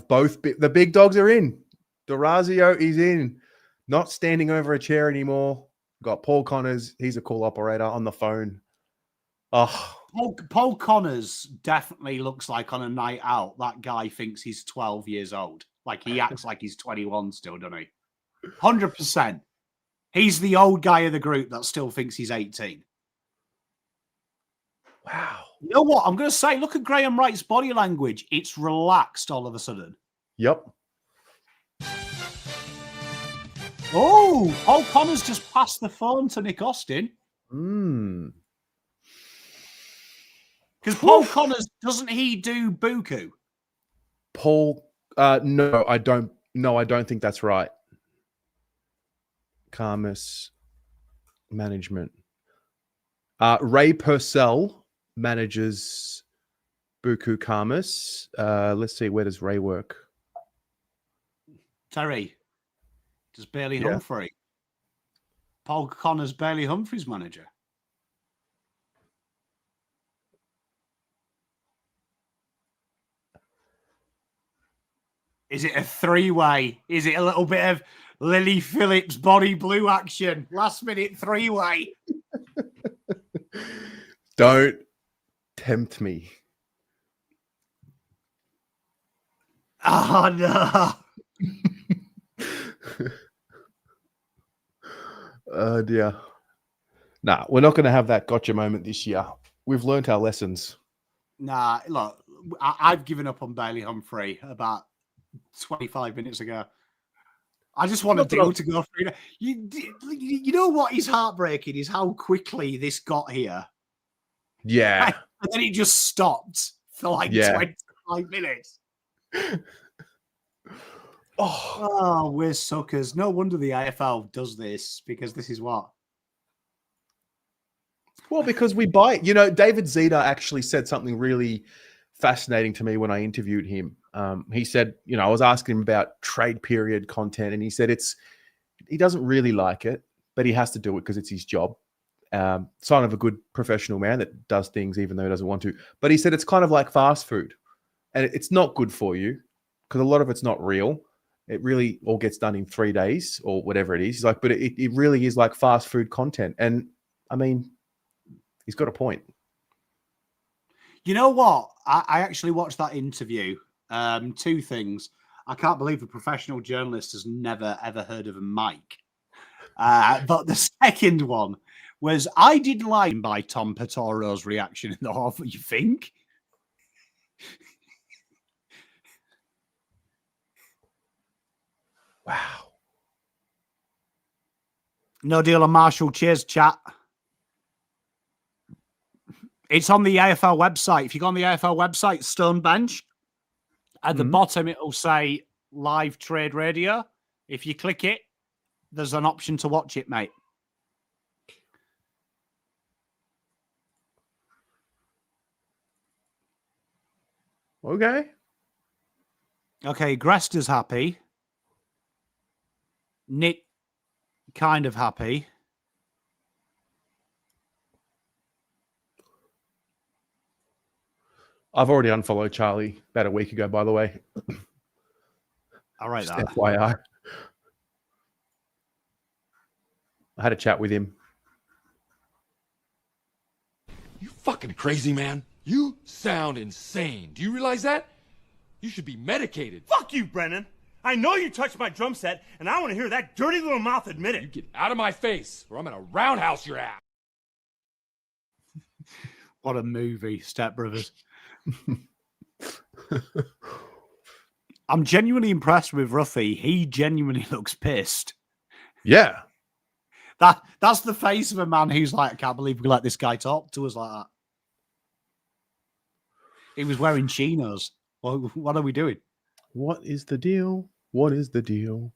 both. The big dogs are in. D'Orazio is in. Not standing over a chair anymore. Got Paul Connors. He's a cool operator on the phone. Oh, Paul Connors definitely looks like on a night out, that guy thinks he's 12 years old. Like he acts like he's 21 still, doesn't he? 100%. He's the old guy of the group that still thinks he's 18. Wow. You know what? I'm going to say, look at Graham Wright's body language. It's relaxed all of a sudden. Yep. Oh, Paul Connors just passed the phone to Nick Austin. Because Paul Connors, doesn't he do Buku? Paul, no, I don't. No, I don't think that's right. Camus management. Ray Purcell manages Buku Camus. Let's see, where does Ray work? Terry. Does Bailey Humphrey? Paul Connors, Bailey Humphrey's manager. Is it a three-way? Is it a little bit of Lily Phillips body blue action? Last minute three-way. Don't tempt me. Oh, no. Oh, dear. Nah, we're not going to have that gotcha moment this year. We've learned our lessons. Nah, look, I've given up on Bailey Humphrey about 25 minutes ago. I just want a deal to go through. You know what is heartbreaking is how quickly this got here. Yeah. And then it just stopped for like 25 minutes. Oh, we're suckers. No wonder the AFL does this, because this is what? Well, because we buy it. You know, David Zeta actually said something really fascinating to me when I interviewed him. He said, you know, I was asking him about trade period content, and he said he doesn't really like it, but he has to do it because it's his job. Sign of a good professional man that does things even though he doesn't want to. But he said it's kind of like fast food, and it's not good for you because a lot of it's not real. It really all gets done in 3 days or whatever it is. He's like, but it really is like fast food content. And I mean, he's got a point. You know what? I actually watched that interview. Two things. I can't believe a professional journalist has never, ever heard of a mic. But the second one was, I didn't like by Tom Petoro's reaction in the half. You think? Wow. No deal on Marshall. Cheers, chat. It's on the AFL website. If you go on the AFL website, Stonebench, at the bottom, it will say live trade radio. If you click it, there's an option to watch it, mate. Okay. Okay, Grester's happy. Nick kind of happy. I've already unfollowed Charlie about a week ago, by the way. All right, Just FYI. I had a chat with him. You fucking crazy, man. You sound insane. Do you realize that? You should be medicated. Fuck you, Brennan. I know you touched my drum set, and I want to hear that dirty little mouth admit it. You get out of my face, or I'm gonna roundhouse your ass. What a movie, Step Brothers. I'm genuinely impressed with Ruffy. He genuinely looks pissed. Yeah. That's the face of a man who's like, I can't believe we let this guy talk to us like that. He was wearing chinos. What are we doing? What is the deal? What is the deal?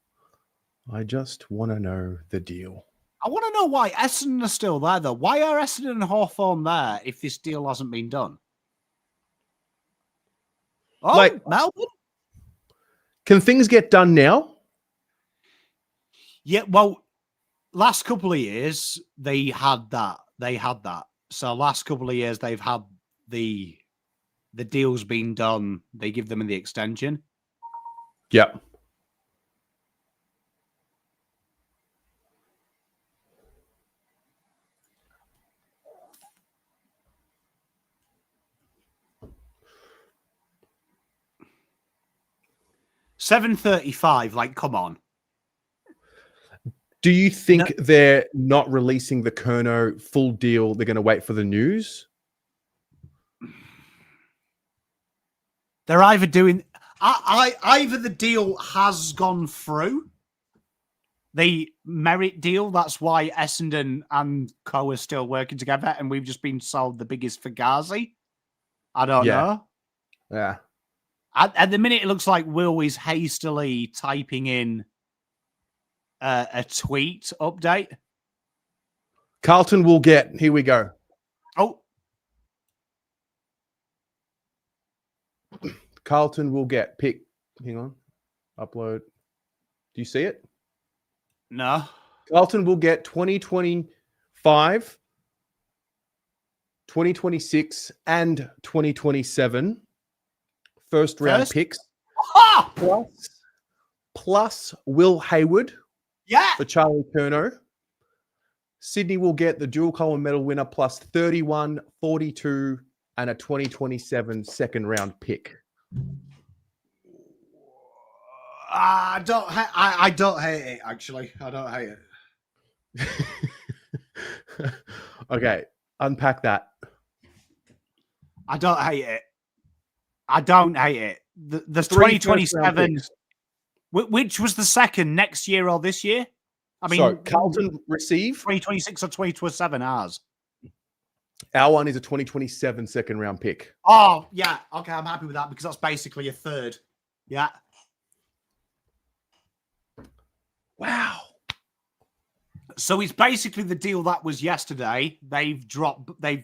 I just want to know the deal. I want to know why Essendon are still there, though. Why are Essendon and Hawthorn there if this deal hasn't been done? Oh, Like, Melbourne? Can things get done now? Yeah, well, last couple of years, they had that. So last couple of years, they've had the deal's been done. They give them the extension. Yep. $7.35. Like, come on. Do you think they're not releasing the Curnow full deal? They're going to wait for the news? They're either doing... either the deal has gone through, the Merritt deal, that's why Essendon and Co are still working together, and we've just been sold the biggest Fugazi. I don't know. Yeah. At the minute, it looks like Will is hastily typing in a tweet update. Carlton will get... Here we go. Oh. Carlton will get pick. Hang on. Upload. Do you see it? No. Carlton will get 2025, 2026, and 2027 first round picks. Ah! Plus Will Hayward. Yeah. For Charlie Curnow. Sydney will get the dual Coleman medal winner plus 31, 42, and a 2027 second round pick. I don't hate it, actually. I don't hate it. Okay, unpack that. I don't hate it. I don't hate it. The 2027, which was the second, next year or this year? I mean, so Carlton receive 2026 or 2027 ours. Our one is a 2027 second round pick. Oh, yeah. Okay, I'm happy with that because that's basically a third. Yeah. Wow. So it's basically the deal that was yesterday. They've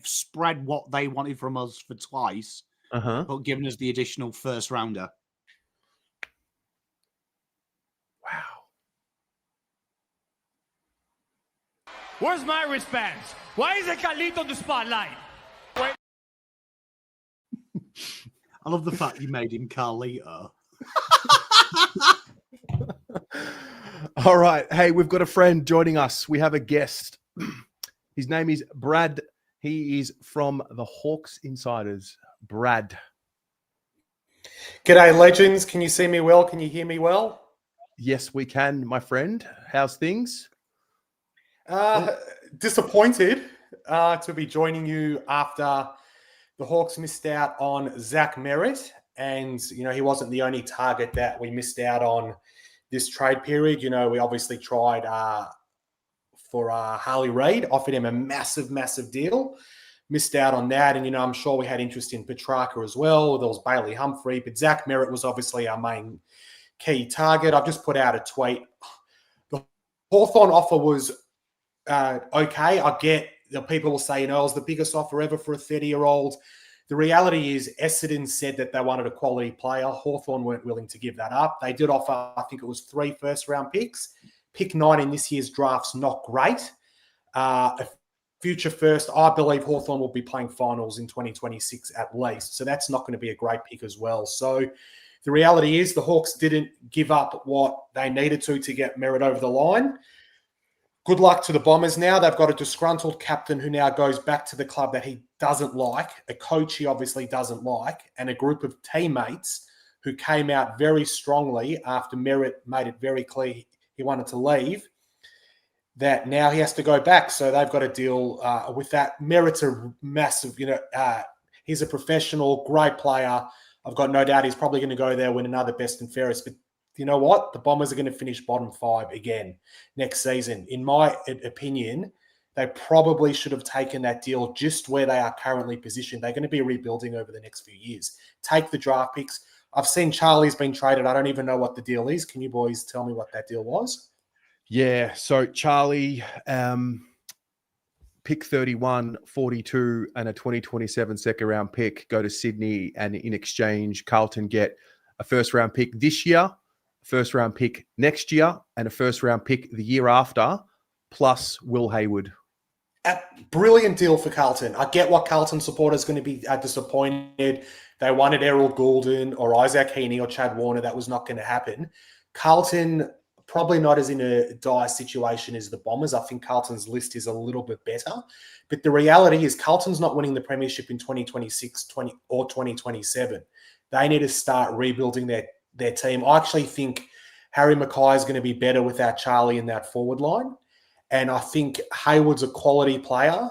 spread what they wanted from us for twice, but given us the additional first rounder. Wow. Where's my wristbands? Why is it Carlito on the spotlight? Wait. I love the fact you made him Carlito. All right. Hey, we've got a friend joining us. We have a guest. His name is Brad. He is from the Hawks Insiders. Brad. G'day, legends. Can you see me well? Can you hear me well? Yes, we can, my friend. How's things? Disappointed to be joining you after the Hawks missed out on Zack Merritt. And, you know, he wasn't the only target that we missed out on this trade period. You know, we obviously tried for Harley Reid, offered him a massive, massive deal. Missed out on that. And, you know, I'm sure we had interest in Petracca as well. There was Bailey Humphrey. But Zack Merritt was obviously our main key target. I've just put out a tweet. The Hawthorn offer was okay. I get that people will say, you know, it was the biggest offer ever for a 30-year-old. The reality is Essendon said that they wanted a quality player. Hawthorn weren't willing to give that up. They did offer, I think it was 3 first-round picks. Pick 9 in this year's draft's not great. A future first, I believe Hawthorn will be playing finals in 2026 at least. So that's not going to be a great pick as well. So The reality is the Hawks didn't give up what they needed to get Merritt over the line. Good luck to the Bombers now. They've got a disgruntled captain who now goes back to the club that he doesn't like, a coach he obviously doesn't like, and a group of teammates who came out very strongly after Merritt made it very clear he wanted to leave, that now he has to go back. So they've got to deal with that. Merritt's a massive, he's a professional, great player. I've got no doubt he's probably going to go there, win another best and fairest. But you know what? The Bombers are going to finish bottom 5 again next season. In my opinion, they probably should have taken that deal just where they are currently positioned. They're going to be rebuilding over the next few years. Take the draft picks. I've seen Charlie's been traded. I don't even know what the deal is. Can you boys tell me what that deal was? Yeah, so Charlie, pick 31, 42, and a 2027 second round pick go to Sydney, and in exchange, Carlton get a first round pick this year, a first round pick next year, and a first round pick the year after, plus Will Hayward. A brilliant deal for Carlton. I get what Carlton supporters are going to be disappointed. They wanted Errol Goulden or Isaac Heaney or Chad Warner. That was not going to happen. Carlton probably not as in a dire situation as the Bombers. I think Carlton's list is a little bit better. But the reality is Carlton's not winning the premiership in 2026 or 2027. They need to start rebuilding their team. I actually think Harry Mackay is going to be better without Charlie in that forward line. And I think Hayward's a quality player.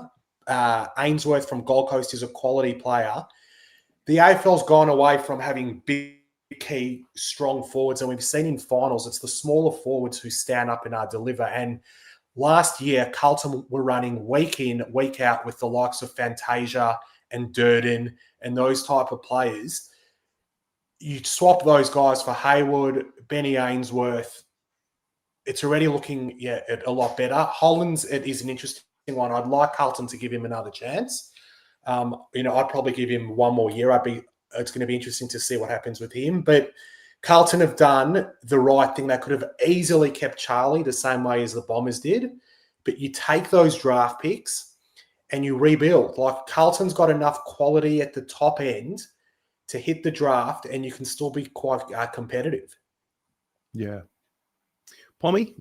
Ainsworth from Gold Coast is a quality player. The AFL's gone away from having big, key, strong forwards. And we've seen in finals, it's the smaller forwards who stand up and deliver. And last year, Carlton were running week in, week out with the likes of Fantasia and Durden and those type of players. You swap those guys for Hayward, Benny Ainsworth. It's already looking a lot better. Hollands, it is an interesting one. I'd like Carlton to give him another chance. I'd probably give him one more year. It's going to be interesting to see what happens with him. But Carlton have done the right thing. They could have easily kept Charlie the same way as the Bombers did. But you take those draft picks and you rebuild. Like Carlton's got enough quality at the top end to hit the draft, and you can still be quite competitive. Yeah. Pommy?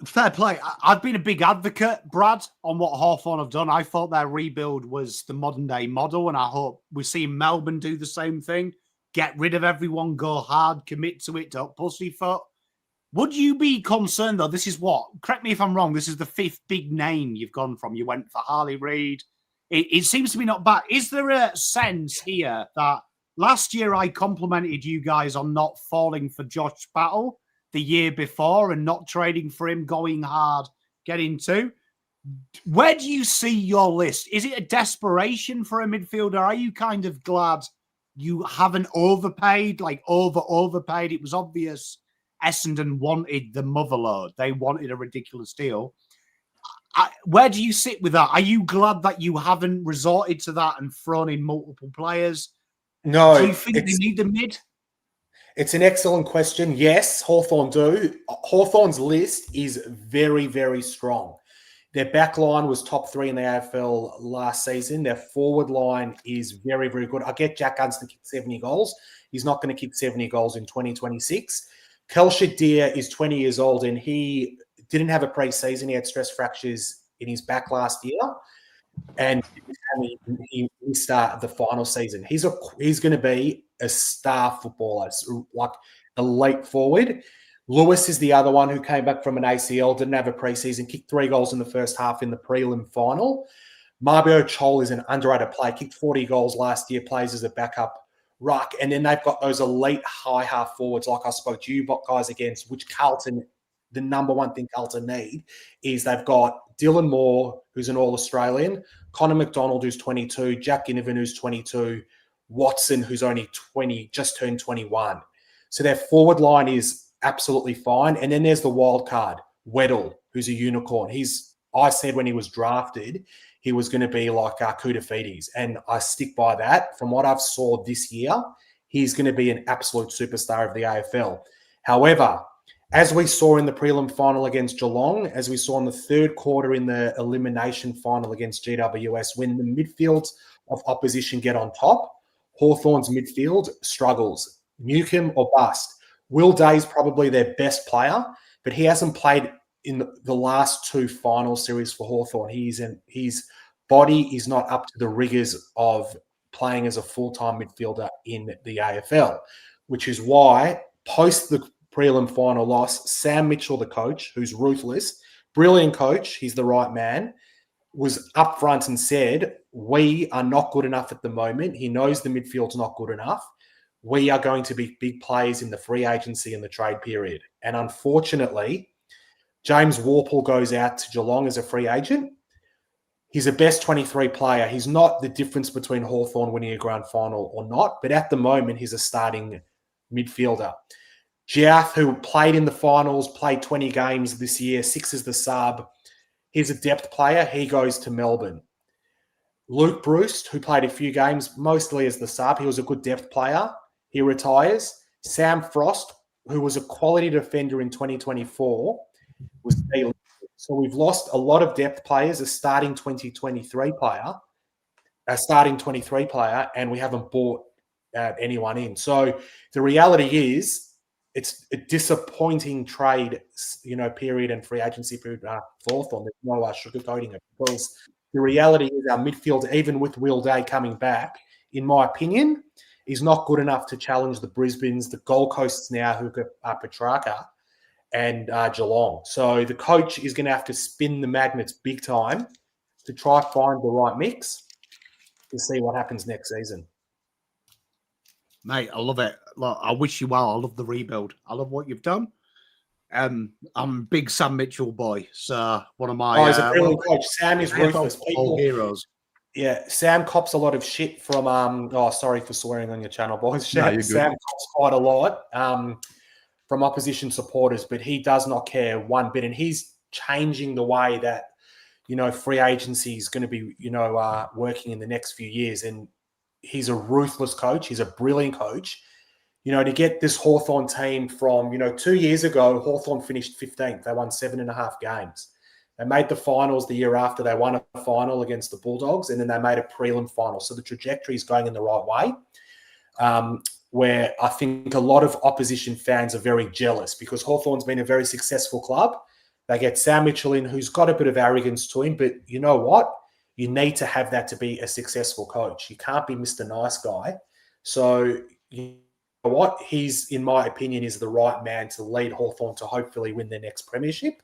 Fair play. I've been a big advocate, Brad, on what Hawthorn have done. I thought their rebuild was the modern day model, and I hope we see Melbourne do the same thing. Get rid of everyone, go hard, commit to it, don't pussyfoot. Would you be concerned, though? This is what? Correct me if I'm wrong. This is the 5th big name you've gone from. You went for Harley Reid. It seems to be not bad. Is there a sense here that last year I complimented you guys on not falling for Josh Battle the year before and not trading for him, going hard, getting 2? Where do you see your list? Is it a desperation for a midfielder? Are you kind of glad you haven't overpaid, like overpaid? It was obvious Essendon wanted the motherlode. They wanted a ridiculous deal. Where do you sit with that? Are you glad that you haven't resorted to that and thrown in multiple players? No. Do you think they need the mid? It's an excellent question. Yes, Hawthorn do. Hawthorn's list is very, very strong. Their back line was top 3 in the AFL last season. Their forward line is very, very good. I get Jack Gunston kick 70 goals. He's not going to kick 70 goals in 2026. Kelshit Deer is 20 years old, and he didn't have a pre-season. He had stress fractures in his back last year, and he started the final season. He's going to be a star footballer, like elite forward. Lewis is the other one who came back from an ACL, didn't have a preseason, kicked 3 goals in the first half in the prelim final. Marbio Chol is an underrated player, kicked 40 goals last year, plays as a backup ruck. And then they've got those elite high half forwards, like I spoke to you guys against, which Carlton, the number one thing Carlton need is they've got Dylan Moore, who's an All-Australian, Connor McDonald, who's 22, Jack Ginnivan, who's 22, Watson, who's only 20, just turned 21. So their forward line is absolutely fine. And then there's the wild card, Weddle, who's a unicorn. I said when he was drafted, he was going to be like Koutafidis. And I stick by that. From what I've saw this year, he's going to be an absolute superstar of the AFL. However, as we saw in the prelim final against Geelong, as we saw in the third quarter in the elimination final against GWS, when the midfield of opposition get on top, Hawthorn's midfield struggles. Newcomb or bust. Will Day's probably their best player, but he hasn't played in the last 2 final series for Hawthorn. His body is not up to the rigors of playing as a full-time midfielder in the AFL, which is why post the prelim final loss, Sam Mitchell, the coach, who's ruthless, brilliant coach, he's the right man, was up front and said, we are not good enough at the moment. He knows the midfield's not good enough. We are going to be big players in the free agency and the trade period. And unfortunately, James Warple goes out to Geelong as a free agent. He's a best 23 player. He's not the difference between Hawthorn winning a grand final or not, but at the moment, he's a starting midfielder. Jiath, who played in the finals, played 20 games this year, 6 as the sub. He's a depth player. He goes to Melbourne. Luke Bruce, who played a few games, mostly as the sub. He was a good depth player. He retires. Sam Frost, who was a quality defender in 2024, was delisted. So we've lost a lot of depth players, a starting 23 player, and we haven't bought anyone in. So the reality is it's a disappointing trade, period and free agency period for Hawthorn. There's no sugarcoating it, because the reality is our midfield, even with Will Day coming back, in my opinion, is not good enough to challenge the Brisbanes, the Gold Coasts now, who are Petracca, and Geelong. So the coach is going to have to spin the magnets big time to try find the right mix to see what happens next season. Mate, I love it. Look, I wish you well. I love the rebuild. I love what you've done. I'm a big Sam Mitchell boy. So one of my he's a brilliant coach. Sam is ruthless. Heroes. Yeah, Sam cops a lot of shit from sorry for swearing on your channel, boys. Sam cops quite a lot from opposition supporters, but he does not care one bit, and he's changing the way that free agency is going to be working in the next few years. And he's a ruthless coach. He's a brilliant coach. To get this Hawthorn team from 2 years ago, Hawthorn finished 15th. They won 7.5 games. They made the finals the year after. They won a final against the Bulldogs, and then they made a prelim final. So the trajectory is going in the right way, where I think a lot of opposition fans are very jealous because Hawthorn's been a very successful club. They get Sam Mitchell in, who's got a bit of arrogance to him, but you know what? You need to have that to be a successful coach. You can't be Mr. Nice Guy. So you know what? He's, in my opinion, is the right man to lead Hawthorn to hopefully win their next premiership.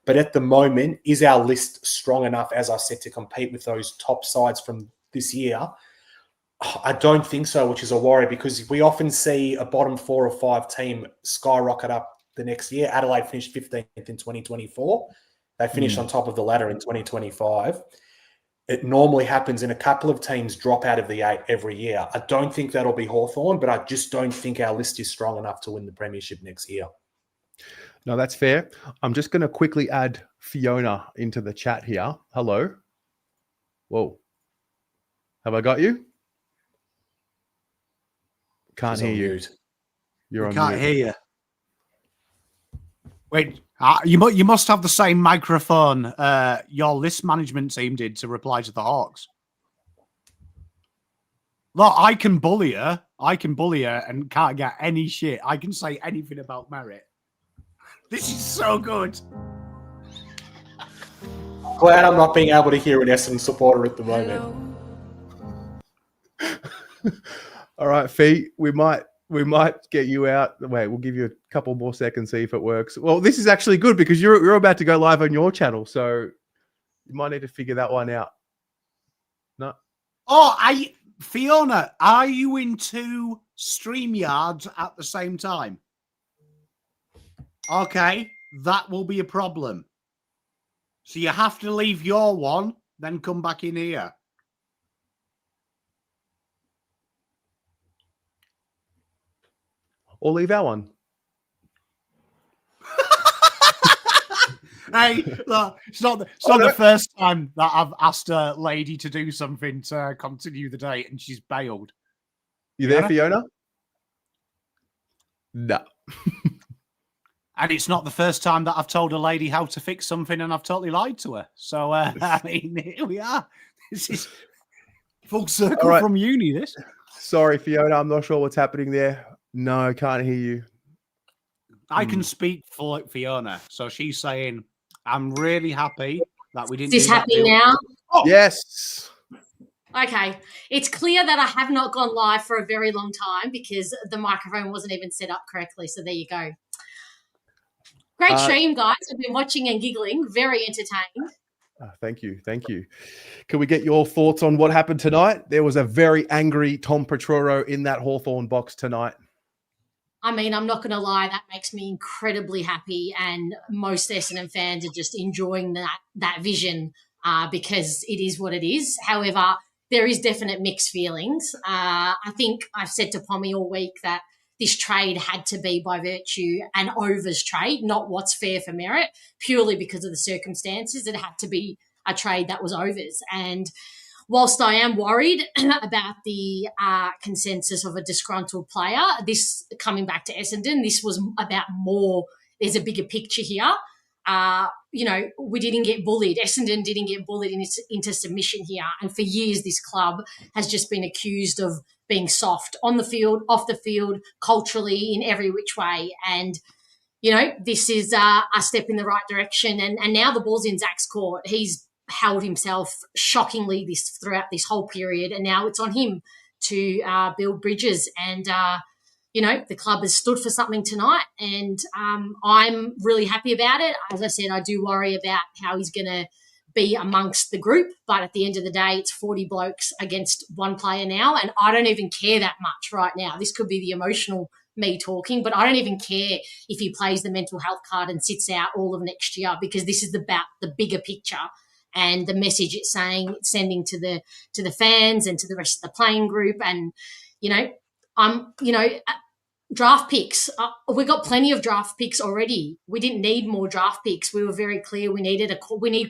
But at the moment, is our list strong enough, as I said, to compete with those top sides from this year? I don't think so, which is a worry, because we often see a bottom 4 or 5 team skyrocket up the next year. Adelaide finished 15th in 2024. They finished on top of the ladder in 2025. It normally happens, and a couple of teams drop out of the 8 every year. I don't think that'll be Hawthorn, but I just don't think our list is strong enough to win the premiership next year. No, that's fair. I'm just going to quickly add Fiona into the chat here. Hello. Whoa. Have I got you? Can't hear you. You're on mute. Can't hear you. Wait, you must have the same microphone your list management team did to reply to the Hawks. Look, I can bully her and can't get any shit. I can say anything about Merritt. This is so good. Glad I'm not being able to hear an Essendon supporter at the moment. All right, Fee, we might get you out. Wait, we'll give you a couple more seconds, see if it works. Well, this is actually good because you're about to go live on your channel, so you might need to figure that one out. No. Fiona, are you in 2 StreamYards at the same time? Okay, that will be a problem. So you have to leave your one, then come back in here. Or leave our one. Hey, look, it's not the first time that I've asked a lady to do something to continue the date and she's bailed. You there, Fiona? No. And it's not the first time that I've told a lady how to fix something and I've totally lied to her. So, I mean, here we are. This is full circle from uni, this. Sorry, Fiona. I'm not sure what's happening there. No, can't hear you. I can speak for Fiona. So she's saying, I'm really happy that we didn't Is this do that happening deal. now? Oh. Yes. Okay. It's clear that I have not gone live for a very long time because the microphone wasn't even set up correctly. So there you go. Great stream, guys. I've been watching and giggling. Very entertained. Thank you. Thank you. Can we get your thoughts on what happened tonight? There was a very angry Tom Petracca in that Hawthorn box tonight. I mean, I'm not going to lie. That makes me incredibly happy. And most Essendon fans are just enjoying that vision because it is what it is. However, there is definite mixed feelings. I think I've said to Pommy all week that this trade had to be by virtue an overs trade, not what's fair for Merritt, purely because of the circumstances. It had to be a trade that was overs. And whilst I am worried about the consensus of a disgruntled player, this coming back to Essendon, this was about more. There's a bigger picture here. We didn't get bullied. Essendon didn't get bullied into submission here. And for years, this club has just been accused of being soft on the field, off the field, culturally, in every which way. And, this is a step in the right direction. And now the ball's in Zack's court. He's held himself shockingly throughout this whole period. And now it's on him to build bridges. And, the club has stood for something tonight, and I'm really happy about it. As I said, I do worry about how he's going to be amongst the group, but at the end of the day, it's 40 blokes against one player now, and I don't even care that much right now. This could be the emotional me talking, but I don't even care if he plays the mental health card and sits out all of next year, because this is about the bigger picture and the message it's sending to the fans and to the rest of the playing group. And, draft picks. We got plenty of draft picks already. We didn't need more draft picks. We were very clear we need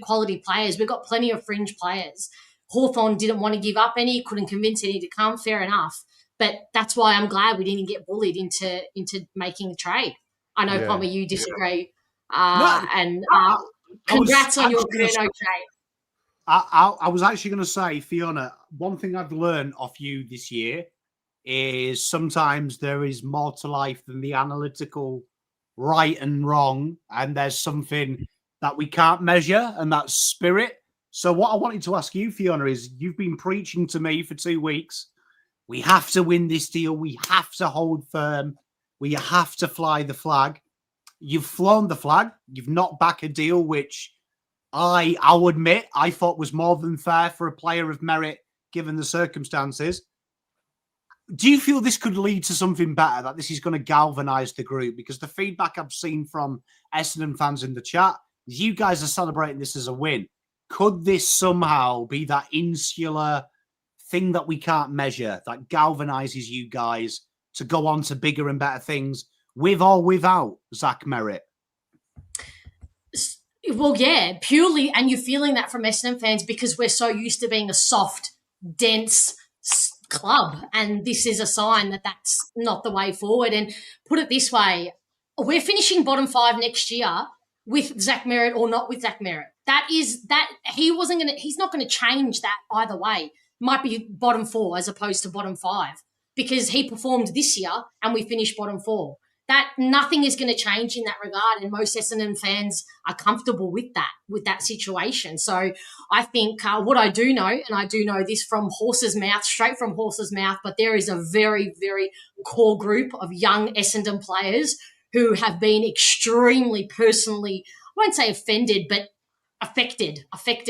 quality players. We've got plenty of fringe players. Hawthorn didn't want to give up any, couldn't convince any to come. Fair enough. But that's why I'm glad we didn't get bullied into making a trade. I know, Pommy, you disagree. Congrats on your Curnow trade. I was actually going to say, Fiona, one thing I've learned off you this year is sometimes there is more to life than the analytical right and wrong, and there's something that we can't measure, and that's spirit. So what I wanted to ask you, Fiona, is you've been preaching to me for 2 weeks. We have to win this deal. We have to hold firm. We have to fly the flag. You've flown the flag. You've knocked back a deal, which I'll admit I thought was more than fair for a player of merit, given the circumstances. Do you feel this could lead to something better, that this is going to galvanise the group? Because the feedback I've seen from Essendon fans in the chat is you guys are celebrating this as a win. Could this somehow be that insular thing that we can't measure, that galvanises you guys to go on to bigger and better things, with or without Zack Merritt? Well, yeah, purely, and you're feeling that from Essendon fans because we're so used to being a soft, dense club, and this is a sign that that's not the way forward. And put it this way, we're finishing bottom 5 next year with Zack Merritt or not with Zack Merritt. He's not going to change that either way. Might be bottom 4 as opposed to bottom 5 because he performed this year and we finished bottom 4. That nothing is going to change in that regard, and most Essendon fans are comfortable with that situation. So I think what I do know, and I do know this from horse's mouth, straight from horse's mouth, but there is a very, very core group of young Essendon players who have been extremely personally, I won't say offended, but affected,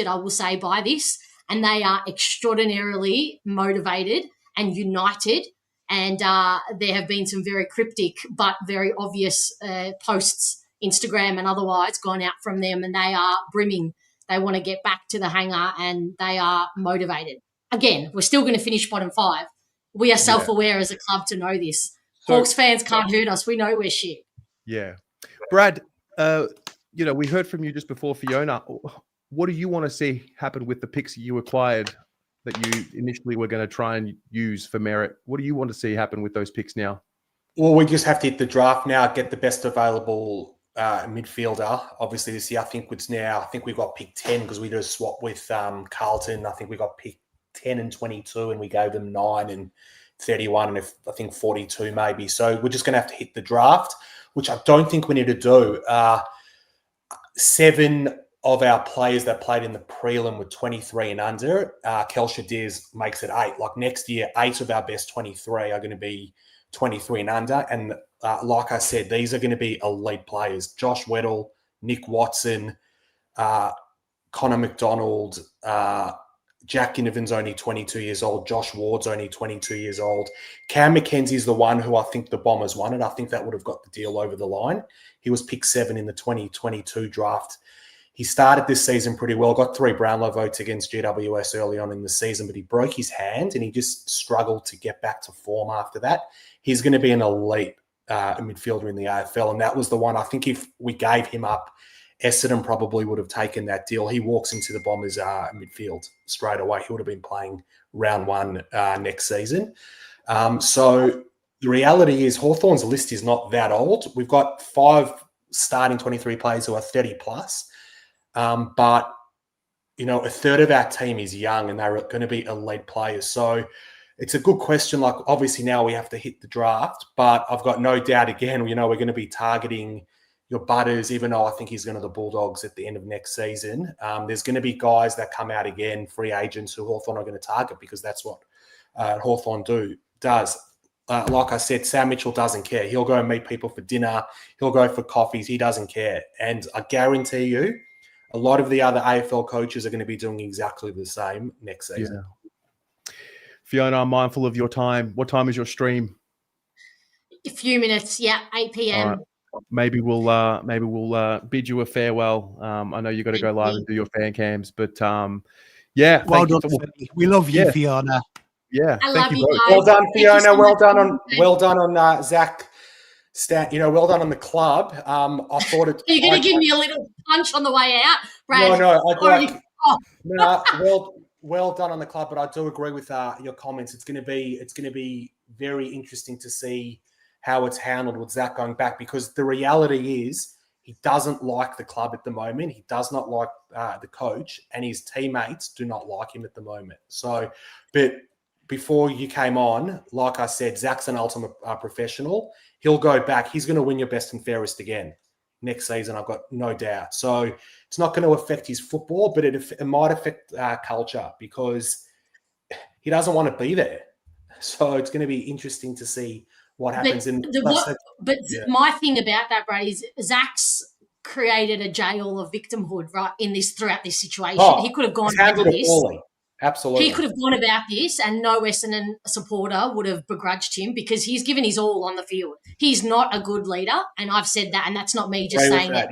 I will say, by this, and they are extraordinarily motivated and united. And there have been some very cryptic but very obvious posts, Instagram and otherwise, gone out from them, and they are brimming. They want to get back to the hangar and they are motivated. Again, we're still going to finish bottom 5. We are self-aware as a club to know this. Hawks fans can't hurt us. We know we're shit. Yeah. Brad, we heard from you just before, Fiona. What do you want to see happen with the picks you acquired that you initially were going to try and use for Merritt? What do you want to see happen with those picks now? Well, we just have to hit the draft now, get the best available midfielder. Obviously, this year, I think we've got pick 10 because we did a swap with Carlton. I think we got pick 10 and 22, and we gave them 9 and 31 and I think 42 maybe. So we're just going to have to hit the draft, which I don't think we need to do. 7 of our players that played in the prelim were 23 and under. Kelsha Diaz makes it 8. Like next year, 8 of our best 23 are going to be 23 and under. And like I said, these are going to be elite players. Josh Weddle, Nick Watson, Connor McDonald, Jack Ginnivan's only 22 years old. Josh Ward's only 22 years old. Cam McKenzie's the one who I think the Bombers wanted. I think that would have got the deal over the line. He was picked 7 in the 2022 draft. He started this season pretty well, got 3 Brownlow votes against GWS early on in the season, but he broke his hand and he just struggled to get back to form after that. He's going to be an elite midfielder in the AFL, and that was the one. I think if we gave him up, Essendon probably would have taken that deal. He walks into the Bombers midfield straight away. He would have been playing round 1 next season. So the reality is Hawthorn's list is not that old. We've got 5 starting 23 players who are 30 plus. But, you know, a third of our team is young and they're going to be elite players. So it's a good question. Like, obviously now we have to hit the draft, but I've got no doubt, again, you know, we're going to be targeting your Butters, even though I think he's going to the Bulldogs at the end of next season. There's going to be guys that come out again, free agents who Hawthorn are going to target because that's what Hawthorn does. Like I said, Sam Mitchell doesn't care. He'll go and meet people for dinner. He'll go for coffees. He doesn't care. And I guarantee you, a lot of the other AFL coaches are going to be doing exactly the same next season. Yeah. Fiona, I'm mindful of your time. What time is your stream? A few minutes. Yeah, 8 p.m. Right. Maybe we'll bid you a farewell. I know you got to go live and do your fan cams, but yeah. Well done. We love you, Fiona. Yeah, I love you guys. Well done, Fiona. So well done on Zach. You know, well done on the club. I thought it. Are you going to give me a little punch on the way out, Brad? No. Well done on the club, but I do agree with your comments. It's going to be very interesting to see how it's handled with Zach going back, because the reality is he doesn't like the club at the moment. He does not like the coach, and his teammates do not like him at the moment. So, but before you came on, like I said, Zach's an ultimate professional. He'll go back. He's going to win your best and fairest again next season, I've got no doubt. So it's not going to affect his football, but it might affect culture, because he doesn't want to be there. So it's going to be interesting to see what happens. My thing about that, Brad, is Zach's created a jail of victimhood throughout this situation. He could have gone about this. Absolutely. He could have gone about this and no Essendon supporter would have begrudged him, because he's given his all on the field. He's not a good leader, and I've said that, and that's not me just saying it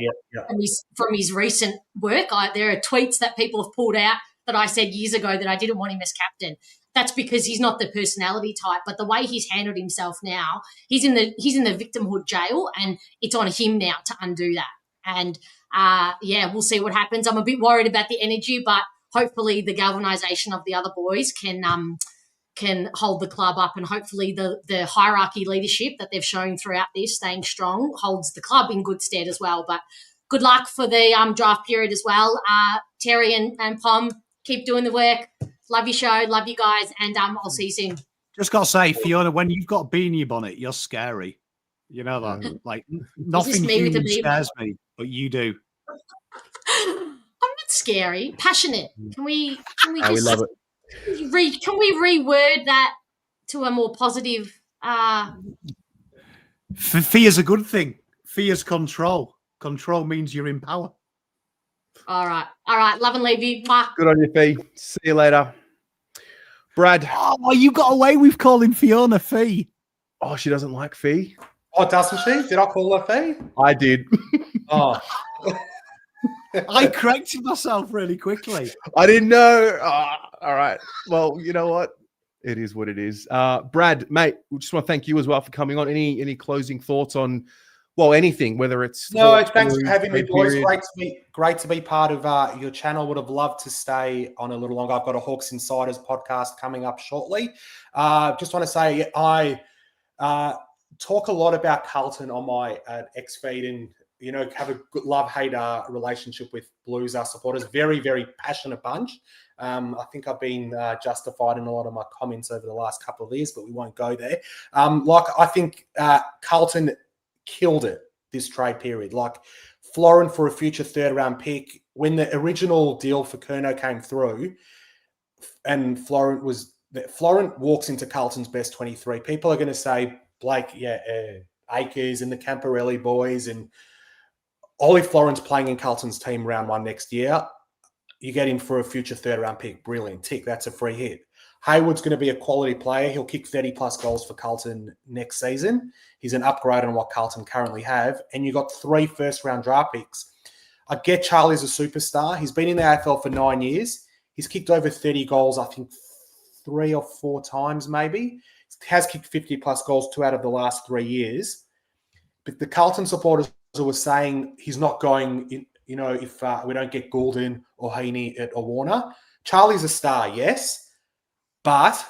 from his recent work. There are tweets that people have pulled out that I said years ago that I didn't want him as captain. That's because he's not the personality type. But the way he's handled himself now, he's in the victimhood jail, and it's on him now to undo that. And we'll see what happens. I'm a bit worried about the energy, but hopefully the galvanisation of the other boys can hold the club up, and hopefully the hierarchy leadership that they've shown throughout this, staying strong, holds the club in good stead as well. But good luck for the draft period as well. Terry and Pom, keep doing the work. Love your show. Love you guys. And I'll see you soon. Just got to say, Fiona, when you've got a bee in your bonnet, you're scary. You know that? Like, nothing human scares me, but you do. I'm not scary. Passionate. Can we we love it. Can we reword that to a more positive? Fear's a good thing. Fear's control. Control means you're in power. All right. Love and leave you. Good on you, Fee. See you later. Brad. Oh, you got away with calling Fiona Fee. Oh, she doesn't like Fee? Oh, doesn't she? Did I call her Fee? I did. Oh. I corrected myself really quickly. I didn't know. All right. Well, you know what? It is what it is. Brad, mate, we just want to thank you as well for coming on. Any closing thoughts on, well, anything, whether it's... No, thanks for having me, boys. Great to be part of your channel. Would have loved to stay on a little longer. I've got a Hawks Insiders podcast coming up shortly. Just want to say I talk a lot about Carlton on my X feed, and have a good love-hate relationship with Blues supporters. Very, very passionate bunch. I think I've been justified in a lot of my comments over the last couple of years, but we won't go there. I think Carlton killed it this trade period. Like Florent for a future third-round pick. When the original deal for Curnow came through, and Florent walks into Carlton's best 23. People are going to say Blake, Akers and the Camporelli boys, and Ollie Florent's playing in Carlton's team round 1 next year. You get him for a future third-round pick. Brilliant. Tick. That's a free hit. Hayward's going to be a quality player. He'll kick 30-plus goals for Carlton next season. He's an upgrade on what Carlton currently have. And you got 3 first-round draft picks. I get Charlie's a superstar. He's been in the AFL for 9 years. He's kicked over 30 goals, I think, 3 or 4 times maybe. Has kicked 50-plus goals 2 out of the last 3 years. But the Carlton supporters were saying he's not going, if we don't get Goulden or Heaney or Warner. Charlie's a star, yes, but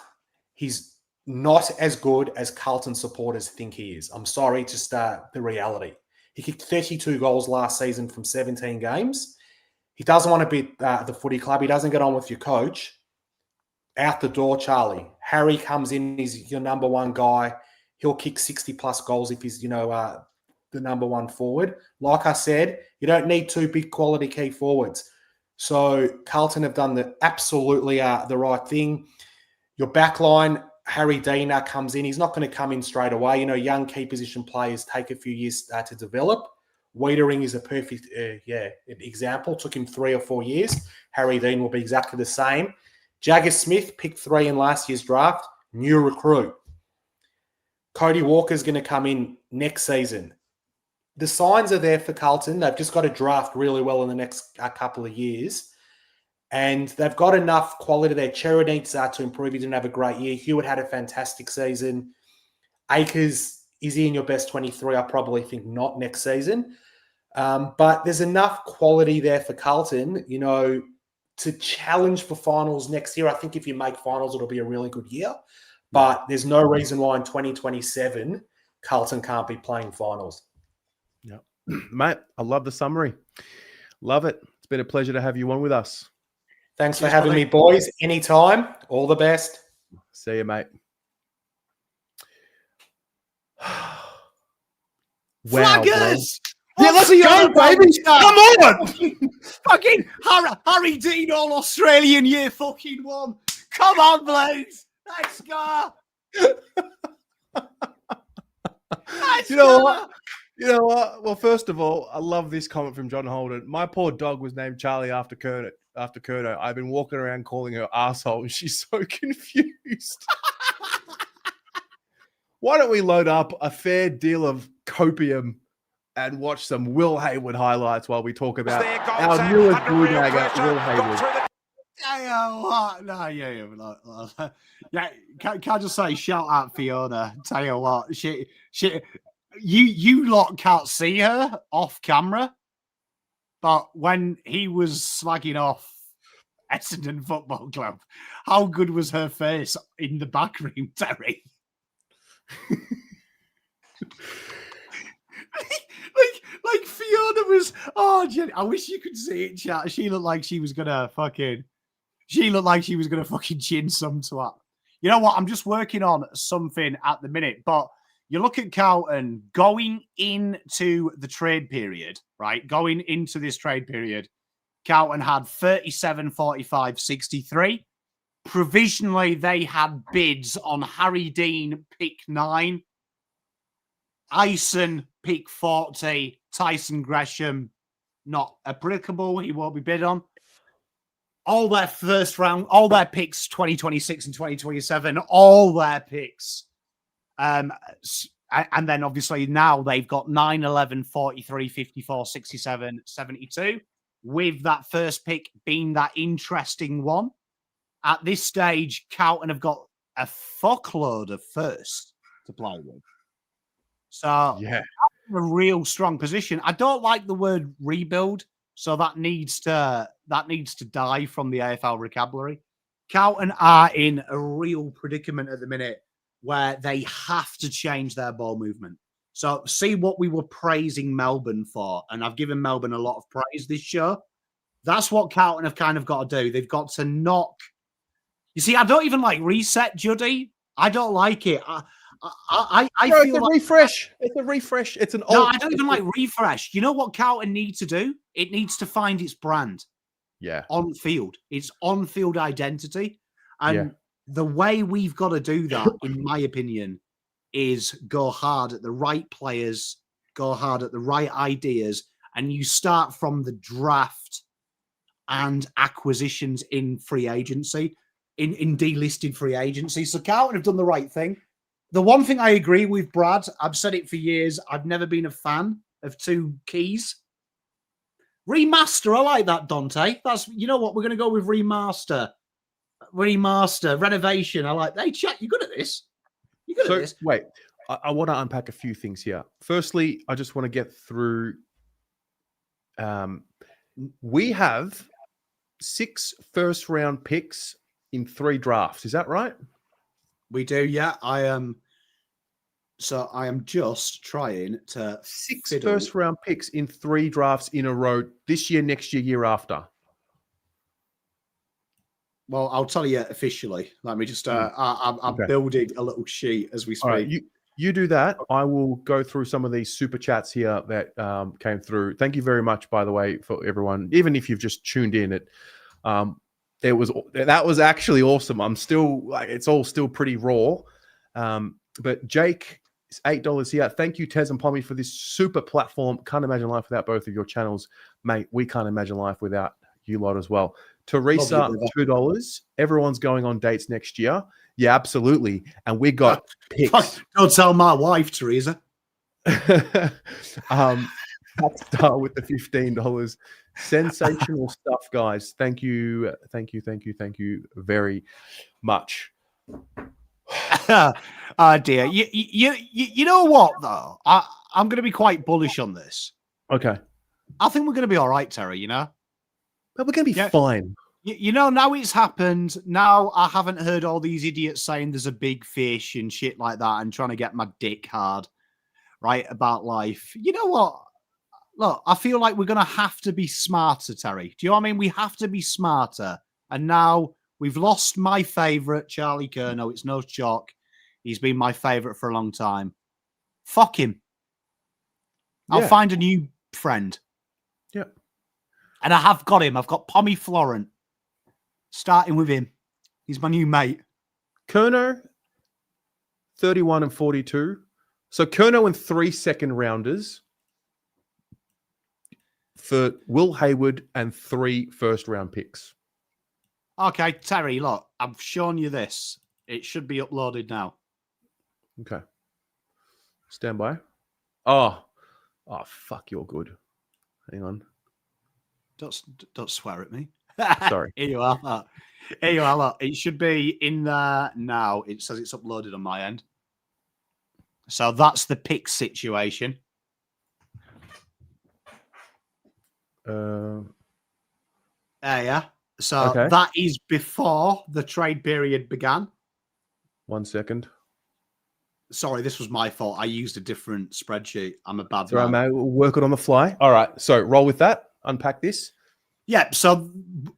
he's not as good as Carlton supporters think he is. I'm sorry, just the reality. He kicked 32 goals last season from 17 games. He doesn't want to be the footy club. He doesn't get on with your coach. Out the door, Charlie. Harry comes in. He's your number one guy. He'll kick 60-plus goals if he's, the number one forward. Like I said, you don't need 2 big quality key forwards. So Carlton have done absolutely the right thing. Your back line, Harry Dean comes in. He's not going to come in straight away. Young key position players take a few years to develop. Wiedering is a perfect example. Took him 3 or 4 years. Harry Dean will be exactly the same. Jagger Smith, picked 3 in last year's draft, new recruit. Cody Walker's going to come in next season. The signs are there for Carlton. They've just got to draft really well in the next couple of years. And they've got enough quality there. Chera needs to improve. He didn't have a great year. Hewitt had a fantastic season. Akers, is he in your best 23? I probably think not next season. But there's enough quality there for Carlton, to challenge for finals next year. I think if you make finals, it'll be a really good year. But there's no reason why in 2027, Carlton can't be playing finals. Yeah. Mate, I love the summary. Love it. It's been a pleasure to have you on with us. Thanks for having me, boys. Anytime. All the best. See you, mate. Flaggers! Yeah, let's go, baby. Come on. Fucking Harry Dean, all Australian year fucking 1. Come on, Blues. Let's go. You know what? Well, first of all, I love this comment from John Holden. My poor dog was named Charlie after Curnow. I've been walking around calling her asshole, and she's so confused. Why don't we load up a fair deal of copium and watch some Will Hayward highlights while we talk about our newest bootlegger, Will Hayward. Can I just say, shout out Fiona. Tell you what, you lot can't see her off camera, but when he was slagging off Essendon Football Club, how good was her face in the back room, Terry? Like Fiona was, I wish you could see it, chat. She looked like she was gonna fucking chin some twat. You know what? I'm just working on something at the minute, but you look at Carlton going into the trade period, right? Going into this trade period, Carlton had 37, 45, 63. Provisionally, they had bids on Harry Dean, pick 9. Eison, pick 40. Tyson Gresham, not applicable. He won't be bid on. All their first round, all their picks, 2026 and 2027, all their picks. And then obviously now they've got 9, 11, 43, 54, 67, 72, with that first pick being that interesting one. At this stage, Carlton have got a fuckload of first to play with. So yeah, a real strong position. I don't like the word rebuild, so that needs to die from the AFL vocabulary. Carlton are in a real predicament at the minute where they have to change their ball movement. So see what we were praising Melbourne for, and I've given Melbourne a lot of praise this show. That's what Carlton have kind of got to do. They've got to knock. You see, I don't even like reset, Juddy. I don't like it. I feel it's a like refresh. It's a refresh. It's an no, old. I don't even like refresh. You know what Carlton needs to do? It needs to find its brand. Yeah. On field. Its on-field identity. And the way we've got to do that, in my opinion, is go hard at the right players, go hard at the right ideas, and you start from the draft and acquisitions in free agency, in delisted free agency. So Carlton have done the right thing. The one thing I agree with Brad, I've said it for years, I've never been a fan of two keys. Remaster, I like that, Dante. That's, you know what, we're going to go with remaster, renovation. I like, hey, chat, you're good at this. You're good at this. Wait, I want to unpack a few things here. Firstly, I just want to get through. We have 6 first-round picks in 3 drafts. Is that right? We do, yeah. I am just trying to 6 first-round picks in 3 drafts in a row this year, next year, year after. Well, I'll tell you officially. Let me just. I'm building a little sheet as we speak. All right, you do that. I will go through some of these super chats here that came through. Thank you very much, by the way, for everyone. Even if you've just tuned in, that was actually awesome. I'm still like, it's all still pretty raw. But Jake is $8 here. Thank you, Tez and Pommy, for this super platform. Can't imagine life without both of your channels, mate. We can't imagine life without you lot as well. Teresa, $2. Everyone's going on dates next year. Yeah, absolutely. And we got picks. Don't tell my wife, Teresa. Star with the $15. Sensational stuff, guys. Thank you very much. Oh dear. You know what though? I'm going to be quite bullish on this. Okay. I think we're going to be all right, Terry. You know, but we're going to be fine. You know, now it's happened. Now I haven't heard all these idiots saying there's a big fish and shit like that and trying to get my dick hard, right, about life. You know what? Look, I feel like we're going to have to be smarter, Terry. Do you know what I mean? We have to be smarter. And now we've lost my favourite, Charlie Curnow. It's no shock. He's been my favourite for a long time. Fuck him. I'll find a new friend. Yeah. And I have got him. I've got Ollie Florent. Starting with him. He's my new mate. Curnow, 31 and 42. So Curnow and 3 second rounders for Will Hayward and 3 first round picks. Okay, Terry, look, I've shown you this. It should be uploaded now. Okay. Stand by. Oh, fuck, you're good. Hang on. Don't swear at me. Sorry. Here you are. Here you are. Look, it should be in there now. It says it's uploaded on my end. So that's the pick situation. Yeah. So that is before the trade period began. 1 second. Sorry, this was my fault. I used a different spreadsheet. I'm a bad man. man. We'll work it on the fly. All right. So roll with that. Unpack this. Yeah. So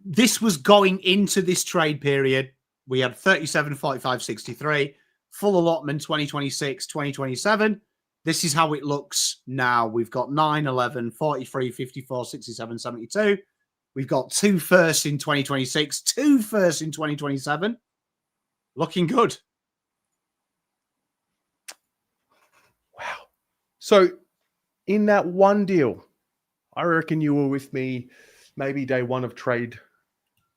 this was going into this trade period. We had 37, 45, 63. Full allotment 2026, 2027. This is how it looks now. We've got 9, 11, 43, 54, 67, 72. We've got 2 firsts in 2026, 2 firsts in 2027. Looking good. Wow. So in that one deal, I reckon you were with me maybe day 1 of Trade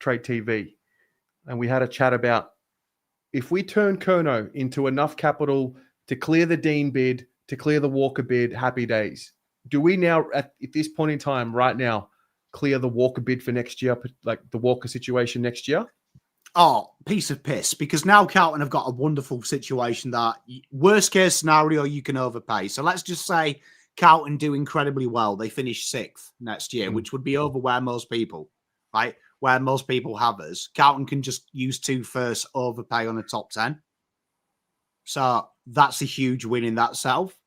TV. And we had a chat about if we turn Curnow into enough capital to clear the Dean bid, to clear the Walker bid, happy days. Do we now, at this point in time, right now, clear the Walker bid for next year, like the Walker situation next year? Oh, piece of piss. Because now Carlton have got a wonderful situation that worst case scenario, you can overpay. So let's just say Carlton do incredibly well. They finish 6th next year, which would be over where most people, right? Where most people have us. Carlton can just use 2 firsts, overpay on the top 10. So that's a huge win in that self.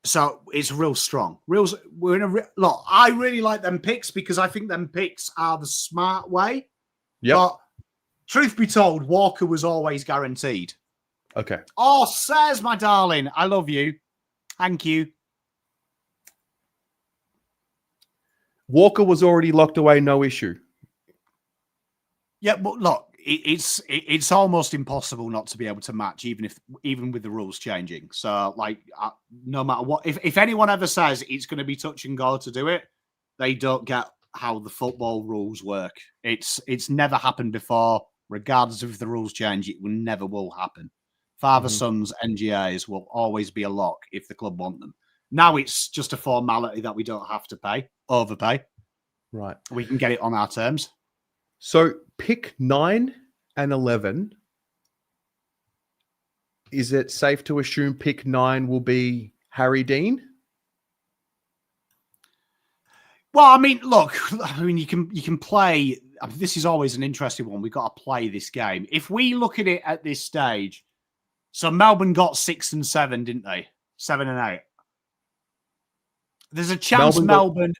So it's real strong. We're in a look. I really like them picks because I think them picks are the smart way. Yeah. But truth be told, Walker was always guaranteed. Okay. Oh, says my darling, I love you. Thank you. Walker was already locked away, no issue. Yeah, but look, it's almost impossible not to be able to match, even with the rules changing. So, like, no matter what, if anyone ever says it's going to be touch and go to do it, they don't get how the football rules work. It's never happened before. Regardless of if the rules change, it never will happen. Father, sons, NGAs will always be a lock if the club want them. Now it's just a formality that we don't have to overpay. Right. We can get it on our terms. So pick 9 and 11. Is it safe to assume pick 9 will be Harry Dean? Well, I mean, look, you can play. This is always an interesting one. We've got to play this game. If we look at it at this stage, so Melbourne got 6 and 7, didn't they? 7 and 8. There's a chance Melbourne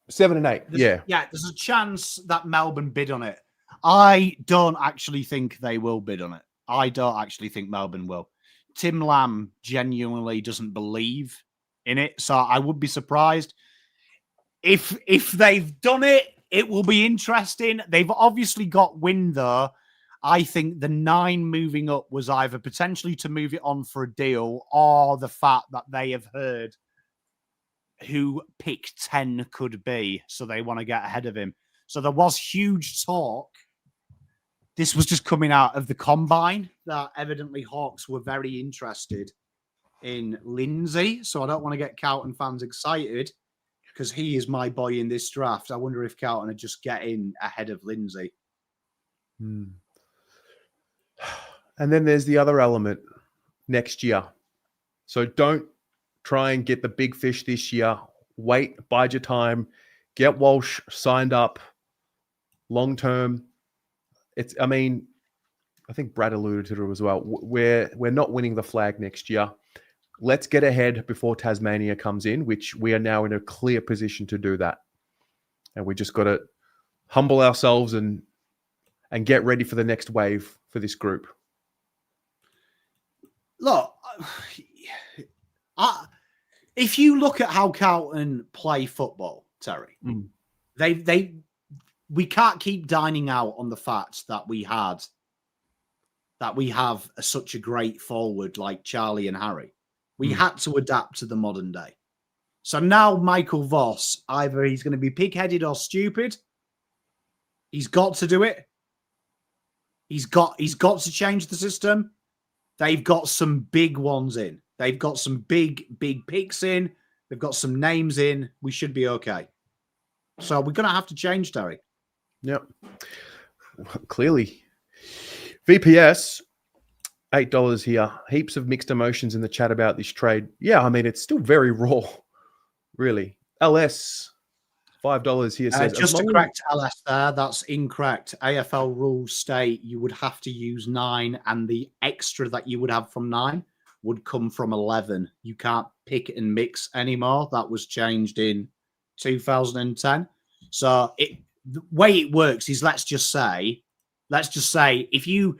7 and 8. Yeah. There's a chance that Melbourne bid on it. I don't actually think they will bid on it. I don't actually think Melbourne will. Tim Lamb genuinely doesn't believe in it, so I would be surprised. If they've done it, it will be interesting. They've obviously got wind, though. I think the 9 moving up was either potentially to move it on for a deal or the fact that they have heard who pick 10 could be, so they want to get ahead of him. So there was huge talk. This was just coming out of the combine that evidently Hawks were very interested in Lindsay. So I don't want to get Carlton fans excited because he is my boy in this draft. I wonder if Carlton are just getting ahead of Lindsay. And then there's the other element next year. So don't try and get the big fish this year. Wait, bide your time. Get Walsh signed up long term. I think Brad alluded to it as well. We're not winning the flag next year. Let's get ahead before Tasmania comes in, which we are now in a clear position to do that. And we just got to humble ourselves and get ready for the next wave for this group. Look, if you look at how Carlton play football, Terry, we can't keep dining out on the fact that we have such a great forward like Charlie and Harry. We had to adapt to the modern day. So now Michael Voss, either he's going to be pig-headed or stupid. He's got to do it. He's got to change the system. They've got some big ones in. They've got some big picks in. They've got some names in. We should be okay. So we're going to have to change, Terry. Yep. Clearly. VPS, $8 here. Heaps of mixed emotions in the chat about this trade. Yeah, I mean, it's still very raw, really. LS, $5 here says. Just to correct LS there, that's incorrect. AFL rules state you would have to use 9 and the extra that you would have from 9 would come from 11. You can't pick and mix anymore. That was changed in 2010. So the way it works is let's just say if you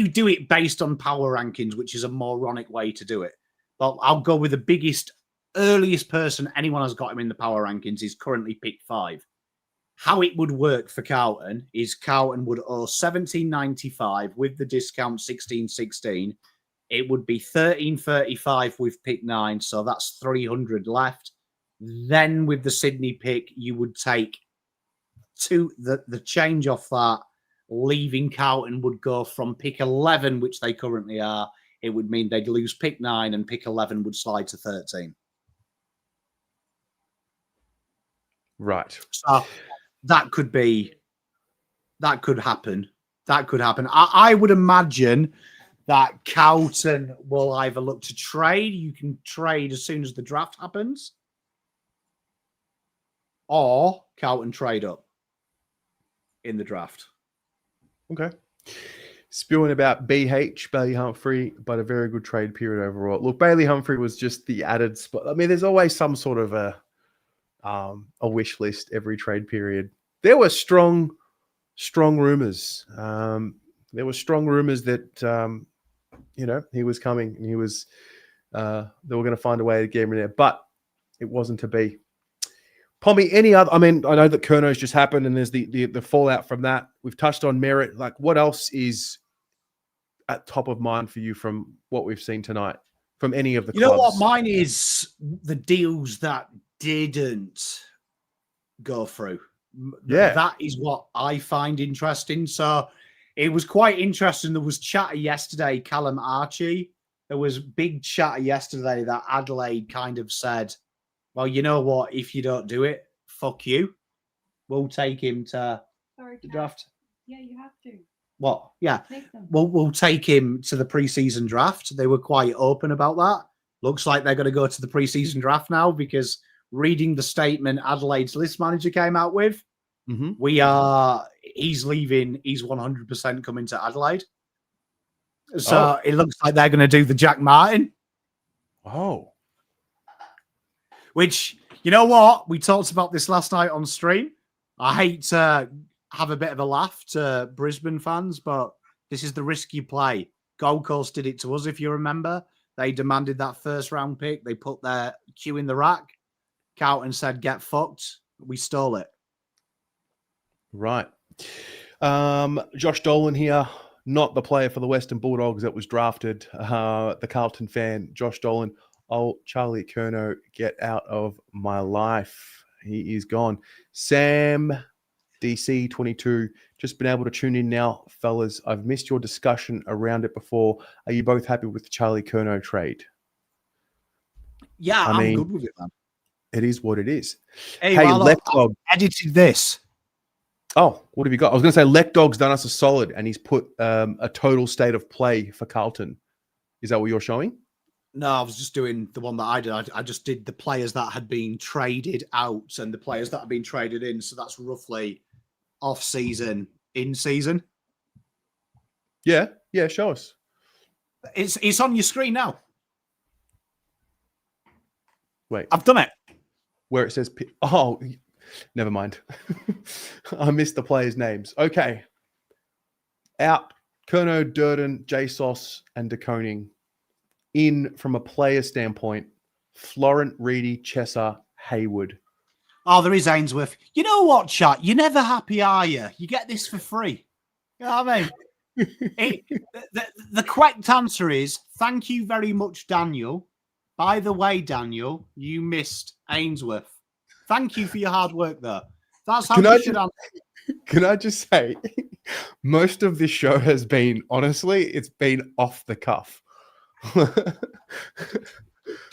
do it based on power rankings, which is a moronic way to do it, but I'll go with the biggest, earliest person anyone has got him in the power rankings is currently pick 5. How it would work for Carlton is Carlton would owe $17.95 with the discount $16.16. It would be $13.35 with pick 9, so that's $300 left. Then with the Sydney pick, you would take the change off that, leaving Carlton would go from pick 11, which they currently are. It would mean they'd lose pick 9 and pick 11 would slide to 13. Right. So that could happen. I would imagine that Carlton will either look to trade. You can trade as soon as the draft happens, or Carlton trade up in the draft. Okay. spewing about BH, Bailey Humphrey, but a very good trade period overall. Look, Bailey Humphrey was just the added spot. I mean, there's always some sort of a wish list every trade period. There were strong rumors. There were strong rumors that he was coming and he was they were going to find a way to get him in there, but it wasn't to be. Pommy, any other? I mean, I know that Curnow's just happened, and there's the fallout from that. We've touched on Merritt. Like, what else is at top of mind for you from what we've seen tonight from any of the clubs? You know what? Mine is the deals that didn't go through. Yeah, that is what I find interesting. So it was quite interesting. There was chatter yesterday, Callum Archie. There was big chatter yesterday that Adelaide kind of said, well, you know what? If you don't do it, fuck you. We'll take him to the draft. Yeah, you have to. What? Yeah. Take them. We'll take him to the preseason draft. They were quite open about that. Looks like they're going to go to the preseason draft now because reading the statement Adelaide's list manager came out with, he's leaving. He's 100% coming to Adelaide. So it looks like they're going to do the Jack Martin. Oh. Which, you know what? We talked about this last night on stream. I hate to have a bit of a laugh to Brisbane fans, but this is the risk you play. Gold Coast did it to us, if you remember. They demanded that first round pick. They put their queue in the rack. Carlton said, get fucked. We stole it. Right. Josh Dolan here, not the player for the Western Bulldogs that was drafted. The Carlton fan, Josh Dolan. Oh, Charlie Curnow, get out of my life. He is gone. Sam DC22, just been able to tune in now, fellas. I've missed your discussion around it before. Are you both happy with the Charlie Curnow trade? Yeah, I mean, good with it, man. It is what it is. Hey, Lect Dog edited this. Oh, what have you got? I was going to say Lect Dog's done us a solid, and he's put a total state of play for Carlton. Is that what you're showing? No, I was just doing the one that I did. I just did the players that had been traded out and the players that have been traded in. So that's roughly off season, in season. Yeah, show us. It's on your screen now. Wait, I've done it. Where it says, oh, never mind. I missed the players' names. Okay. Out, Curnow, Durden, JSOS, and De Koning. In from a player standpoint, Florent, Reedy, Chesser, Hayward. Oh, there is Ainsworth. You know what, chat? You're never happy, are you? You get this for free. You know what I mean? The correct answer is thank you very much, Daniel. By the way, Daniel, you missed Ainsworth. Thank you for your hard work, though. That's how you should answer. Can I just say, most of this show has been, honestly, it's been off the cuff. Do you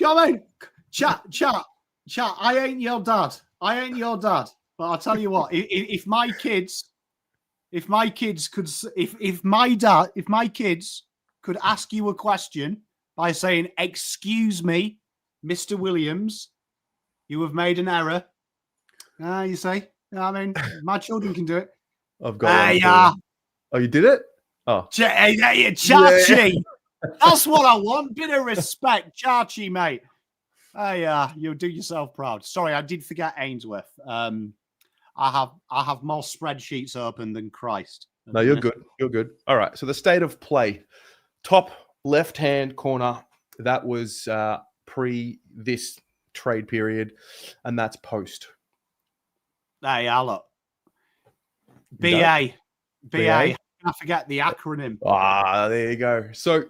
know what I mean? Chat. I ain't your dad. But I'll tell you what. If my kids could ask you a question by saying, "Excuse me, Mr. Williams, you have made an error." You say, you know what I mean, my children can do it. I've got. Oh, you did it? Oh, Chachi. Yeah. That's what I want. Bit of respect, Chachi, mate. You'll do yourself proud. Sorry, I did forget Ainsworth. I have more spreadsheets open than Christ. No, you're good. You're good. All right. So the state of play, top left-hand corner. That was pre this trade period, and that's post. Hey, look. BA. I forget the acronym. There you go. So.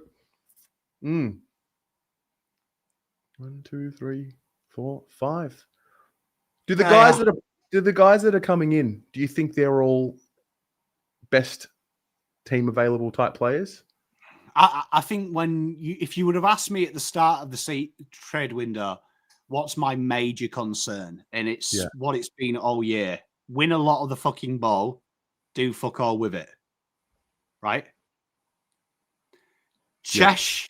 1, 2, 3, 4, 5. Do the guys that are coming in, do you think they're all best team available type players? I think if you would have asked me at the start of the trade window, what's my major concern, and it's what it's been all year: win a lot of the fucking ball, do fuck all with it, right? Chesh.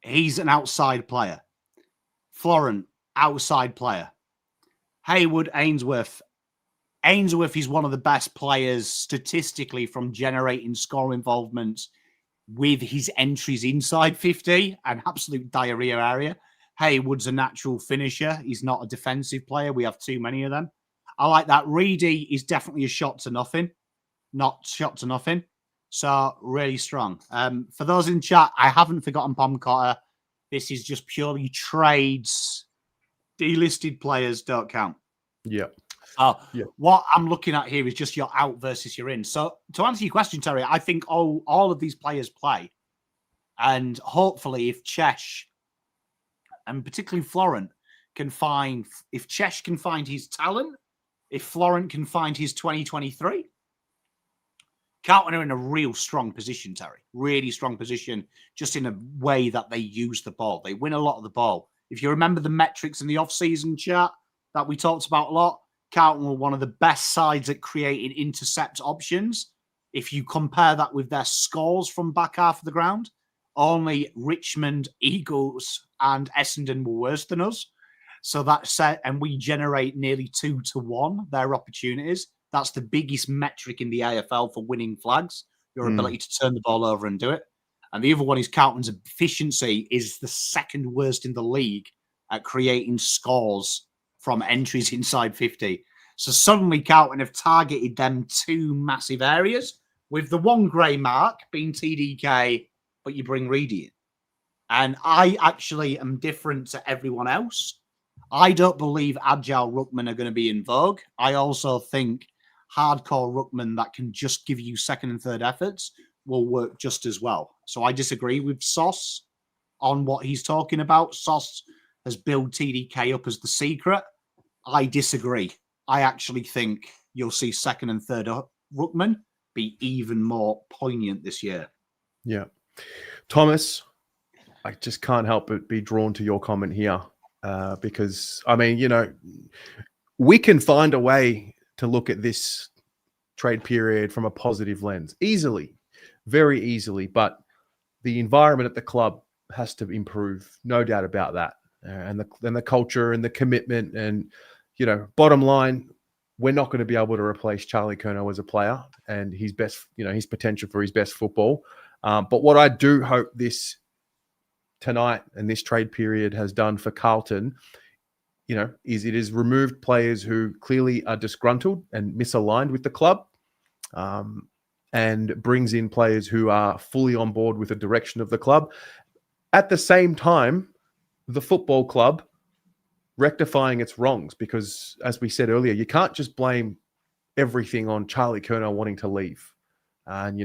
He's an outside player. Florent, outside player. Hayward, Ainsworth. Ainsworth is one of the best players statistically from generating score involvement with his entries inside 50, an absolute diarrhea area. Haywood's a natural finisher. He's not a defensive player. We have too many of them. I like that. Reedy is definitely a shot to nothing, not shot to nothing. So really strong. For those in chat, I haven't forgotten Pom Cotter. This is just purely trades. Delisted players don't count. Yeah. What I'm looking at here is just your out versus your in. So to answer your question, Terry, I think all of these players play. And hopefully if Chesh, and particularly Florent, if Chesh can find his talent, if Florent can find his 2023, Carlton are in a real strong position, Terry. Really strong position, just in a way that they use the ball. They win a lot of the ball. If you remember the metrics in the off-season chat that we talked about a lot, Carlton were one of the best sides at creating intercept options. If you compare that with their scores from back half of the ground, only Richmond, Eagles, and Essendon were worse than us. So that's set, and we generate nearly 2-1 their opportunities. That's the biggest metric in the AFL for winning flags, your ability to turn the ball over and do it. And the other one is Carlton's efficiency is the second worst in the league at creating scores from entries inside 50. So suddenly Carlton have targeted them two massive areas, with the one grey mark being TDK, but you bring Reedy in. And I actually am different to everyone else. I don't believe agile ruckmen are going to be in vogue. I also think hardcore ruckmen that can just give you second and third efforts will work just as well. So I disagree with Sauce on what he's talking about. Sauce has built TDK up as the secret. I disagree. I actually think you'll see second and third ruckmen be even more poignant this year. Yeah. Thomas, I just can't help but be drawn to your comment here because, I mean, you know, we can find a way to look at this trade period from a positive lens easily, very easily, but the environment at the club has to improve, no doubt about that. And the culture and the commitment and, you know, bottom line, we're not going to be able to replace Charlie Curnow as a player and his best, you know, his potential for his best football. But what I do hope this tonight and this trade period has done for Carlton, you know, is it has removed players who clearly are disgruntled and misaligned with the club, and brings in players who are fully on board with the direction of the club. At the same time, the football club rectifying its wrongs, because as we said earlier, you can't just blame everything on Charlie Curnow wanting to leave. And,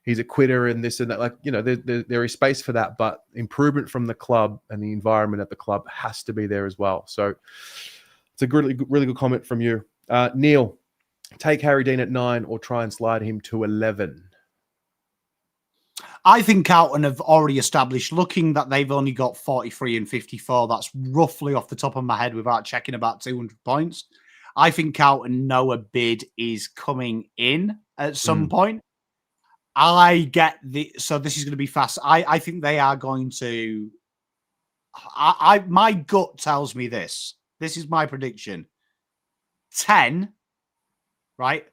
he's a quitter and this and that. Like, there is space for that, but improvement from the club and the environment at the club has to be there as well. So it's a really good comment from you. Neil, take Harry Dean at 9 or try and slide him to 11. I think Carlton have already established, looking that they've only got 43 and 54. That's roughly off the top of my head without checking, about 200 points. I think Carlton know a bid is coming in at some point. So this is going to be fast. I think they are going to, my gut tells me this. This is my prediction. 10, right?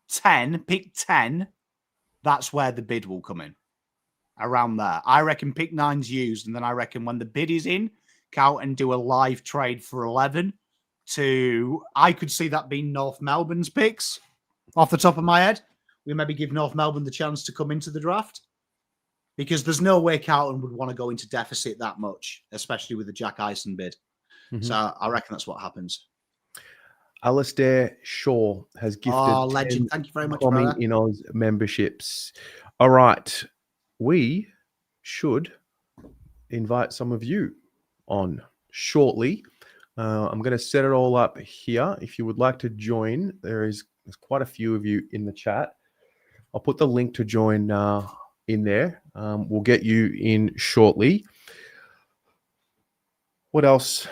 10, pick 10. That's where the bid will come in. Around there. I reckon pick 9's used, and then I reckon when the bid is in, Carlton do a live trade for 11 I could see that being North Melbourne's picks off the top of my head. We maybe give North Melbourne the chance to come into the draft, because there's no way Carlton would want to go into deficit that much, especially with the Jack Eison bid. So I reckon that's what happens. Alistair Shaw has gifted legend. Thank you very much, Tommy brother. in Oz memberships. All right. We should invite some of you on shortly. I'm going to set it all up here. If you would like to join, there's quite a few of you in the chat. I'll put the link to join in there. We'll get you in shortly. What else?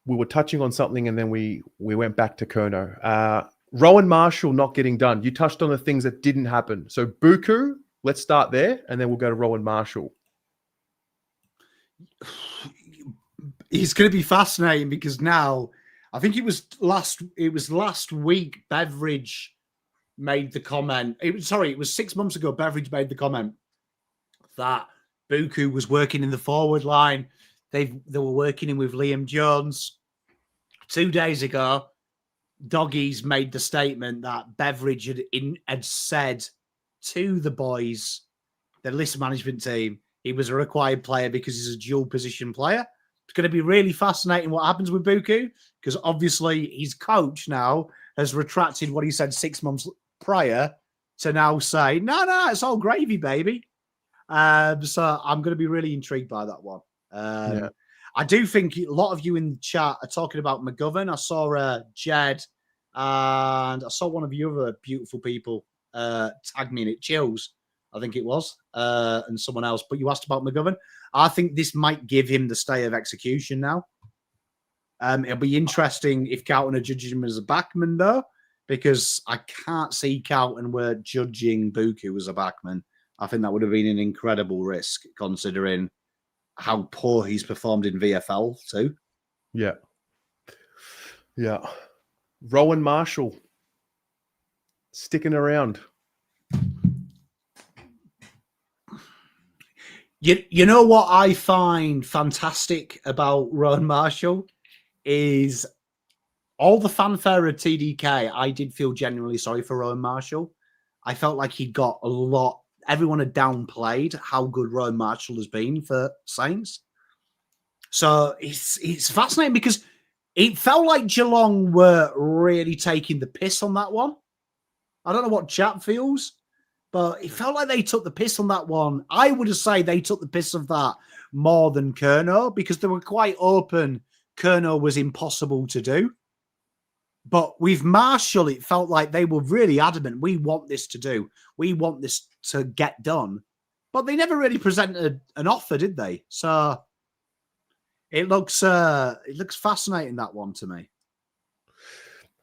We were touching on something and then we went back to Curnow. Rowan Marshall not getting done. You touched on the things that didn't happen. So Buku, let's start there and then we'll go to Rowan Marshall. It's going to be fascinating because now, I think it was last week, Beveridge made the comment. It was 6 months ago. Beveridge made the comment that Buku was working in the forward line. They were working in with Liam Jones. 2 days ago, Doggies made the statement that Beveridge had said to the boys, the list management team, he was a required player because he's a dual position player. It's going to be really fascinating what happens with Buku, because obviously his coach now has retracted what he said 6 months prior to now say, no, it's all gravy, baby. So I'm going to be really intrigued by that one. I do think a lot of you in the chat are talking about McGovern. I saw Jed and I saw one of you other beautiful people tag me in it, Chills, I think it was, and someone else. But you asked about McGovern. I think this might give him the stay of execution now. It'll be interesting if Carlton are judging him as a backman, though, because I can't see Carlton were judging Buku as a backman. I think that would have been an incredible risk, considering how poor he's performed in VFL too. Yeah. Rowan Marshall sticking around. You know what I find fantastic about Rowan Marshall is all the fanfare of TDK. I did feel genuinely sorry for Rowan Marshall. I felt like he'd got a lot. Everyone had downplayed how good Rowan Marshall has been for Saints. So it's fascinating because it felt like Geelong were really taking the piss on that one. I don't know what chat feels, but it felt like they took the piss on that one. I would say they took the piss of that more than Curnow, because they were quite open. Curnow was impossible to do. But with Marshall, it felt like they were really adamant. We want this to do. We want this to get done. But they never really presented an offer, did they? So it looks fascinating, that one, to me.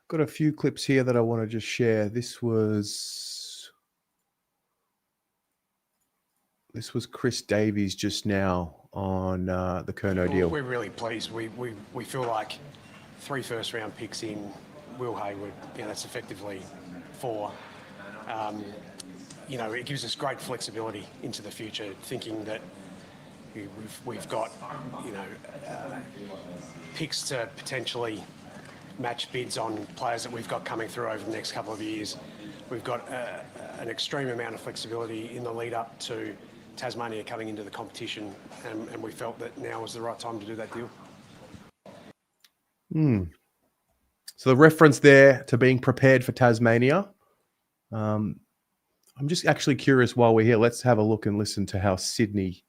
Got a few clips here that I want to just share. This was Chris Davies just now on the Curnow deal. We're really pleased. We feel like 3 first-round picks in Will Hayward, that's effectively 4. It gives us great flexibility into the future, thinking that we've got, picks to potentially match bids on players that we've got coming through over the next couple of years. We've got an extreme amount of flexibility in the lead up to Tasmania coming into the competition, and we felt that now was the right time to do that deal. So the reference there to being prepared for Tasmania. I'm just actually curious while we're here. Let's have a look and listen to how Sydney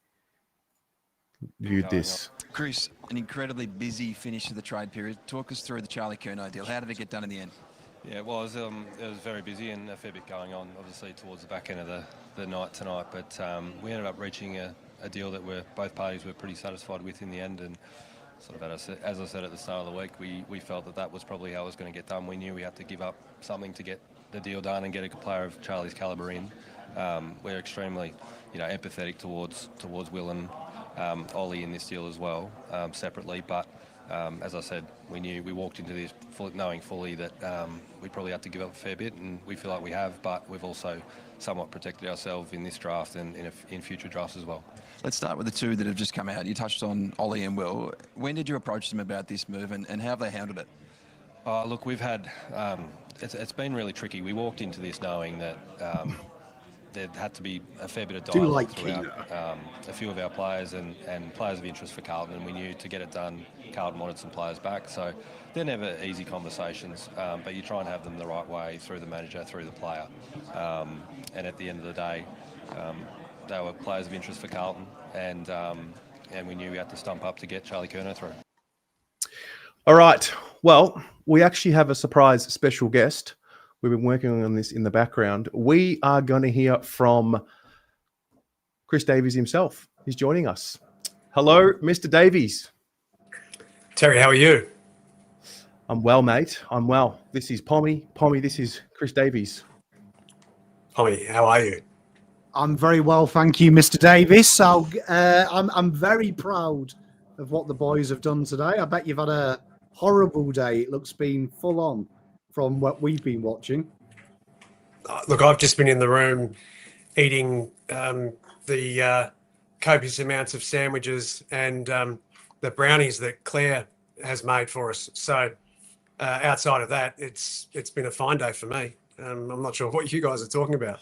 viewed this. Chris, an incredibly busy finish to the trade period. Talk us through the Charlie Curnow deal. How did it get done in the end? Yeah, well, it was very busy and a fair bit going on, obviously, towards the back end of the night tonight. But we ended up reaching a deal that both parties were pretty satisfied with in the end. And sort of, as I said at the start of the week, we felt that was probably how it was going to get done. We knew we had to give up something to get the deal done and get a player of Charlie's calibre in. We're extremely, empathetic towards Will and Ollie in this deal as well, separately. But as I said, we walked into this knowing fully that we probably had to give up a fair bit, and we feel like we have. But we've also somewhat protected ourselves in this draft and in future drafts as well. Let's start with the 2 that have just come out. You touched on Ollie and Will. When did you approach them about this move, and how have they handled it? Look, we've had it's been really tricky. We walked into this knowing that there had to be a fair bit of dialogue throughout a few of our players and players of interest for Carlton, and we knew to get it done, Carlton wanted some players back. So they're never easy conversations, but you try and have them the right way, through the manager, through the player. And at the end of the day, they were players of interest for Carlton, and we knew we had to stump up to get Charlie Curnow through. All right. Well, we actually have a surprise special guest. We've been working on this in the background. We are going to hear from Chris Davies himself. He's joining us. Hello, Mr. Davies. Terry, how are you? I'm well, mate. I'm well. This is Pommy. Pommy, this is Chris Davies. Pommy, how are you? I'm very well, thank you, Mr. Davies. So I'm very proud of what the boys have done today. I bet you've had a horrible day. It looks been full on from what we've been watching. look, I've just been in the room eating the copious amounts of sandwiches and the brownies that Claire has made for us. So outside of that, it's been a fine day for me. I'm not sure what you guys are talking about.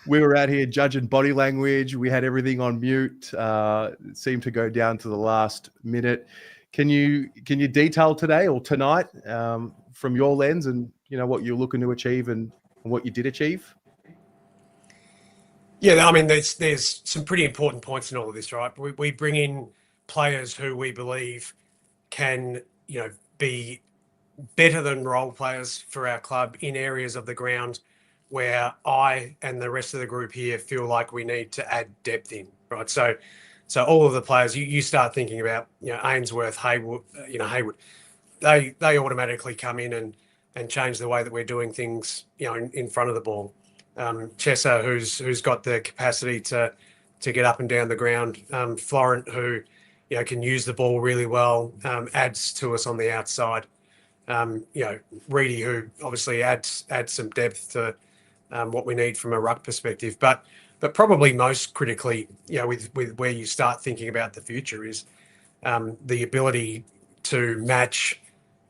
We were out here judging body language. We had everything on mute. It seemed to go down to the last minute. Can you detail today or tonight from your lens and what you're looking to achieve and what you did achieve? Yeah, I mean, there's some pretty important points in all of this, right? We bring in players who we believe can, be better than role players for our club in areas of the ground where I and the rest of the group here feel like we need to add depth in, right? So all of the players, you start thinking about, Ainsworth, Haywood, they automatically come in and change the way that we're doing things, in front of the ball. Chesser, who's got the capacity to get up and down the ground. Florent, who can use the ball really well, adds to us on the outside. Reedy, who obviously adds some depth to what we need from a ruck perspective. But probably most critically, with where you start thinking about the future is the ability to match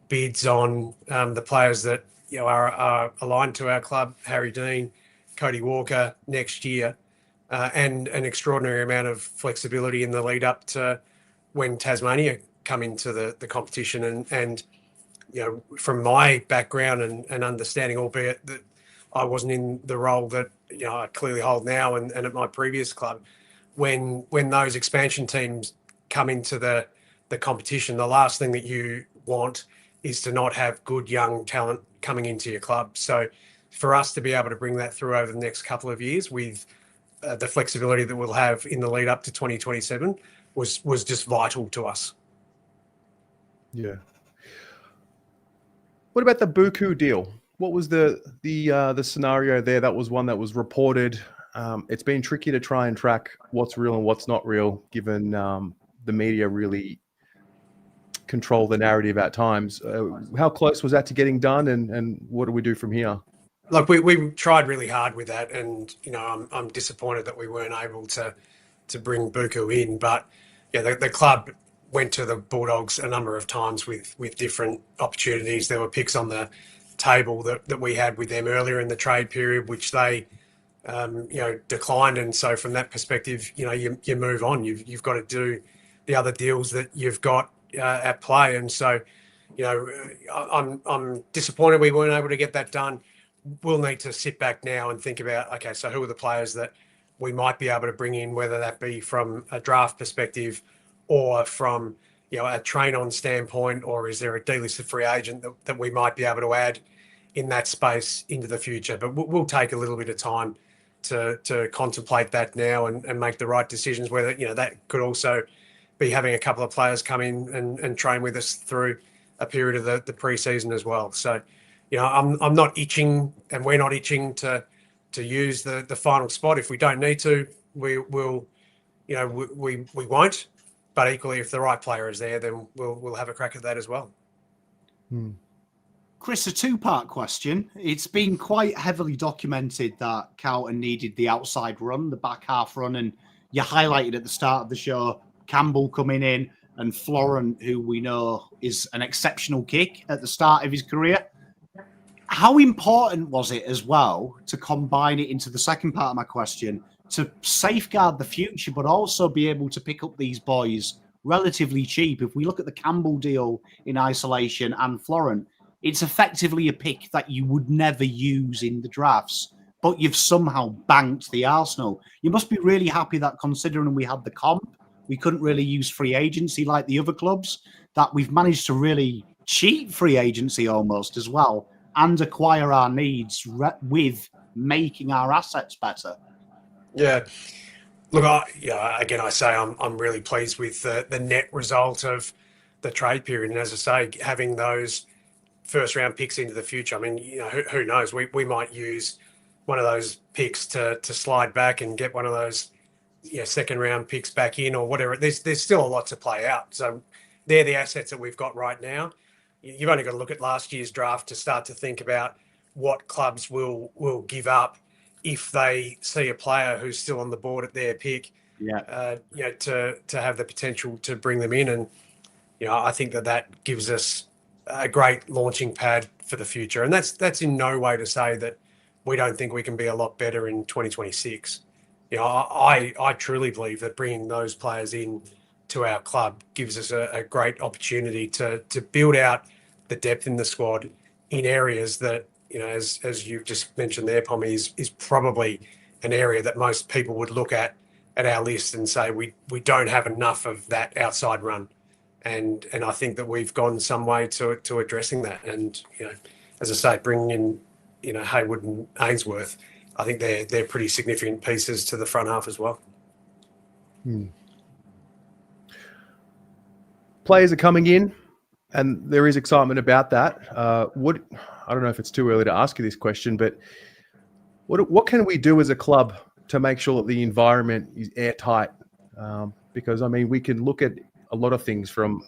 bids on the players that are aligned to our club, Harry Dean, Cody Walker next year, and an extraordinary amount of flexibility in the lead up to when Tasmania come into the competition. And from my background and understanding, albeit that I wasn't in the role that I clearly hold now and at my previous club, when those expansion teams come into the competition, the last thing that you want is to not have good young talent coming into your club. So for us to be able to bring that through over the next couple of years with the flexibility that we'll have in the lead up to 2027 was just vital to us. Yeah. What about the Buku deal? What was the scenario there? That was one that was reported. It's been tricky to try and track what's real and what's not real, given the media really control the narrative at times. How close was that to getting done, and what do we do from here? Look, we tried really hard with that, and I'm disappointed that we weren't able to bring Buku in. But the club went to the Bulldogs a number of times with different opportunities. There were picks on the table that we had with them earlier in the trade period, which they declined. And so from that perspective, you move on. You've got to do the other deals that you've got at play. And so, I'm disappointed we weren't able to get that done. We'll need to sit back now and think about, okay, so who are the players that we might be able to bring in, whether that be from a draft perspective or from, a train-on standpoint, or is there a delisted free agent that we might be able to add in that space into the future? But we'll take a little bit of time to contemplate that now and make the right decisions, whether, that could also be having a couple of players come in and train with us through a period of the pre-season as well. So, I'm not itching, and we're not itching to use the final spot. If we don't need to, we won't. But equally, if the right player is there, then we'll have a crack at that as well. Chris, a two-part question. It's been quite heavily documented that Carlton needed the outside run, the back half run, and you highlighted at the start of the show Campbell coming in and Florent, who we know is an exceptional kick at the start of his career. How important was it as well to combine it into the second part of my question, to safeguard the future, but also be able to pick up these boys relatively cheap? If we look at the Campbell deal in isolation and Florent, it's effectively a pick that you would never use in the drafts, but you've somehow banked the Arsenal. You must be really happy that, considering we had the comp, we couldn't really use free agency like the other clubs, that we've managed to really cheat free agency almost as well and acquire our needs with making our assets better. Yeah. Look, I say I'm really pleased with the net result of the trade period. And as I say, having those first round picks into the future, I mean, who knows? We might use one of those picks to slide back and get one of those second round picks back in or whatever. There's still a lot to play out. So they're the assets that we've got right now. You've only got to look at last year's draft to start to think about what clubs will give up if they see a player who's still on the board at their pick. To have the potential to bring them in, and I think that gives us a great launching pad for the future. And that's in no way to say that we don't think we can be a lot better in 2026. I truly believe that bringing those players in to our club gives us a great opportunity to build out the depth in the squad in areas that, as you've just mentioned there, Pommy, is probably an area that most people would look at our list and say we don't have enough of that outside run. And I think that we've gone some way to addressing that. And, as I say, bringing in, Haywood and Ainsworth, I think they're pretty significant pieces to the front half as well. Players are coming in, and there is excitement about that. I don't know if it's too early to ask you this question, but what can we do as a club to make sure that the environment is airtight? Because, we can look at a lot of things from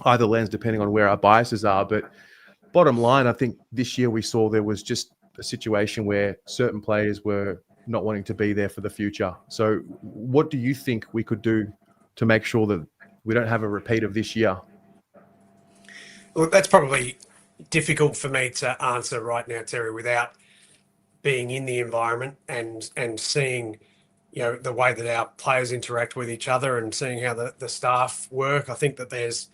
either lens, depending on where our biases are. But bottom line, I think this year we saw there was just a situation where certain players were not wanting to be there for the future. So what do you think we could do to make sure that we don't have a repeat of this year? Well, that's probably difficult for me to answer right now, Terry, without being in the environment and seeing the way that our players interact with each other and seeing how the staff work. I think that there's,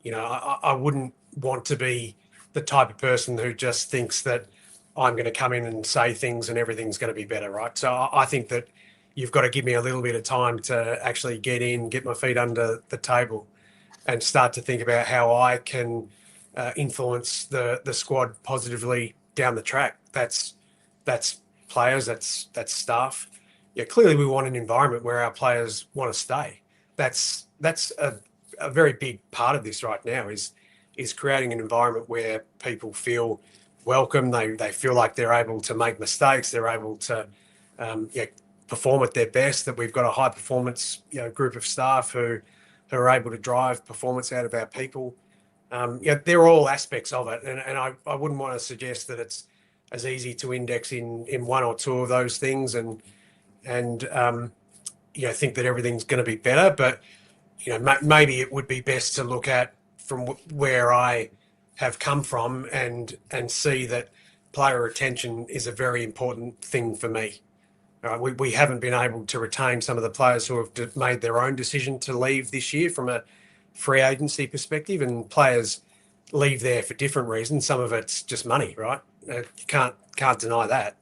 I wouldn't want to be the type of person who just thinks that I'm going to come in and say things and everything's going to be better, right? So I think that you've got to give me a little bit of time to actually get my feet under the table and start to think about how I can influence the squad positively down the track. That's players, that's staff. Clearly we want an environment where our players want to stay. That's a very big part of this right now is creating an environment where people feel welcome. They feel like they're able to make mistakes. They're able to perform at their best, that we've got a high performance group of staff who are able to drive performance out of our people. They're all aspects of it. And I wouldn't want to suggest that it's as easy to index in one or two of those things and think that everything's going to be better. But, maybe it would be best to look at from where I have come from and see that player retention is a very important thing for me. We haven't been able to retain some of the players who have made their own decision to leave this year from a free agency perspective, and players leave there for different reasons. Some of it's just money, right? You can't deny that.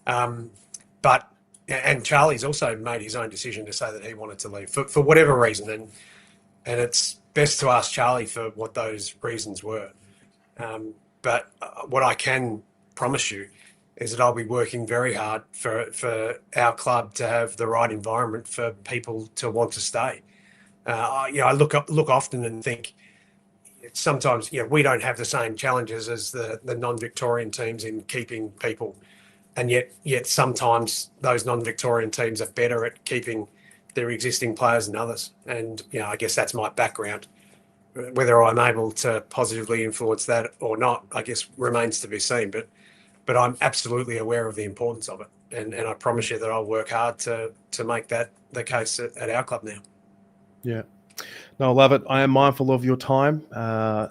And Charlie's also made his own decision to say that he wanted to leave for whatever reason, and it's best to ask Charlie for what those reasons were. But what I can promise you is that I'll be working very hard for our club to have the right environment for people to want to stay. I look often and think sometimes we don't have the same challenges as the non-Victorian teams in keeping people, and yet sometimes those non-Victorian teams are better at keeping their existing players than others. And I guess that's my background. Whether I'm able to positively influence that or not, I guess remains to be seen. But I'm absolutely aware of the importance of it, and I promise you that I'll work hard to make that the case at our club now. Yeah. No, I love it. I am mindful of your time.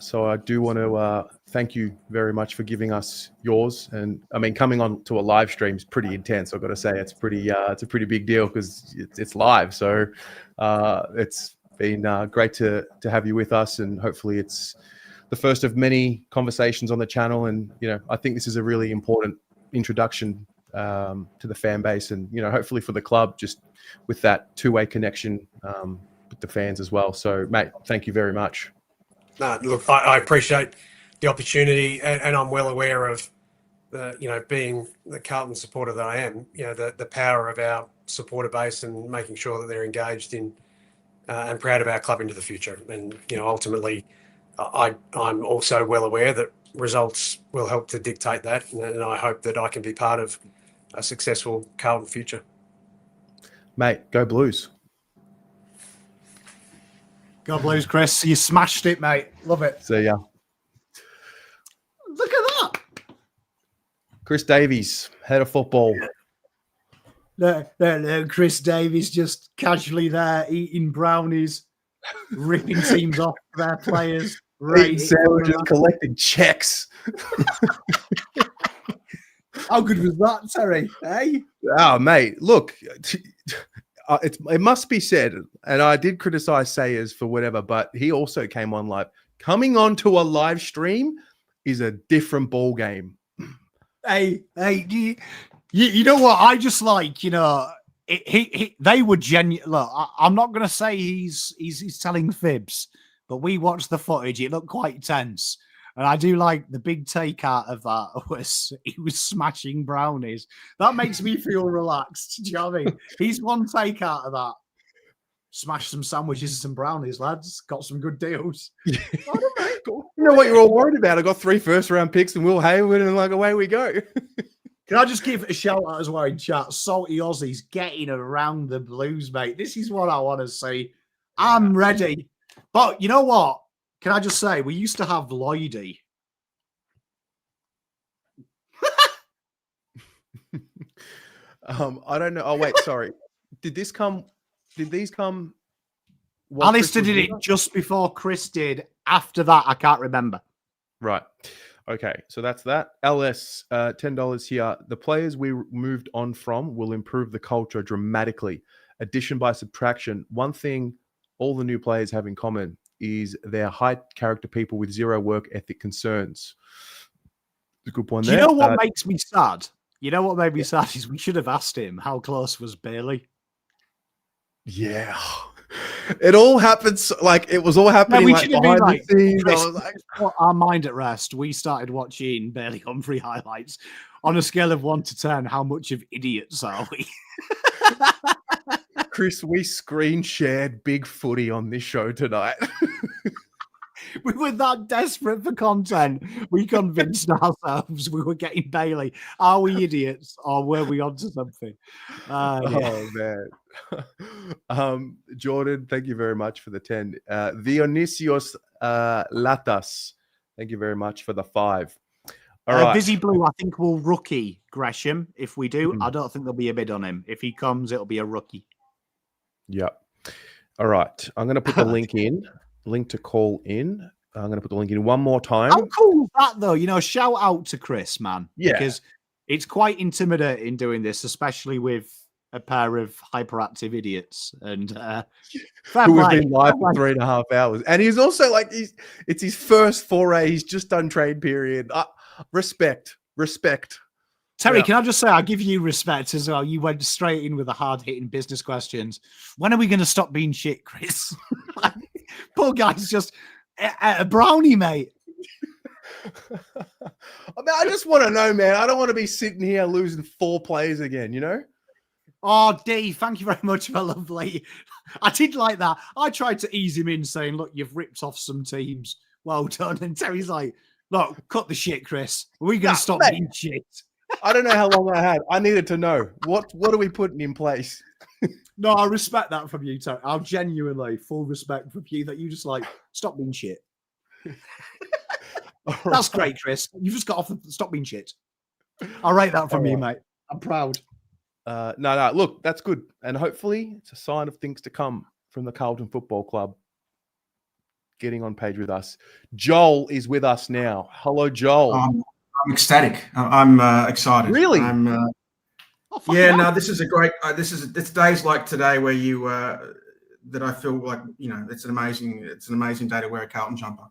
So I do want to thank you very much for giving us yours. And coming on to a live stream is pretty intense. I've got to say it's a pretty big deal because it's live. So it's been great to have you with us, and hopefully it's the first of many conversations on the channel. And, I think this is a really important introduction to the fan base, and, hopefully for the club, just with that two-way connection with the fans as well. So, mate, thank you very much. No, look, I appreciate the opportunity, and I'm well aware of being the Carlton supporter that I am, the power of our supporter base and making sure that they're engaged in and proud of our club into the future. And, ultimately, I'm also well aware that results will help to dictate that, and I hope that I can be part of a successful Carlton future. Mate, go Blues. Go Blues, Chris. You smashed it, mate. Love it. See ya. Look at that. Chris Davies, head of football. No, Chris Davies just casually there eating brownies, ripping teams off their players. Eating sandwiches, collecting checks. How good was that, Terry? Hey? Oh, mate, look, it must be said, and I did criticize Sayers for whatever, but he also came on live. Coming on to a live stream is a different ball game. Hey, you know what? I just like, they were genuine. Look, I'm not going to say he's telling fibs, but we watched the footage. It looked quite tense. And I do like the big take out of that was he was smashing brownies. That makes me feel relaxed. Do you know what I mean? He's one take out of that. Smash some sandwiches and some brownies, lads. Got some good deals. You know what you're all worried about? I got 3 first-round picks and Will Hayward, and away we go. Can I just give a shout out as well in chat? Salty Aussies getting around the Blues, mate. This is what I want to see. I'm ready. But you know what? Can I just say, we used to have Lloydie. I don't know. Oh, wait, sorry. Did these come? Alistair did it just before Chris did. After that, I can't remember. Right. Okay, so that's that. LS, $10 here. The players we moved on from will improve the culture dramatically. Addition by subtraction. One thing all the new players have in common is they're high character people with zero work ethic concerns. A good point there. Do you know what makes me sad? You know what made me sad is we should have asked him how close was Bailey. Yeah. It all happens it was all happening behind the scenes. Chris, I was put our mind at rest. We started watching Bailey Humphrey highlights on a scale of 1 to 10. How much of idiots are we? Chris, we screen shared big footy on this show tonight. We were that desperate for content. We convinced ourselves we were getting Bailey. Are we idiots or were we onto something? Oh, man. Jordan, thank you very much for the 10. Dionysios Latas, thank you very much for the 5. All right. Busy Blue, I think will rookie Gresham. If we do, I don't think there'll be a bid on him. If he comes, it'll be a rookie. Yep. All right. I'm going to put the link to call in. I'm going to put the link in one more time. How cool is that, though? Shout out to Chris, man. Yeah. Because it's quite intimidating doing this, especially with a pair of hyperactive idiots. And who have been live for 3.5 hours. And he's also it's his first foray. He's just done trade period. Respect. Terry, can I just say, I give you respect as well. You went straight in with the hard-hitting business questions. When are we going to stop being shit, Chris? Poor guy's just a brownie, mate. I just want to know, man. I don't want to be sitting here losing 4 players again, Oh, D, thank you very much for lovely. I did like that. I tried to ease him in saying, look, you've ripped off some teams. Well done. And Terry's like, look, cut the shit, Chris. Are we going to stop being shit? I don't know how long I had. I needed to know. What are we putting in place? No, I respect that from you, Terry. I'll genuinely full respect from you that you just stop being shit. That's great, Chris. You just got off the stop being shit. I'll rate that from you, mate. I'm proud. No, look, that's good. And hopefully it's a sign of things to come from the Carlton Football Club getting on page with us. Joel is with us now. Hello, Joel. I'm ecstatic. I'm excited. Really? This is a great. It's days like today where you that I feel like it's an amazing day to wear a Carlton jumper.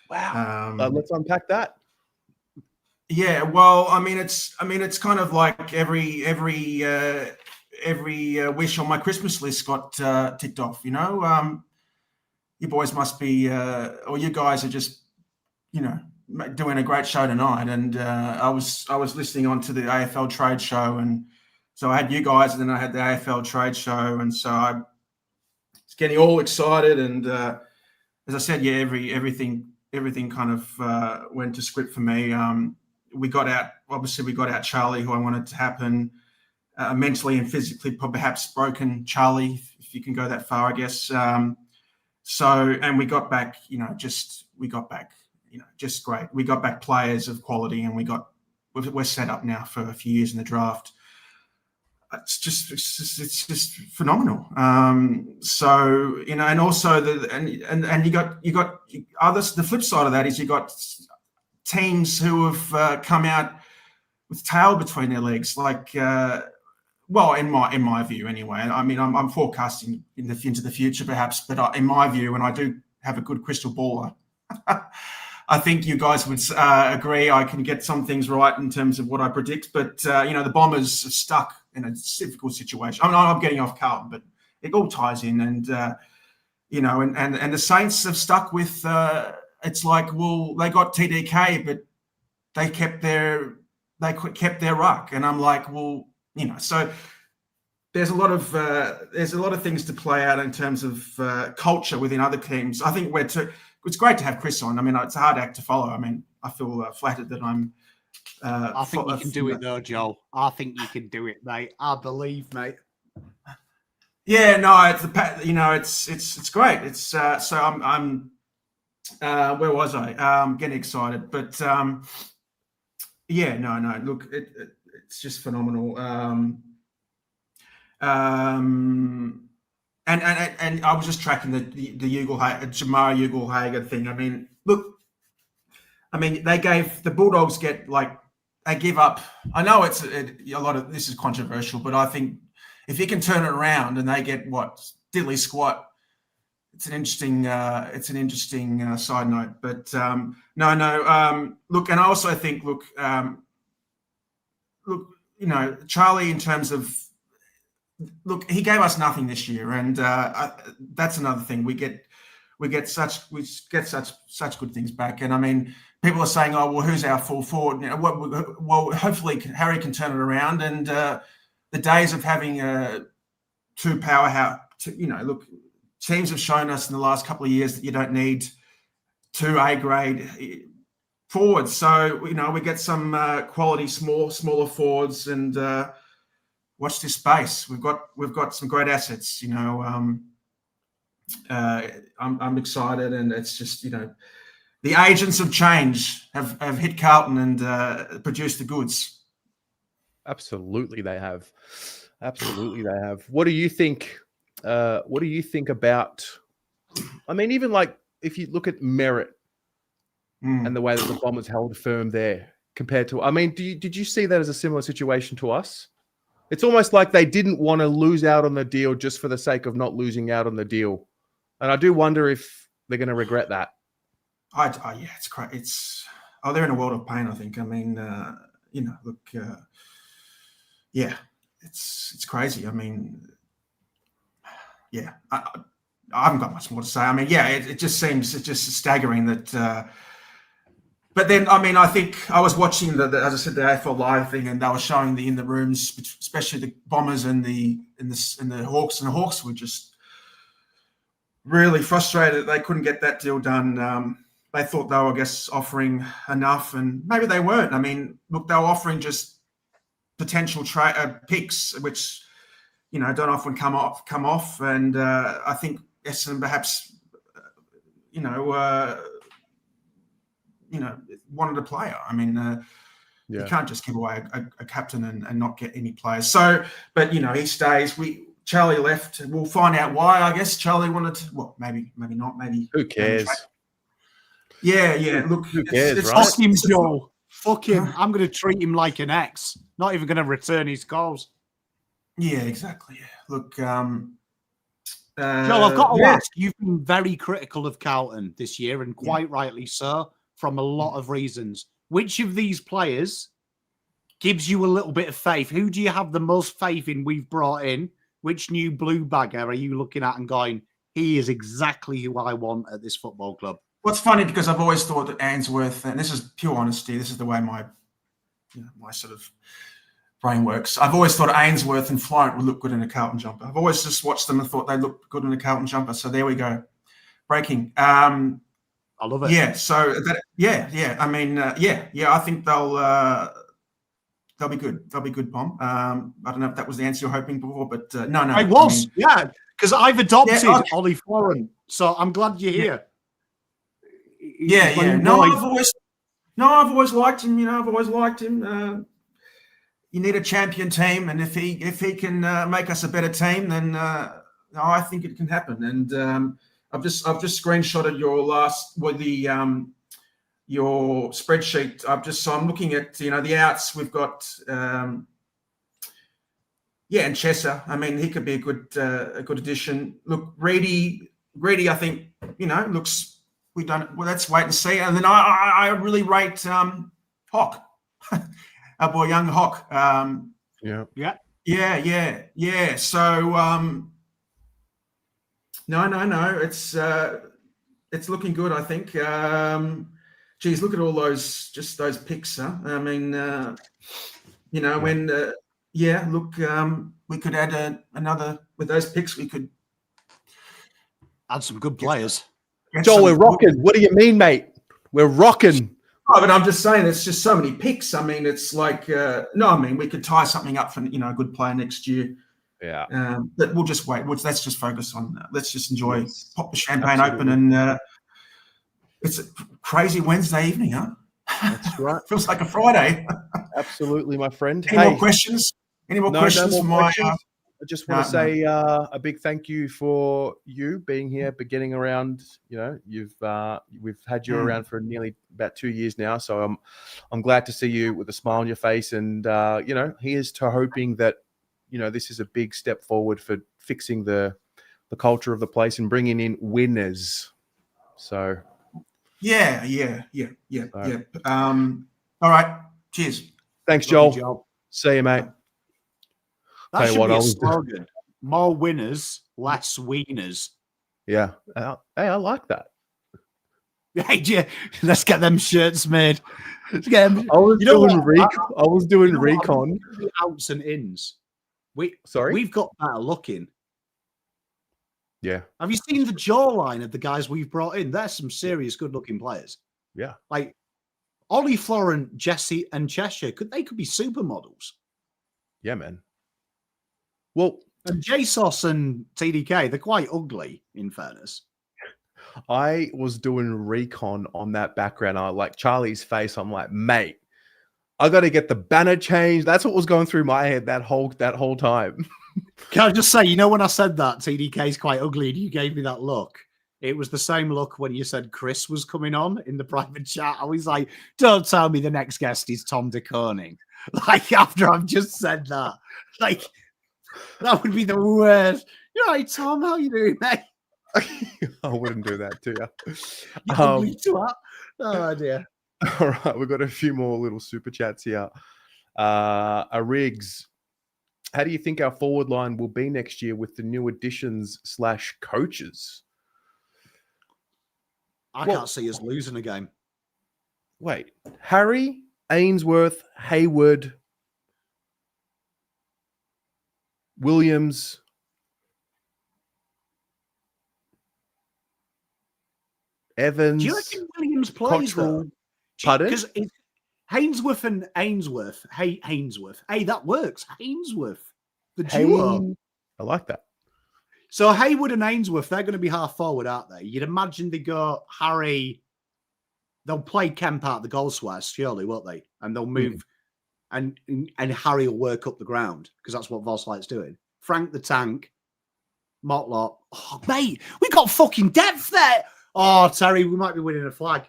Wow. Let's unpack that. Yeah. Well, it's kind of like every wish on my Christmas list got ticked off. You boys must be, or you guys are just, doing a great show tonight. And I was listening on to the AFL Trade Show, and so I had you guys, and then I had the AFL Trade Show, and so I was getting all excited. And as I said, everything kind of went to script for me. We got out Charlie, who I wanted to happen, mentally and physically, perhaps broken Charlie, if you can go that far, I guess. And we got back, just great. We got back players of quality, and we got we're set up now for a few years in the draft. It's just phenomenal. So and also you got others. The flip side of that is you got teams who have come out with tail between their legs, like in my view anyway. I mean, I'm forecasting into the future perhaps, but in my view, and I do have a good crystal ball, I think you guys would agree I can get some things right in terms of what I predict. But the Bombers are stuck in a difficult situation. I mean, I'm getting off Carlton, but it all ties in, and and the Saints have stuck with. It's like, well, they got TDK, but they kept their ruck, and I'm like, well, so there's a lot of things to play out in terms of culture within other teams. I think it's great to have Chris on. I mean, it's a hard act to follow. I mean, I feel flattered that I'm. I think you can do it though, Joel. I think you can do it, mate. I believe, mate. Yeah, no, it's great. It's so I'm where was I? Getting excited, but no. Look, it's just phenomenal. And I was just tracking the Jamarra Ugle-Hagan thing. I mean, look. I mean, the Bulldogs they give up. I know it's a lot of this is controversial, but I think if you can turn it around and they get diddly squat, it's an interesting side note. But look, and I also think Charlie, in terms of he gave us nothing this year, and that's another thing. We get such good things back, and I mean, people are saying, "Oh, well, who's our full forward?" Well, hopefully Harry can turn it around, and the days of having two powerhouse, look, teams have shown us in the last couple of years that you don't need two A-grade forwards. So we get some quality smaller forwards, and watch this space. We've got some great assets. I'm excited, and it's just the agents of change have hit Carlton and produced the goods. Absolutely, they have. Absolutely, they have. What do you think? What do you think about? I mean, even if you look at Merritt and the way that the Bombers held firm there compared to. I mean, did you see that as a similar situation to us? It's almost like they didn't want to lose out on the deal just for the sake of not losing out on the deal. And I do wonder if they're going to regret that. Yeah, it's great. They're in a world of pain, I think. I mean, look, it's crazy. I mean, yeah, I haven't got much more to say. I mean, yeah, it just seems just staggering that. But then, I mean, I think I was watching as I said, the AFL Live thing, and they were showing in the rooms, especially the Bombers and the Hawks, and the Hawks were just really frustrated that they couldn't get that deal done. They thought they were, I guess, offering enough, and maybe they weren't. I mean, look, they were offering just potential picks, which don't often come off. And I think Eison perhaps, wanted a player. I mean, you can't just give away a captain and not get any players. So, but he stays. Charlie left. We'll find out why. I guess Charlie wanted to. Well, maybe not. Maybe who cares? Yeah. Look, who cares? It's fuck him, Joel. Fuck him. I'm going to treat him like an ex. Not even going to return his calls. Yeah, exactly. Yeah. Look, Joel, I've got to ask. You've been very critical of Carlton this year, and quite rightly so, from a lot of reasons. Which of these players gives you a little bit of faith? Who do you have the most faith in we've brought in? Which new blue bagger are you looking at and going, he is exactly who I want at this football club? What's funny, because I've always thought that Ainsworth, and this is pure honesty, this is the way my sort of brain works. I've always thought Ainsworth and Florent would look good in a Carlton jumper. I've always just watched them and thought they looked good in a Carlton jumper. So there we go. Breaking. I love it. Yeah. So yeah. I mean, I think they'll be good. They'll be good, Pom. I don't know if that was the answer you're hoping for, but no. I was, because I've adopted Ollie Florent, so I'm glad you're here. Yeah. No, No, I've always liked him. I've always liked him. You need a champion team, and if he can make us a better team, then I think it can happen. And I've just screenshotted your spreadsheet. I'm looking at the outs. We've got and Chesser. I mean, he could be a good addition. Look, Greedy. I think looks. We've done it. Well, let's wait and see. And then I really rate Hawk, our boy young Hawk. Yeah. So no. It's looking good. I think. Geez, look at all those picks, huh? I mean, look, we could add another with those picks. We could add some good players. Joel, we're rocking. What do you mean, mate? We're rocking. Oh, but I'm just saying, it's just so many picks. I mean, it's like, we could tie something up for, a good player next year. Yeah. But we'll just wait. Let's just focus on, let's just enjoy, pop the champagne open. And it's a crazy Wednesday evening, huh? That's right. Feels like a Friday. Absolutely, my friend. Any more questions? Any more questions no for more my... questions. I just want to say a big thank you for you being here, but getting around. We've had you around for nearly about 2 years now, so I'm glad to see you with a smile on your face. And here's to hoping that this is a big step forward for fixing the culture of the place and bringing in winners. So yeah. All right. Cheers. Thanks, Joel. See you, mate. That should be a slogan. More winners, less wieners. Yeah. Hey, I like that. Hey, let's get them shirts made. Let's get them. I was doing recon. Outs and ins. Sorry? We've got better looking. Yeah. Have you seen the jawline of the guys we've brought in? There's some serious good-looking players. Yeah. Like Ollie Florent, Jesse, and Cheshire. They could be supermodels. Yeah, man. Well, and JSOS and TDK, they're quite ugly, in fairness. I was doing recon on that background. I like Charlie's face. I'm like, mate, I got to get the banner changed. That's what was going through my head that whole time. Can I just say, when I said that TDK's quite ugly and you gave me that look, it was the same look when you said Chris was coming on in the private chat. I was like, don't tell me the next guest is Tom de Koning. Like, after I've just said that. Like... That would be the worst. You're right, Tom. How you doing, mate? I wouldn't do that to you. Oh, dear. All right, we've got a few more little super chats here. Riggs, how do you think our forward line will be next year with the new additions / coaches? I can't see us losing a game. Wait, Harry, Ainsworth, Hayward, Williams, Evans. Do you reckon Williams plays though? Pardon? Because Hainsworth and Ainsworth. Hainsworth. Hey, that works. Hainsworth. The duo. I like that. So Hayward and Ainsworth, they're going to be half forward, aren't they? You'd imagine they go Harry. They'll play Kemp out the goal squares, surely, won't they? And they'll move. And Harry will work up the ground because that's what Voslight's doing. Frank the Tank, Motlop. Oh, mate, we got fucking depth there. Oh, Terry, we might be winning a flag.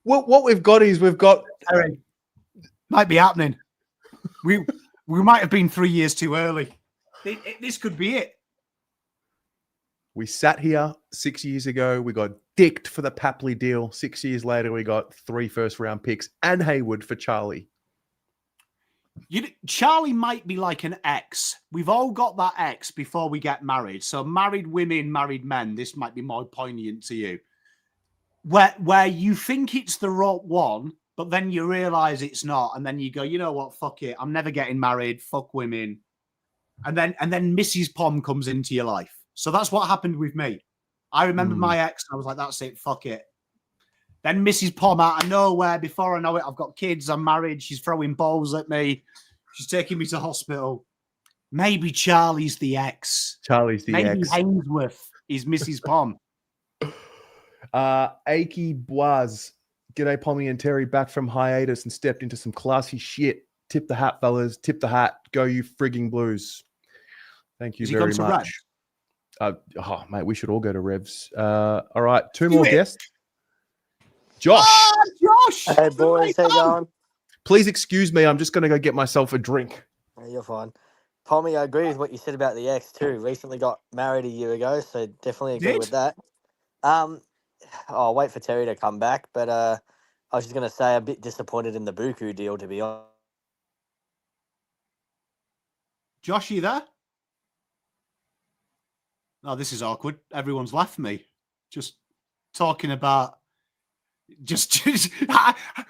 What we've got is Terry, might be happening. We might have been 3 years too early. This could be it. We sat here 6 years ago. We got dicked for the Papley deal. 6 years later, we got 3 first-round picks and Hayward for Charlie. Charlie might be like an ex. We've all got that ex before we get married. So married women, married men, this might be more poignant to you. Where you think it's the right one, but then you realize it's not. And then you go, you know what, fuck it. I'm never getting married. Fuck women. And then Mrs. Pom comes into your life. So that's what happened with me. I remember my ex. I was like, that's it. Fuck it. Then Mrs. Pom out of nowhere. Before I know it, I've got kids. I'm married. She's throwing balls at me. She's taking me to hospital. Maybe Charlie's the ex. Maybe Hainsworth is Mrs. Pom. Aki Boaz, G'day, Pommy and Terry, back from hiatus and stepped into some classy shit. Tip the hat, fellas. Tip the hat. Go, you frigging Blues. Thank you very much. Mate, we should all go to Revs. All right, two more guests. Josh. Josh. Hey, boys. How you going? Please excuse me. I'm just going to go get myself a drink. Yeah, you're fine. Pommy, I agree with what you said about the ex too. Recently got married a year ago, so definitely agree with that. I'll wait for Terry to come back, but I was just going to say a bit disappointed in the Buku deal, to be honest. Josh, you there? Oh, this is awkward. Everyone's left me. Just talking about... Just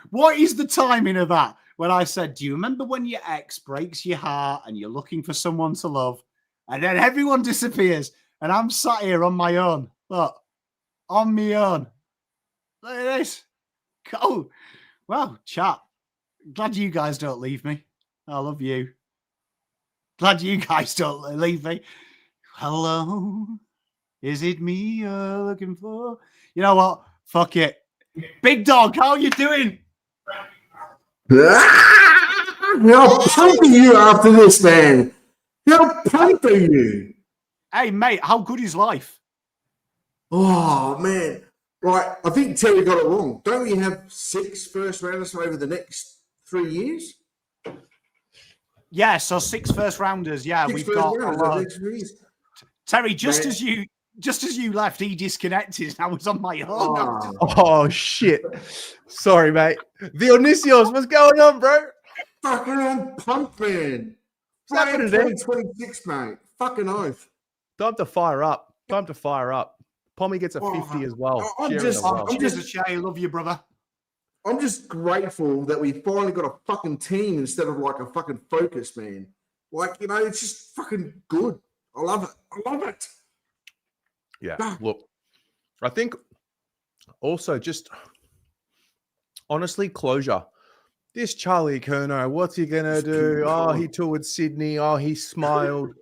what is the timing of that? When I said, do you remember when your ex breaks your heart and you're looking for someone to love, and then everyone disappears and I'm sat here on my own. Look, on my own. Look at this. Oh, well, chat. Glad you guys don't leave me. I love you. Glad you guys don't leave me. Hello. Is it me you're looking for? You know what? Fuck it. Big dog, how are you doing? How pumped are you after this, man? How pumped are you? Hey, mate, how good is life? Oh, man. Right, I think Terry got it wrong. Don't we have 6 first rounders over the next 3 years? Yeah, so 6 first rounders. Yeah, we've got a lot. Terry, just as you left, he disconnected and I was on my own. Oh shit. Sorry, mate. Dionisios, what's going on, bro? Fucking on pump, man. What's happening there? 2026, mate. Fucking oath. Time to fire up. Pommy gets a 50 as well. I'm just I love you, brother. I'm just grateful that we finally got a fucking team instead of like a fucking focus, man. Like, you know, it's just fucking good. I love it. Yeah, look, I think also just honestly closure. This Charlie Curnow, what's he going to do? Oh, he toured Sydney. Oh, he smiled.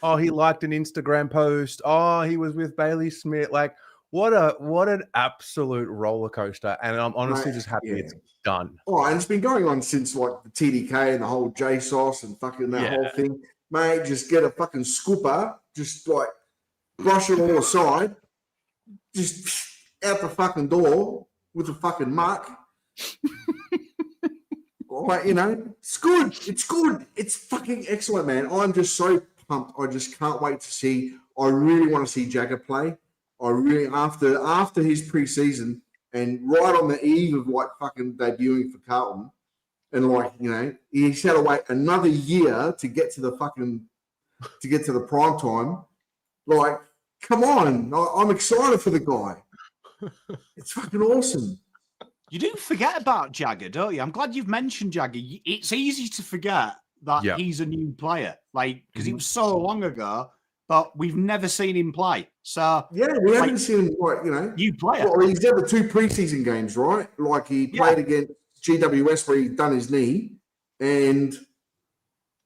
Oh, he liked an Instagram post. Oh, he was with Bailey Smith. Like, what an absolute roller coaster. And I'm honestly just happy it's done. Oh, and it's been going on since like the TDK and the whole JSOS and fucking that whole thing. Mate, just get a fucking scooper, just like brush it all aside, just out the fucking door with a fucking muck. Like, you know, it's good. It's good. It's fucking excellent, man. I'm just so pumped. I just can't wait to see. I really want to see Jagger play. I really, after his preseason and right on the eve of like fucking debuting for Carlton, and like, you know, he's had to wait another year to get to the prime time. Like, come on. I'm excited for the guy. It's fucking awesome. You do forget about Jagger, don't you? I'm glad you've mentioned Jagger. It's easy to forget that he's a new player, like, because it was so long ago, but we've never seen him play. So yeah, we haven't seen him, like, you know, new player. Well, he's had the 2 preseason games, right? Like he played against GWS where he'd done his knee, and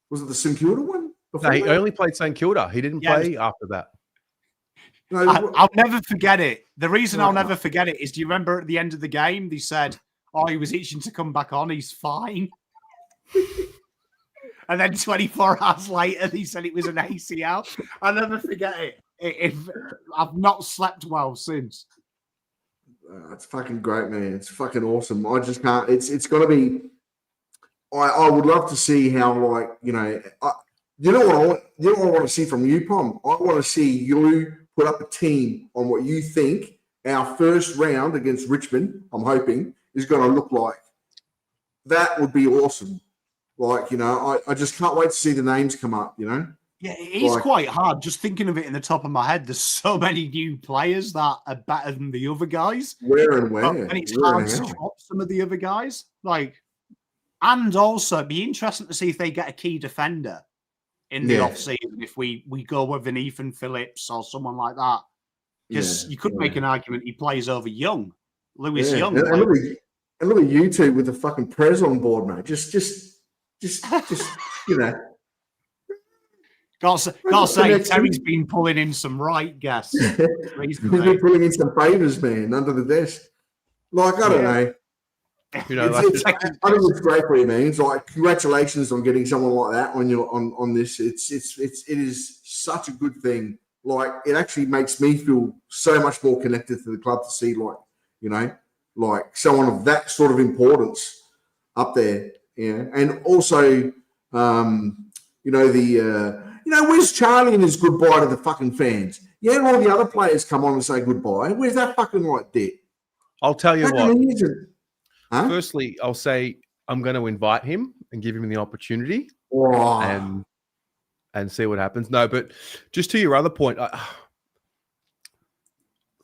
was it the St Kilda one? No, he only played St Kilda. He didn't play after that. No, I'll never forget it. The reason I'll never forget it is, do you remember at the end of the game, they said, oh, he was itching to come back on. He's fine. And then 24 hours later, they said it was an ACL. I'll never forget it. I've not slept well since. It's fucking great, man. It's fucking awesome. I just can't. It's going to be. I would love to see how, like, you know, you know what I want. You know what I want to see from you, Pom. I want to see you put up a team on what you think our first round against Richmond, I'm hoping, is going to look like. That would be awesome. Like, you know, I just can't wait to see the names come up, you know? Yeah, it is quite hard. Just thinking of it in the top of my head, there's so many new players that are better than the other guys. Where and where? And it's hard to drop some of the other guys. Like, and also it'd be interesting to see if they get a key defender in the off-season, if we go with an Ethan Phillips or someone like that. Because you could make an argument he plays over Young. Lewis Young. And look at you two with the fucking Prez on board, mate. Just you know. Gotta say, Terry's been pulling in some right gas. He's been pulling in some favours, man, under the desk. Like, I don't know. You know, I think it's great for you, man. It's like congratulations on getting someone like that on this. It is such a good thing. Like it actually makes me feel so much more connected to the club to see like someone of that sort of importance up there. Yeah, and also where's Charlie and his goodbye to the fucking fans? Yeah, all the other players come on and say goodbye. Where's that fucking like dick? I'll tell you what. Huh? Firstly, I'll say I'm going to invite him and give him the opportunity and see what happens. No, but just to your other point,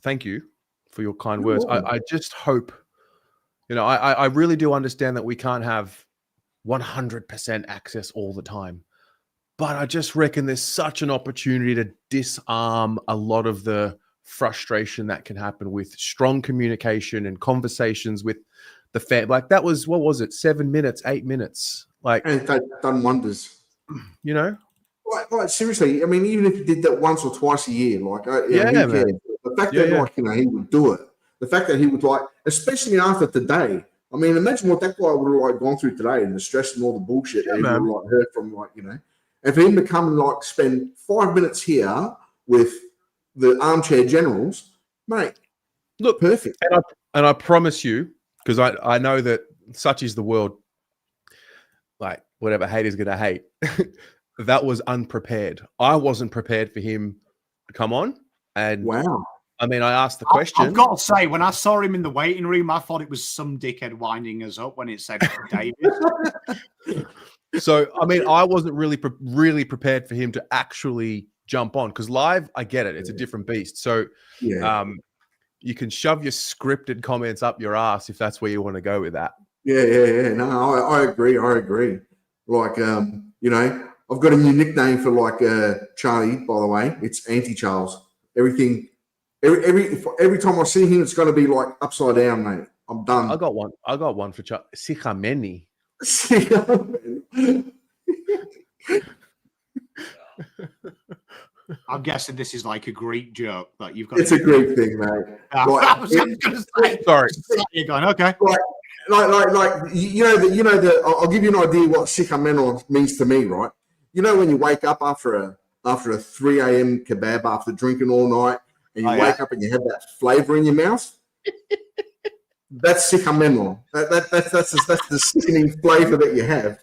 thank you for your kind words. I just hope, I really do understand that we can't have 100% access all the time. But I just reckon there's such an opportunity to disarm a lot of the frustration that can happen with strong communication and conversations with the fan. Like that was, what was it? 7 minutes, 8 minutes. Like, and they've done wonders. You know? Like seriously, I mean, even if you did that once or twice a year, like, who cares? The fact that, he would do it. The fact that he would, especially after today. I mean, imagine what that guy would have, gone through today and the stress and all the bullshit that he would have, heard from, And for him to come and spend 5 minutes here with the armchair generals, mate, look perfect. And I promise you, because I know that such is the world, like whatever haters gonna hate, that was unprepared. I wasn't prepared for him to come on. And wow. I mean, I asked the question. I've got to say, when I saw him in the waiting room, I thought it was some dickhead winding us up when it said Davies. So, I mean, I wasn't really prepared for him to actually jump on because live, I get it. It's a different beast. So, you can shove your scripted comments up your ass if that's where you want to go with that. Yeah. No, I agree. Like, I've got a new nickname for Charlie, by the way. It's Anti-Charles. Everything, every time I see him, it's going to be upside down, mate. I'm done. I got one for Charlie. Sikhameni. I'm guessing this is like a Greek joke that you've got. It's a Greek thing, mate. I was going to say. Sorry. You're going, okay. I'll give you an idea what Sikhameno means to me, right? You know when you wake up after a 3 a.m. kebab after drinking all night, and you wake up and you have that flavor in your mouth. That's Sikhameno. That's the sickening flavor that you have.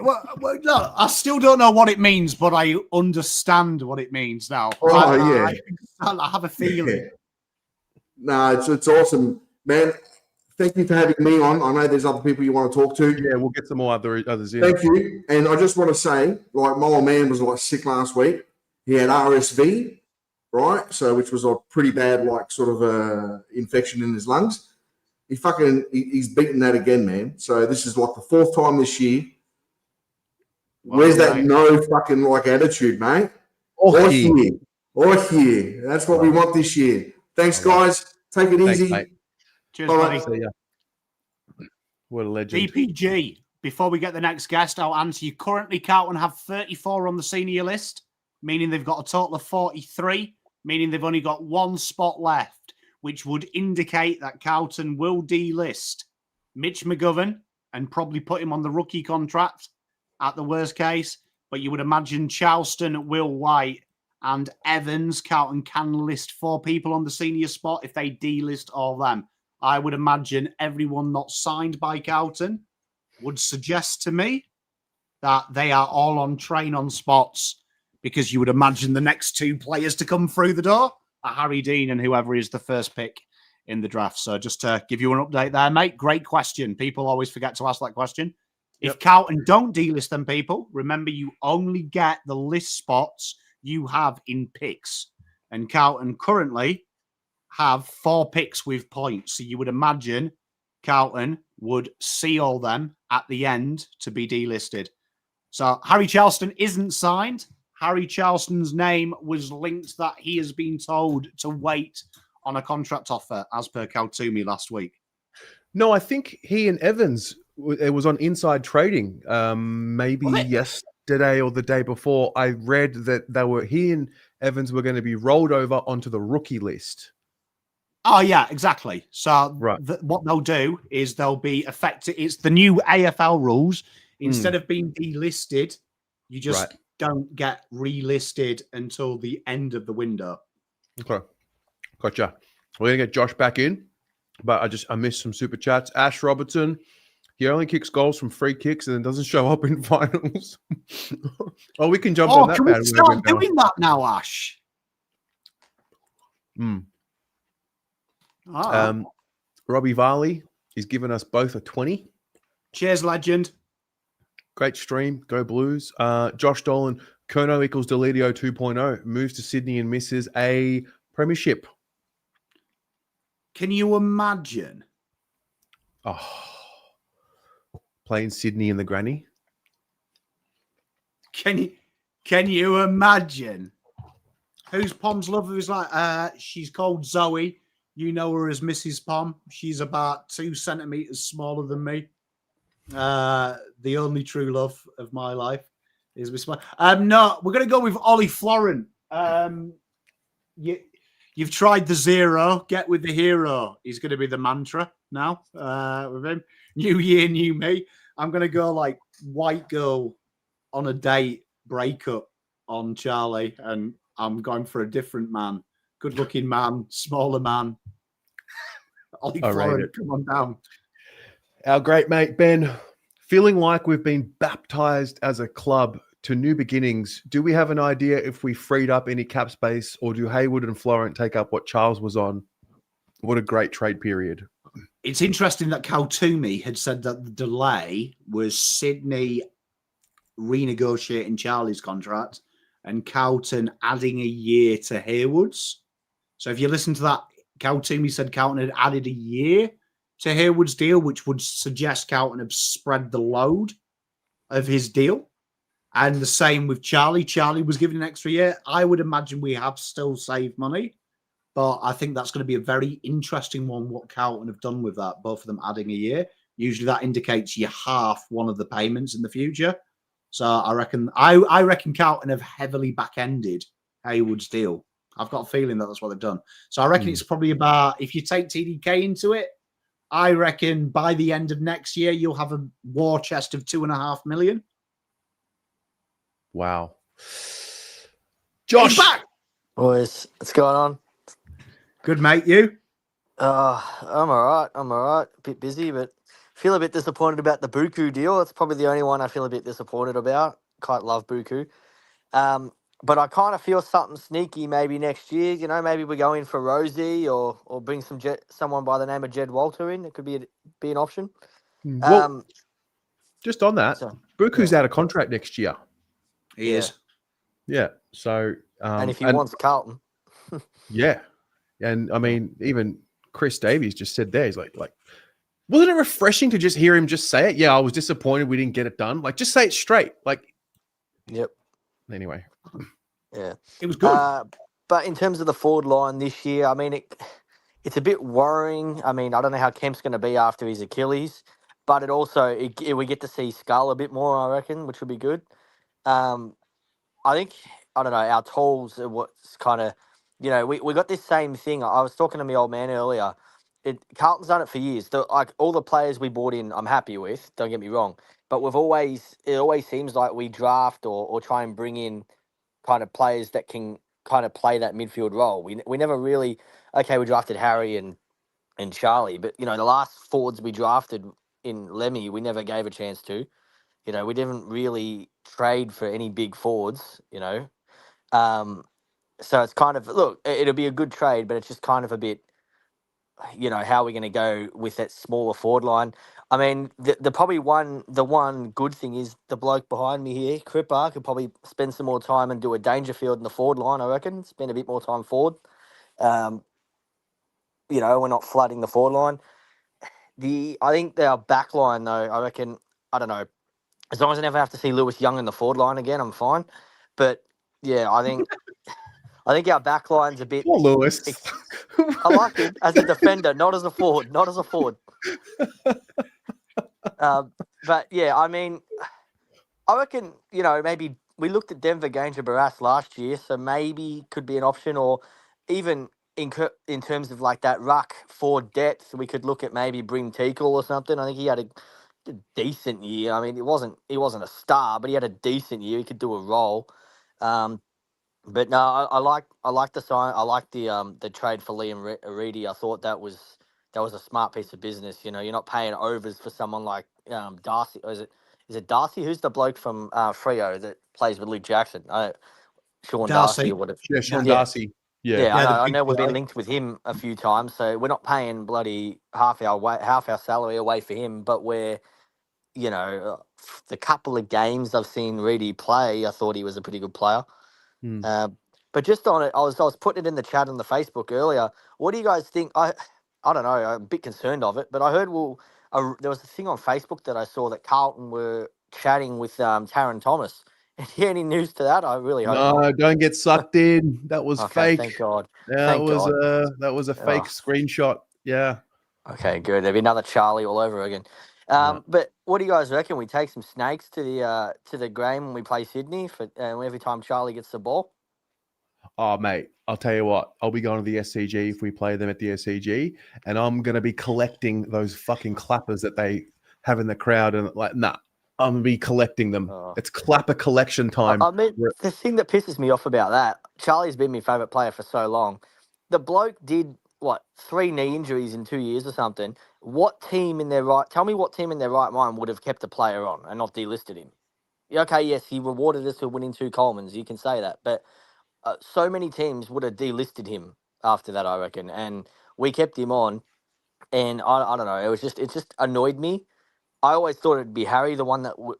Well, no, I still don't know what it means, but I understand what it means now. I have a feeling. Yeah. No, it's awesome, man. Thank you for having me on. I know there's other people you want to talk to. Yeah, we'll get some more others in. Thank you. And I just want to say, my old man was sick last week. He had RSV, right? So, which was a pretty bad, infection in his lungs. He's beaten that again, man. So this is the 4th time this year. Where's that no fucking attitude, mate? Or here. That's what we want this year. Thanks, guys. Take it easy. Mate. Cheers, buddy. See ya. What a legend. DPG, before we get the next guest, I'll answer you. Currently, Carlton have 34 on the senior list, meaning they've got a total of 43, meaning they've only got one spot left, which would indicate that Carlton will delist Mitch McGovern and probably put him on the rookie contract at the worst case. But you would imagine Charleston, Will White, and Evans. Carlton can list 4 people on the senior spot if they delist all them. I would imagine everyone not signed by Carlton would suggest to me that they are all on train-on spots, because you would imagine the next 2 players to come through the door are Harry Dean and whoever is the first pick in the draft. So just to give you an update there, mate, great question. People always forget to ask that question. Yep. If Carlton don't delist them people, remember you only get the list spots you have in picks. And Carlton currently have 4 picks with points. So you would imagine Carlton would see all them at the end to be delisted. So Harry Charleston isn't signed. Harry Charleston's name was linked that he has been told to wait on a contract offer as per Kaltumi last week. No, I think he and Evans, it was on Inside Trading, maybe yesterday or the day before. I read that he and Evans were going to be rolled over onto the rookie list. Oh yeah, exactly. So Right. what they'll do is they'll be affected. It's the new AFL rules. Instead of being delisted, you just don't get relisted until the end of the window. Okay. Gotcha. We're going to get Josh back in, but I missed some super chats. Ash Robertson, he only kicks goals from free kicks and then doesn't show up in finals. Oh, we can jump on that. Can we start doing that now, Ash? Robbie Varley, he's given us both a 20. Cheers, legend. Great stream. Go Blues. Josh Dolan, Curnow equals Deledio 2.0. Moves to Sydney and misses a premiership. Can you imagine? Oh, playing Sydney in the granny. Can you imagine? Who's Pom's love? Who's like, she's called Zoe. You know her as Mrs. Pom. She's about 2 centimeters smaller than me. The only true love of my life is Miss Pom. No, we're gonna go with Ollie Florent. You've tried the zero. Get with the hero. He's going to be the mantra now with him. New year, new me. I'm going to go like white girl on a date breakup on Charlie, and I'm going for a different man. Good-looking man, smaller man. Ollie Florent, come on down. Our great mate, Ben, feeling like we've been baptized as a club to new beginnings. Do we have an idea if we freed up any cap space, or do Hayward and Florent take up what Charles was on? What a great trade period. It's interesting that Kaltoumi had said that the delay was Sydney renegotiating Charlie's contract and Carlton adding a year to Hayward's. So if you listen to that, Kaltoumi said Carlton had added a year to Hayward's deal, which would suggest Carlton have spread the load of his deal. And the same with Charlie. Charlie was given an extra year. I would imagine we have still saved money, but I think that's going to be a very interesting one, what Carlton have done with that, both of them adding a year. Usually that indicates you half one of the payments in the future. So I reckon Carlton have heavily back-ended Hayward's deal. I've got a feeling that that's what they've done. So I reckon it's probably about, if you take TDK into it, I reckon by the end of next year, you'll have a war chest of 2.5 million. Wow. Josh. He's back. Boys, what's going on? Good, mate. You? I'm all right. A bit busy, but feel a bit disappointed about the Buku deal. It's probably the only one I feel a bit disappointed about. Quite love Buku. But I kind of feel something sneaky maybe next year. You know, maybe we go in for Rosie or bring someone by the name of Jed Walter in. It could be an option. Well, just on that, Buku's out of contract next year. He is. Yeah. So, and if he wants Carlton. Yeah. And I mean, even Chris Davies just said there, he's like, wasn't it refreshing to just hear him just say it? Yeah, I was disappointed we didn't get it done. Like, just say it straight. Like, yep. Anyway. Yeah. It was good. But in terms of the forward line this year, I mean, it's a bit worrying. I mean, I don't know how Kemp's going to be after his Achilles, but it also, we get to see Skull a bit more, I reckon, which would be good. I think, I don't know, our tools are what's kind of, you know, we got this same thing. I was talking to my old man earlier. Carlton's done it for years. Like all the players we brought in, I'm happy with, don't get me wrong. But it always seems like we draft or try and bring in kind of players that can kind of play that midfield role. We never really, we drafted Harry and Charlie, but, you know, the last forwards we drafted in Lemmy, we never gave a chance to. You know, we didn't really trade for any big forwards, you know. So it's kind of, look, it'll be a good trade, but it's just kind of a bit, you know, how are we going to go with that smaller forward line? I mean, the one good thing is the bloke behind me here, Cripper, could probably spend some more time and do a Dangerfield in the forward line, I reckon. Spend a bit more time forward. You know, we're not flooding the forward line. I think our back line, though, I reckon, I don't know, as long as I never have to see Lewis Young in the forward line again, I'm fine. But, yeah, I think our back line's a bit... Poor Lewis. I like him as a defender, not as a forward. But, yeah, I mean, I reckon, you know, maybe we looked at Denver Ganger Barras last year, so maybe could be an option, or even in terms of like that ruck for depth, we could look at maybe Bryn Teakle or something. I think he had a decent year. I mean, he wasn't a star, but he had a decent year. He could do a role. But no, I like the sign. I like the trade for Liam Reedy. I thought that was a smart piece of business. You know, you're not paying overs for someone like Darcy. Or is it Darcy? Who's the bloke from Freo that plays with Luke Jackson? Sean Darcy or whatever. Yeah, Sean Darcy. Yeah, Yeah, I know we've been linked with him a few times, so we're not paying bloody half our salary away for him, but we're, you know, the couple of games I've seen Reedy play, I thought he was a pretty good player. But just on it, I was putting it in the chat on the Facebook earlier. What do you guys think? I don't know. I'm a bit concerned of it, but I heard there was a thing on Facebook that I saw that Carlton were chatting with Taron Thomas. Any news to that? I really hope not. No, don't get sucked in. That was fake. Thank God. Yeah, that was a fake screenshot. Yeah. Okay, good. There'll be another Charlie all over again. But what do you guys reckon? We take some snakes to the game when we play Sydney for every time Charlie gets the ball? Oh, mate, I'll tell you what. I'll be going to the SCG if we play them at the SCG, and I'm going to be collecting those fucking clappers that they have in the crowd. And I'm going to be collecting them. It's clapper collection time. I mean, the thing that pisses me off about that, Charlie's been my favourite player for so long. The bloke did, 3 knee injuries in 2 years or something. Tell me what team in their right mind would have kept a player on and not delisted him? Okay, yes, he rewarded us with winning 2 Colemans. You can say that. But so many teams would have delisted him after that, I reckon. And we kept him on. And I don't know. It just annoyed me. I always thought it'd be Harry, the one that we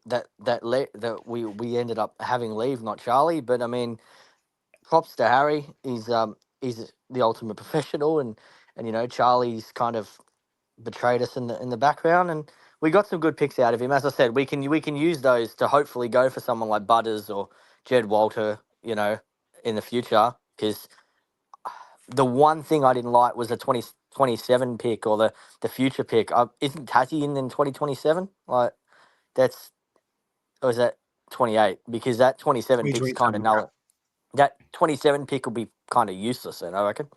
ended up having leave, not Charlie. But I mean, props to Harry. He's the ultimate professional, and you know, Charlie's kind of betrayed us in the background, and we got some good picks out of him. As I said, we can use those to hopefully go for someone like Butters or Jed Walter, you know, in the future. Because the one thing I didn't like was the 2027 pick or the future pick. Isn't Tassie in 2027? Like that's, or is that 28? Because that 27 pick is kind of null. That 27 pick will be kind of useless then, I reckon.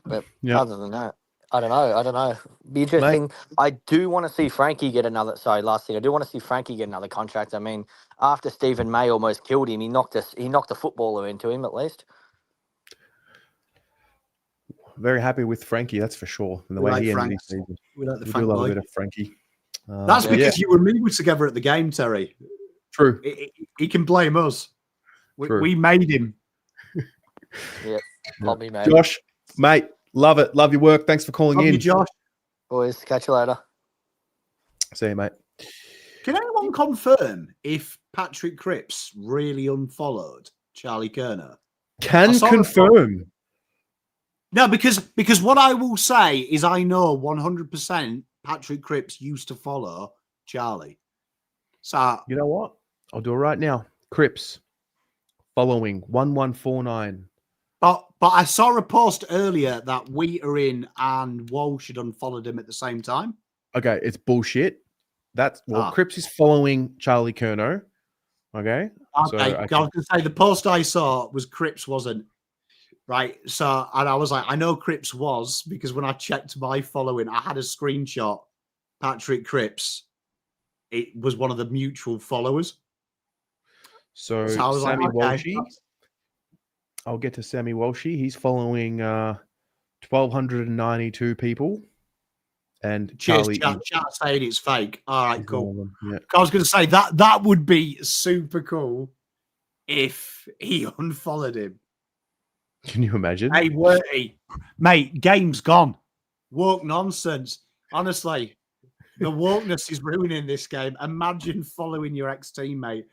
But other than that, I don't know. Be interesting. Mate. I do want to see Frankie get another. Sorry, last thing. I do want to see Frankie get another contract. I mean, after Stephen May almost killed him, he knocked a footballer into him at least. Very happy with Frankie, that's for sure. And the way he ended his season. We like the Frank love a bit of Frankie. That's because you and me were together at the game, Terry. True. He can blame us. We made him. Yeah, love me, mate. Josh, mate, love it. Love your work. Thanks for calling in. You, Josh. Boys, catch you later. See you, mate. Can anyone confirm if Patrick Cripps really unfollowed Charlie Curnow? Can confirm. No, because what I will say is I know 100% Patrick Cripps used to follow Charlie. So you know what? I'll do it right now. Cripps following 1149. But I saw a post earlier that Wheater-in and Walsh had unfollowed him at the same time. Okay, it's bullshit. Cripps is following Charlie Curnow. Okay. So I was going to say the post I saw was Cripps wasn't. Right. So, and I was like, I know Cripps was, because when I checked my following, I had a screenshot. Patrick Cripps. It was one of the mutual followers. So I was Sammy Walshy. I'll get to Sammy Walshy. He's following 1,292 people. And Charlie. Chat saying it's fake. All right, cool. Yeah. I was going to say that would be super cool if he unfollowed him. Can you imagine? Hey, Worty, mate, game's gone. Woke nonsense. Honestly, the wokeness is ruining this game. Imagine following your ex-teammate.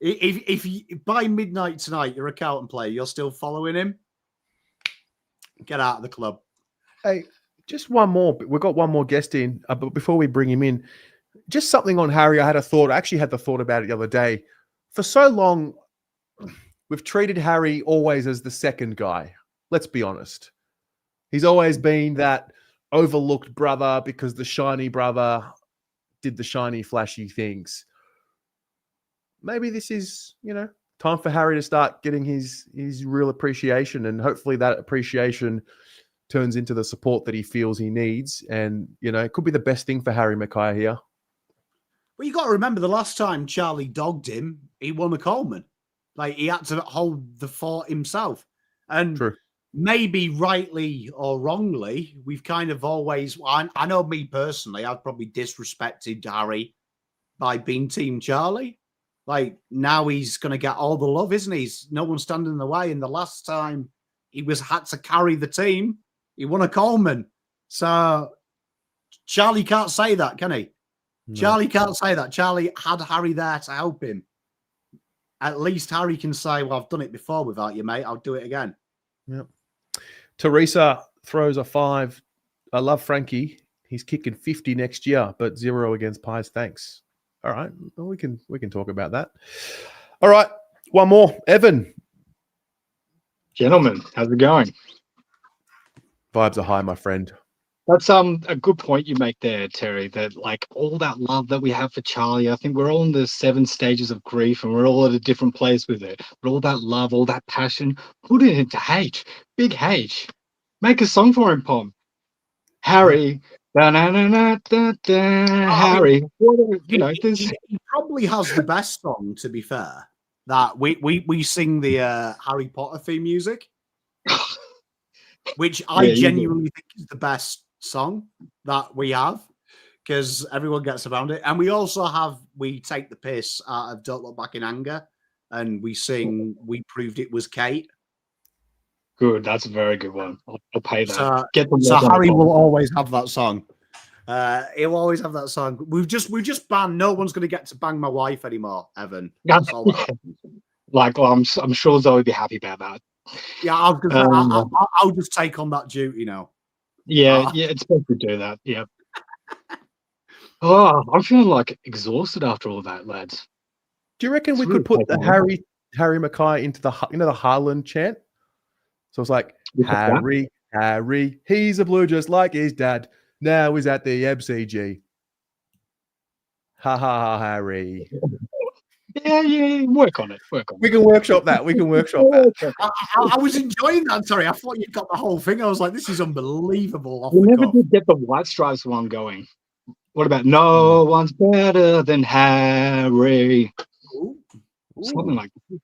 If you, by midnight tonight you're a Carlton player, you're still following him, get out of the club. Hey, just one more. We've got one more guest in. But before we bring him in, just something on Harry. I actually had the thought about it the other day. For so long, we've treated Harry always as the second guy. Let's be honest. He's always been that overlooked brother because the shiny brother did the shiny, flashy things. Maybe this is, time for Harry to start getting his real appreciation, and hopefully that appreciation turns into the support that he feels he needs. And, it could be the best thing for Harry Mackay here. Well, you got to remember the last time Charlie dogged him, he won a Coleman. Like, he had to hold the fort himself. And True. Maybe rightly or wrongly, we've kind of always, I know me personally, I've probably disrespected Harry by being Team Charlie. Like, now he's going to get all the love, isn't he? No one standing in the way. And the last time he had to carry the team, he won a Coleman. So Charlie can't say that, can he? No. Charlie can't say that. Charlie had Harry there to help him. At least Harry can say, well, I've done it before without you, mate. I'll do it again. Yep. Teresa throws a 5. I love Frankie. He's kicking 50 next year, but 0 against Pies. Thanks. All right. Well, we can talk about that. All right. One more. Evan. Gentlemen, how's it going? Vibes are high, my friend. That's a good point you make there, Terry, that like all that love that we have for Charlie, I think we're all in the 7 stages of grief and we're all at a different place with it. But all that love, all that passion, put it into H, big H. Make a song for him, Pom. Harry, Harry. He probably has the best song, to be fair. That we sing the Harry Potter theme music, which I genuinely think is the best song that we have, because everyone gets around it. And we also we take the piss out of Don't Look Back in Anger, and we sing We Proved It Was Kate. Good, that's a very good one. I'll pay that. So Harry will always have that song. He'll always have that song. We've just banned. No one's going to get to Bang My Wife anymore, Evan. That's all that like, well, I'm sure Zoe would be happy about that. Yeah, I'll just take on that duty now. Yeah, it's better to do that. Yeah. Oh, I'm feeling like exhausted after all that, lads. Do you reckon we could put the Harry Mackay into the Harlan chant? So it's like, Harry, he's a Blue just like his dad. Now he's at the MCG. Ha ha ha, Harry. Yeah, work on it. We can workshop that. I was enjoying that. Sorry, I thought you'd got the whole thing. I was like, this is unbelievable. We never did get the White Stripes one going. What about No One's Better Than Harry? Ooh. Something like that.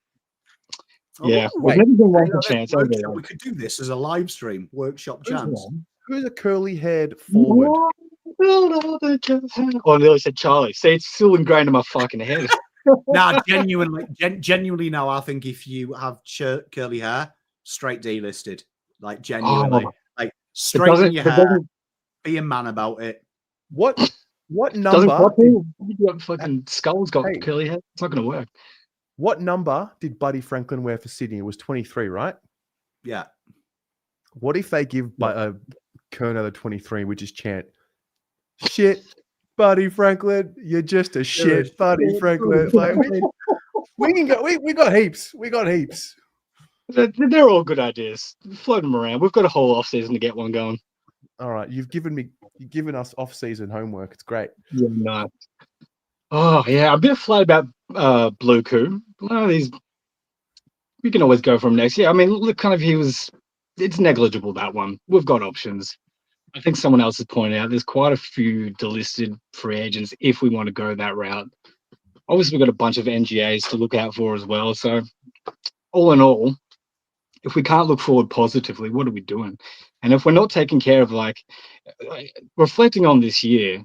Yeah, we've never been one for chance. We could do this as a live stream, workshop jams. Who's a curly-haired forward? Oh, I nearly said Charlie. See, it's still ingrained in my fucking head. Now, genuinely, now I think if you have curly hair, straight delisted. Like genuinely, like straighten your hair, be a man about it. What number? Fucking Skull's got curly hair. It's not going to work. What number did Buddy Franklin wear for Sydney? It was 23, right? Yeah. What if they give Curnow the 23, which is chant? Shit, Buddy Franklin, you're just a shit, Buddy Franklin. Like, we can go. We got heaps. They're all good ideas. Float them around. We've got a whole off season to get one going. All right, you've given us off season homework. It's great. Yeah, no. Oh yeah, I'm a bit flat about Blue Coup. One of these, we can always go from next. Yeah, I mean, look, kind of it's negligible, that one. We've got options. I think someone else has pointed out there's quite a few delisted free agents if we want to go that route. Obviously, we've got a bunch of NGAs to look out for as well. So, all in all, if we can't look forward positively, what are we doing? And if we're not taking care of, like reflecting on this year,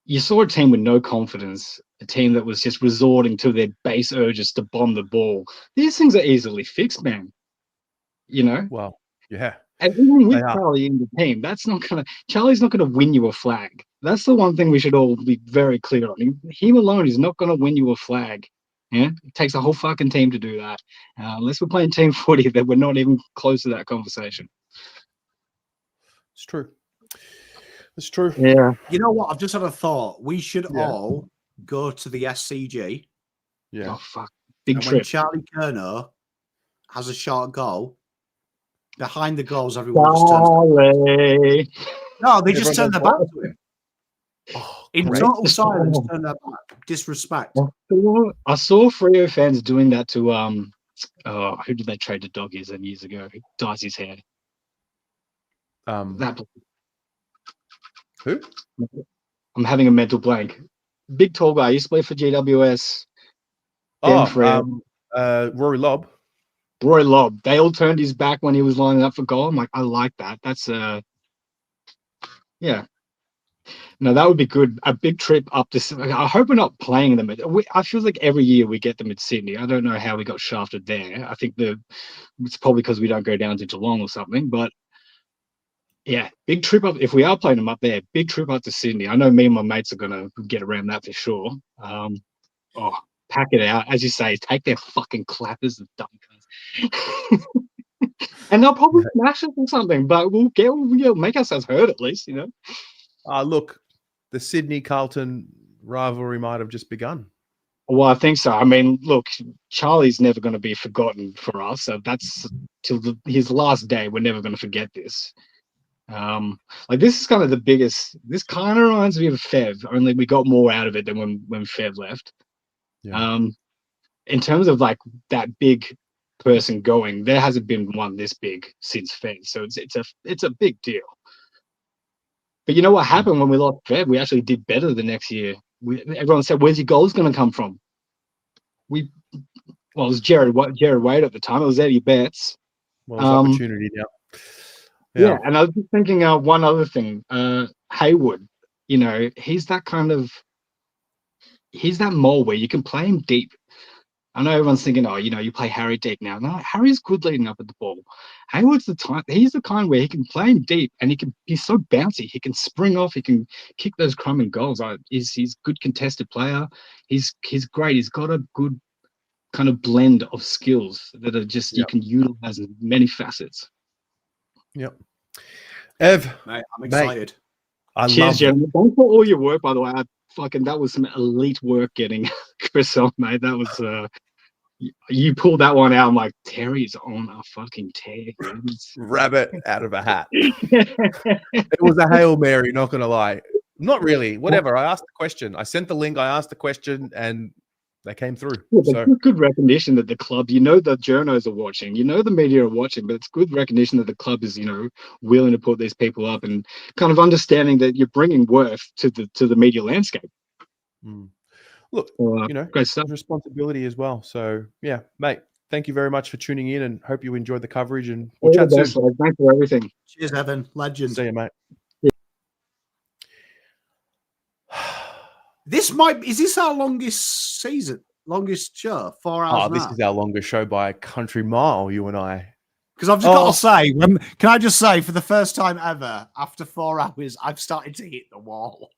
you saw a team with no confidence, a team that was just resorting to their base urges to bomb the ball. These things are easily fixed, man. You know? Well, yeah. And even with Charlie in the team, Charlie's not gonna win you a flag. That's the one thing we should all be very clear on. Him alone is not gonna win you a flag. Yeah, it takes a whole fucking team to do that. Unless we're playing team footy, that we're not even close to that conversation. It's true. It's true. Yeah. You know what? I've just had a thought. We should all go to the SCG. Yeah. Oh fuck! Big trip. When Charlie Curnow has a short goal, behind the goals, everyone just turns. Charlie. No, they just turn their back to him. In great. total silence, turn that back. Disrespect. I saw Freo fans doing that to who did they trade to Doggies years ago? Who dyes his hair? That who? I'm having a mental blank. Big tall guy. Used to play for GWS. Rory Lobb. Roy Lobb. They all turned his back when he was lining up for goal. I'm like, I like that. That's yeah. No, that would be good. A big trip up to. I hope we're not playing them. I feel like every year we get them at Sydney. I don't know how we got shafted there. I think it's probably because we don't go down to Geelong or something. But yeah, big trip up. If we are playing them up there, big trip up to Sydney. I know me and my mates are gonna get around that for sure. Pack it out, as you say. Take their fucking clappers and dumb cunts. And they'll probably smash us or something, but we'll make ourselves heard at least, you know. Look, the Sydney Carlton rivalry might have just begun. Well, I think so. I mean, look, Charlie's never going to be forgotten for us. So that's till his last day. We're never going to forget this. Like this is kind of the biggest. This kind of reminds me of Fev. Only we got more out of it than when Fev left. Yeah. In terms of like that big person going, there hasn't been one this big since Fev. So it's a big deal. But you know what happened when we lost Fev? We actually did better the next year. Everyone said, "Where's your goals going to come from?" It was Jared Wade at the time. It was Eddie Betts. Well, it's opportunity now. Yeah, and I was just thinking one other thing. Haywood, you know, he's that mole where you can play him deep. I know everyone's thinking, oh, you know, you play Harry deep now. No, Harry's good leading up at the ball. He's the kind where he can play him deep and he's so bouncy. He can spring off, he can kick those crumbing goals. He's good contested player. He's great. He's got a good kind of blend of skills that are just you can utilize in many facets. Yep. Ev, mate, I'm excited. Cheers, gentlemen. Thanks for all your work, by the way. That was some elite work getting Chris on, mate. That was you pulled that one out. I'm like, Terry's on a fucking tear. Rabbit out of a hat. It was a Hail Mary, not gonna lie. Not really. Whatever. I asked the question. I sent the link, I asked the question, and they came through. Yeah, so good recognition that the club, you know, the journos are watching, you know, the media are watching, but it's good recognition that the club is, you know, willing to put these people up and kind of understanding that you're bringing worth to the media landscape. Look, you know, great stuff. Responsibility as well. So yeah, mate, thank you very much for tuning in and hope you enjoyed the coverage and we'll chat soon. Thanks for everything. Cheers, Evan. Legend. See you, mate. Is this our longest season? Longest show? 4 hours. This is our longest show by a country mile, you and I. Because I've just got to say, can I just say, for the first time ever, after 4 hours, I've started to hit the wall.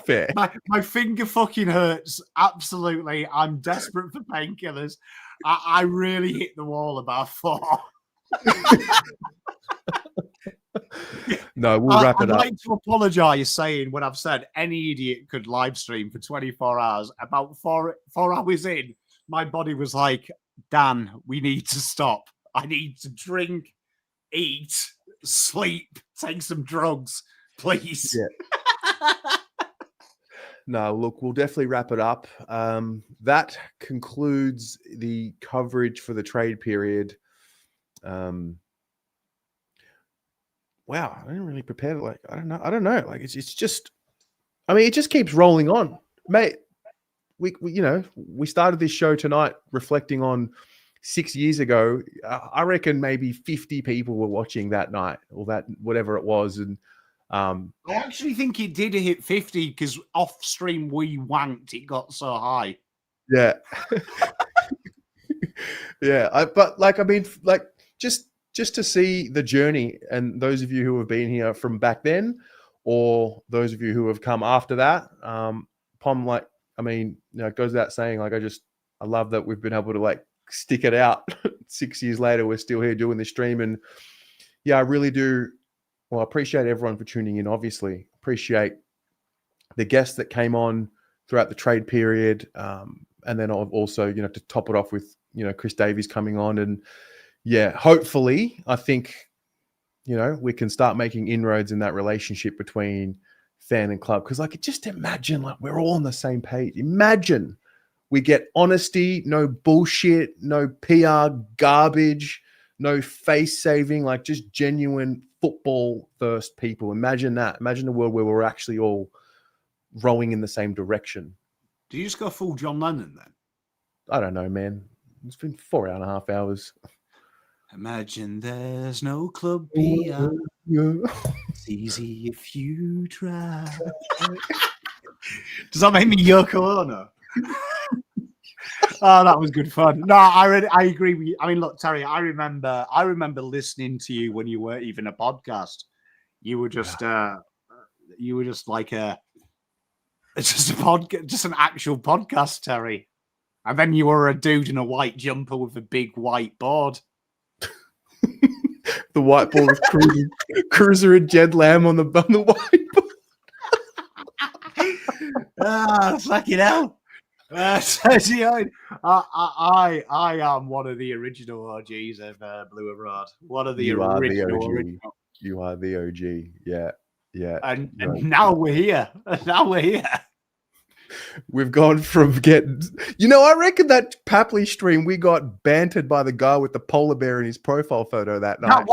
Fair. My finger fucking hurts. Absolutely. I'm desperate for painkillers. I really hit the wall about 4. No, we'll wrap it up. I'd like to apologise saying when I've said any idiot could live stream for 24 hours. About 4 hours in, my body was like, Dan, we need to stop. I need to drink, eat, sleep, take some drugs, please. Yeah. No, look, we'll definitely wrap it up. That concludes the coverage for the trade period. Wow, I didn't really prepare. Like, I don't know. Like, it's just, I mean, it just keeps rolling on, mate. We you know, we started this show tonight reflecting on 6 years ago. I reckon maybe 50 people were watching that night or that whatever it was, and I actually think it did hit 50 because off stream we wanked. It got so high. Yeah, yeah. But like, I mean, like just to see the journey, and those of you who have been here from back then, or those of you who have come after that, Pom, like, I mean, you know, it goes without saying, like, I love that we've been able to like stick it out. 6 years later, we're still here doing this stream, and yeah, I really do. Well, I appreciate everyone for tuning in. Obviously, appreciate the guests that came on throughout the trade period, and then also, you know, to top it off with, you know, Chris Davies coming on, and yeah, hopefully, I think, you know, we can start making inroads in that relationship between fan and club. Because like, just imagine like we're all on the same page. Imagine we get honesty, no bullshit, no PR garbage, no face saving, like just genuine football first people. Imagine that. Imagine a world where we're actually all rowing in the same direction. Do you just go full John Lennon then? I don't know, man. It's been 4.5 hours. Imagine there's no club PR. It's easy if you try. Does that make me Yoko Ono? Oh, that was good fun. No, I agree with you. I mean, look, Terry, I remember listening to you when you weren't even a podcast. You were just like just an actual podcast, Terry. And then you were a dude in a white jumper with a big white board. The white board with Cruiser and Jed Lamb on the white board. Fucking hell. I am one of the original OGs of Blue and Rod. One of the original. You are the OG. Yeah. Yeah. And now we're here. We've gone from getting, I reckon that Papley stream, we got bantered by the guy with the polar bear in his profile photo that night.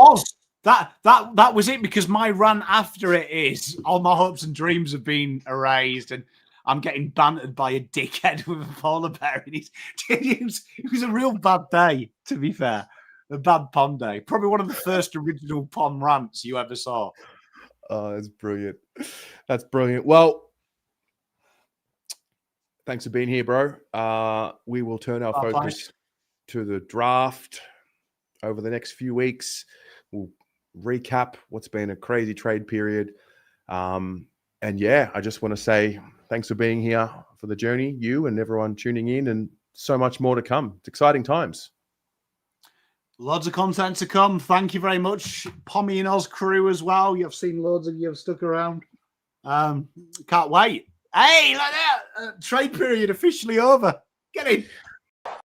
That was it, because my rant after it is all my hopes and dreams have been erased and I'm getting bantered by a dickhead with a polar bear. It was a real bad day, to be fair. A bad pom day. Probably one of the first original pom rants you ever saw. Oh, that's brilliant. That's brilliant. Well, thanks for being here, bro. We will turn our focus to the draft over the next few weeks. We'll recap what's been a crazy trade period. And yeah, I just want to say thanks for being here for the journey, you and everyone tuning in, and so much more to come. It's exciting times. Loads of content to come. Thank you very much. Pommy and Oz crew as well. You've seen loads of you have stuck around. Can't wait. Hey, like that. Trade period officially over. Get in.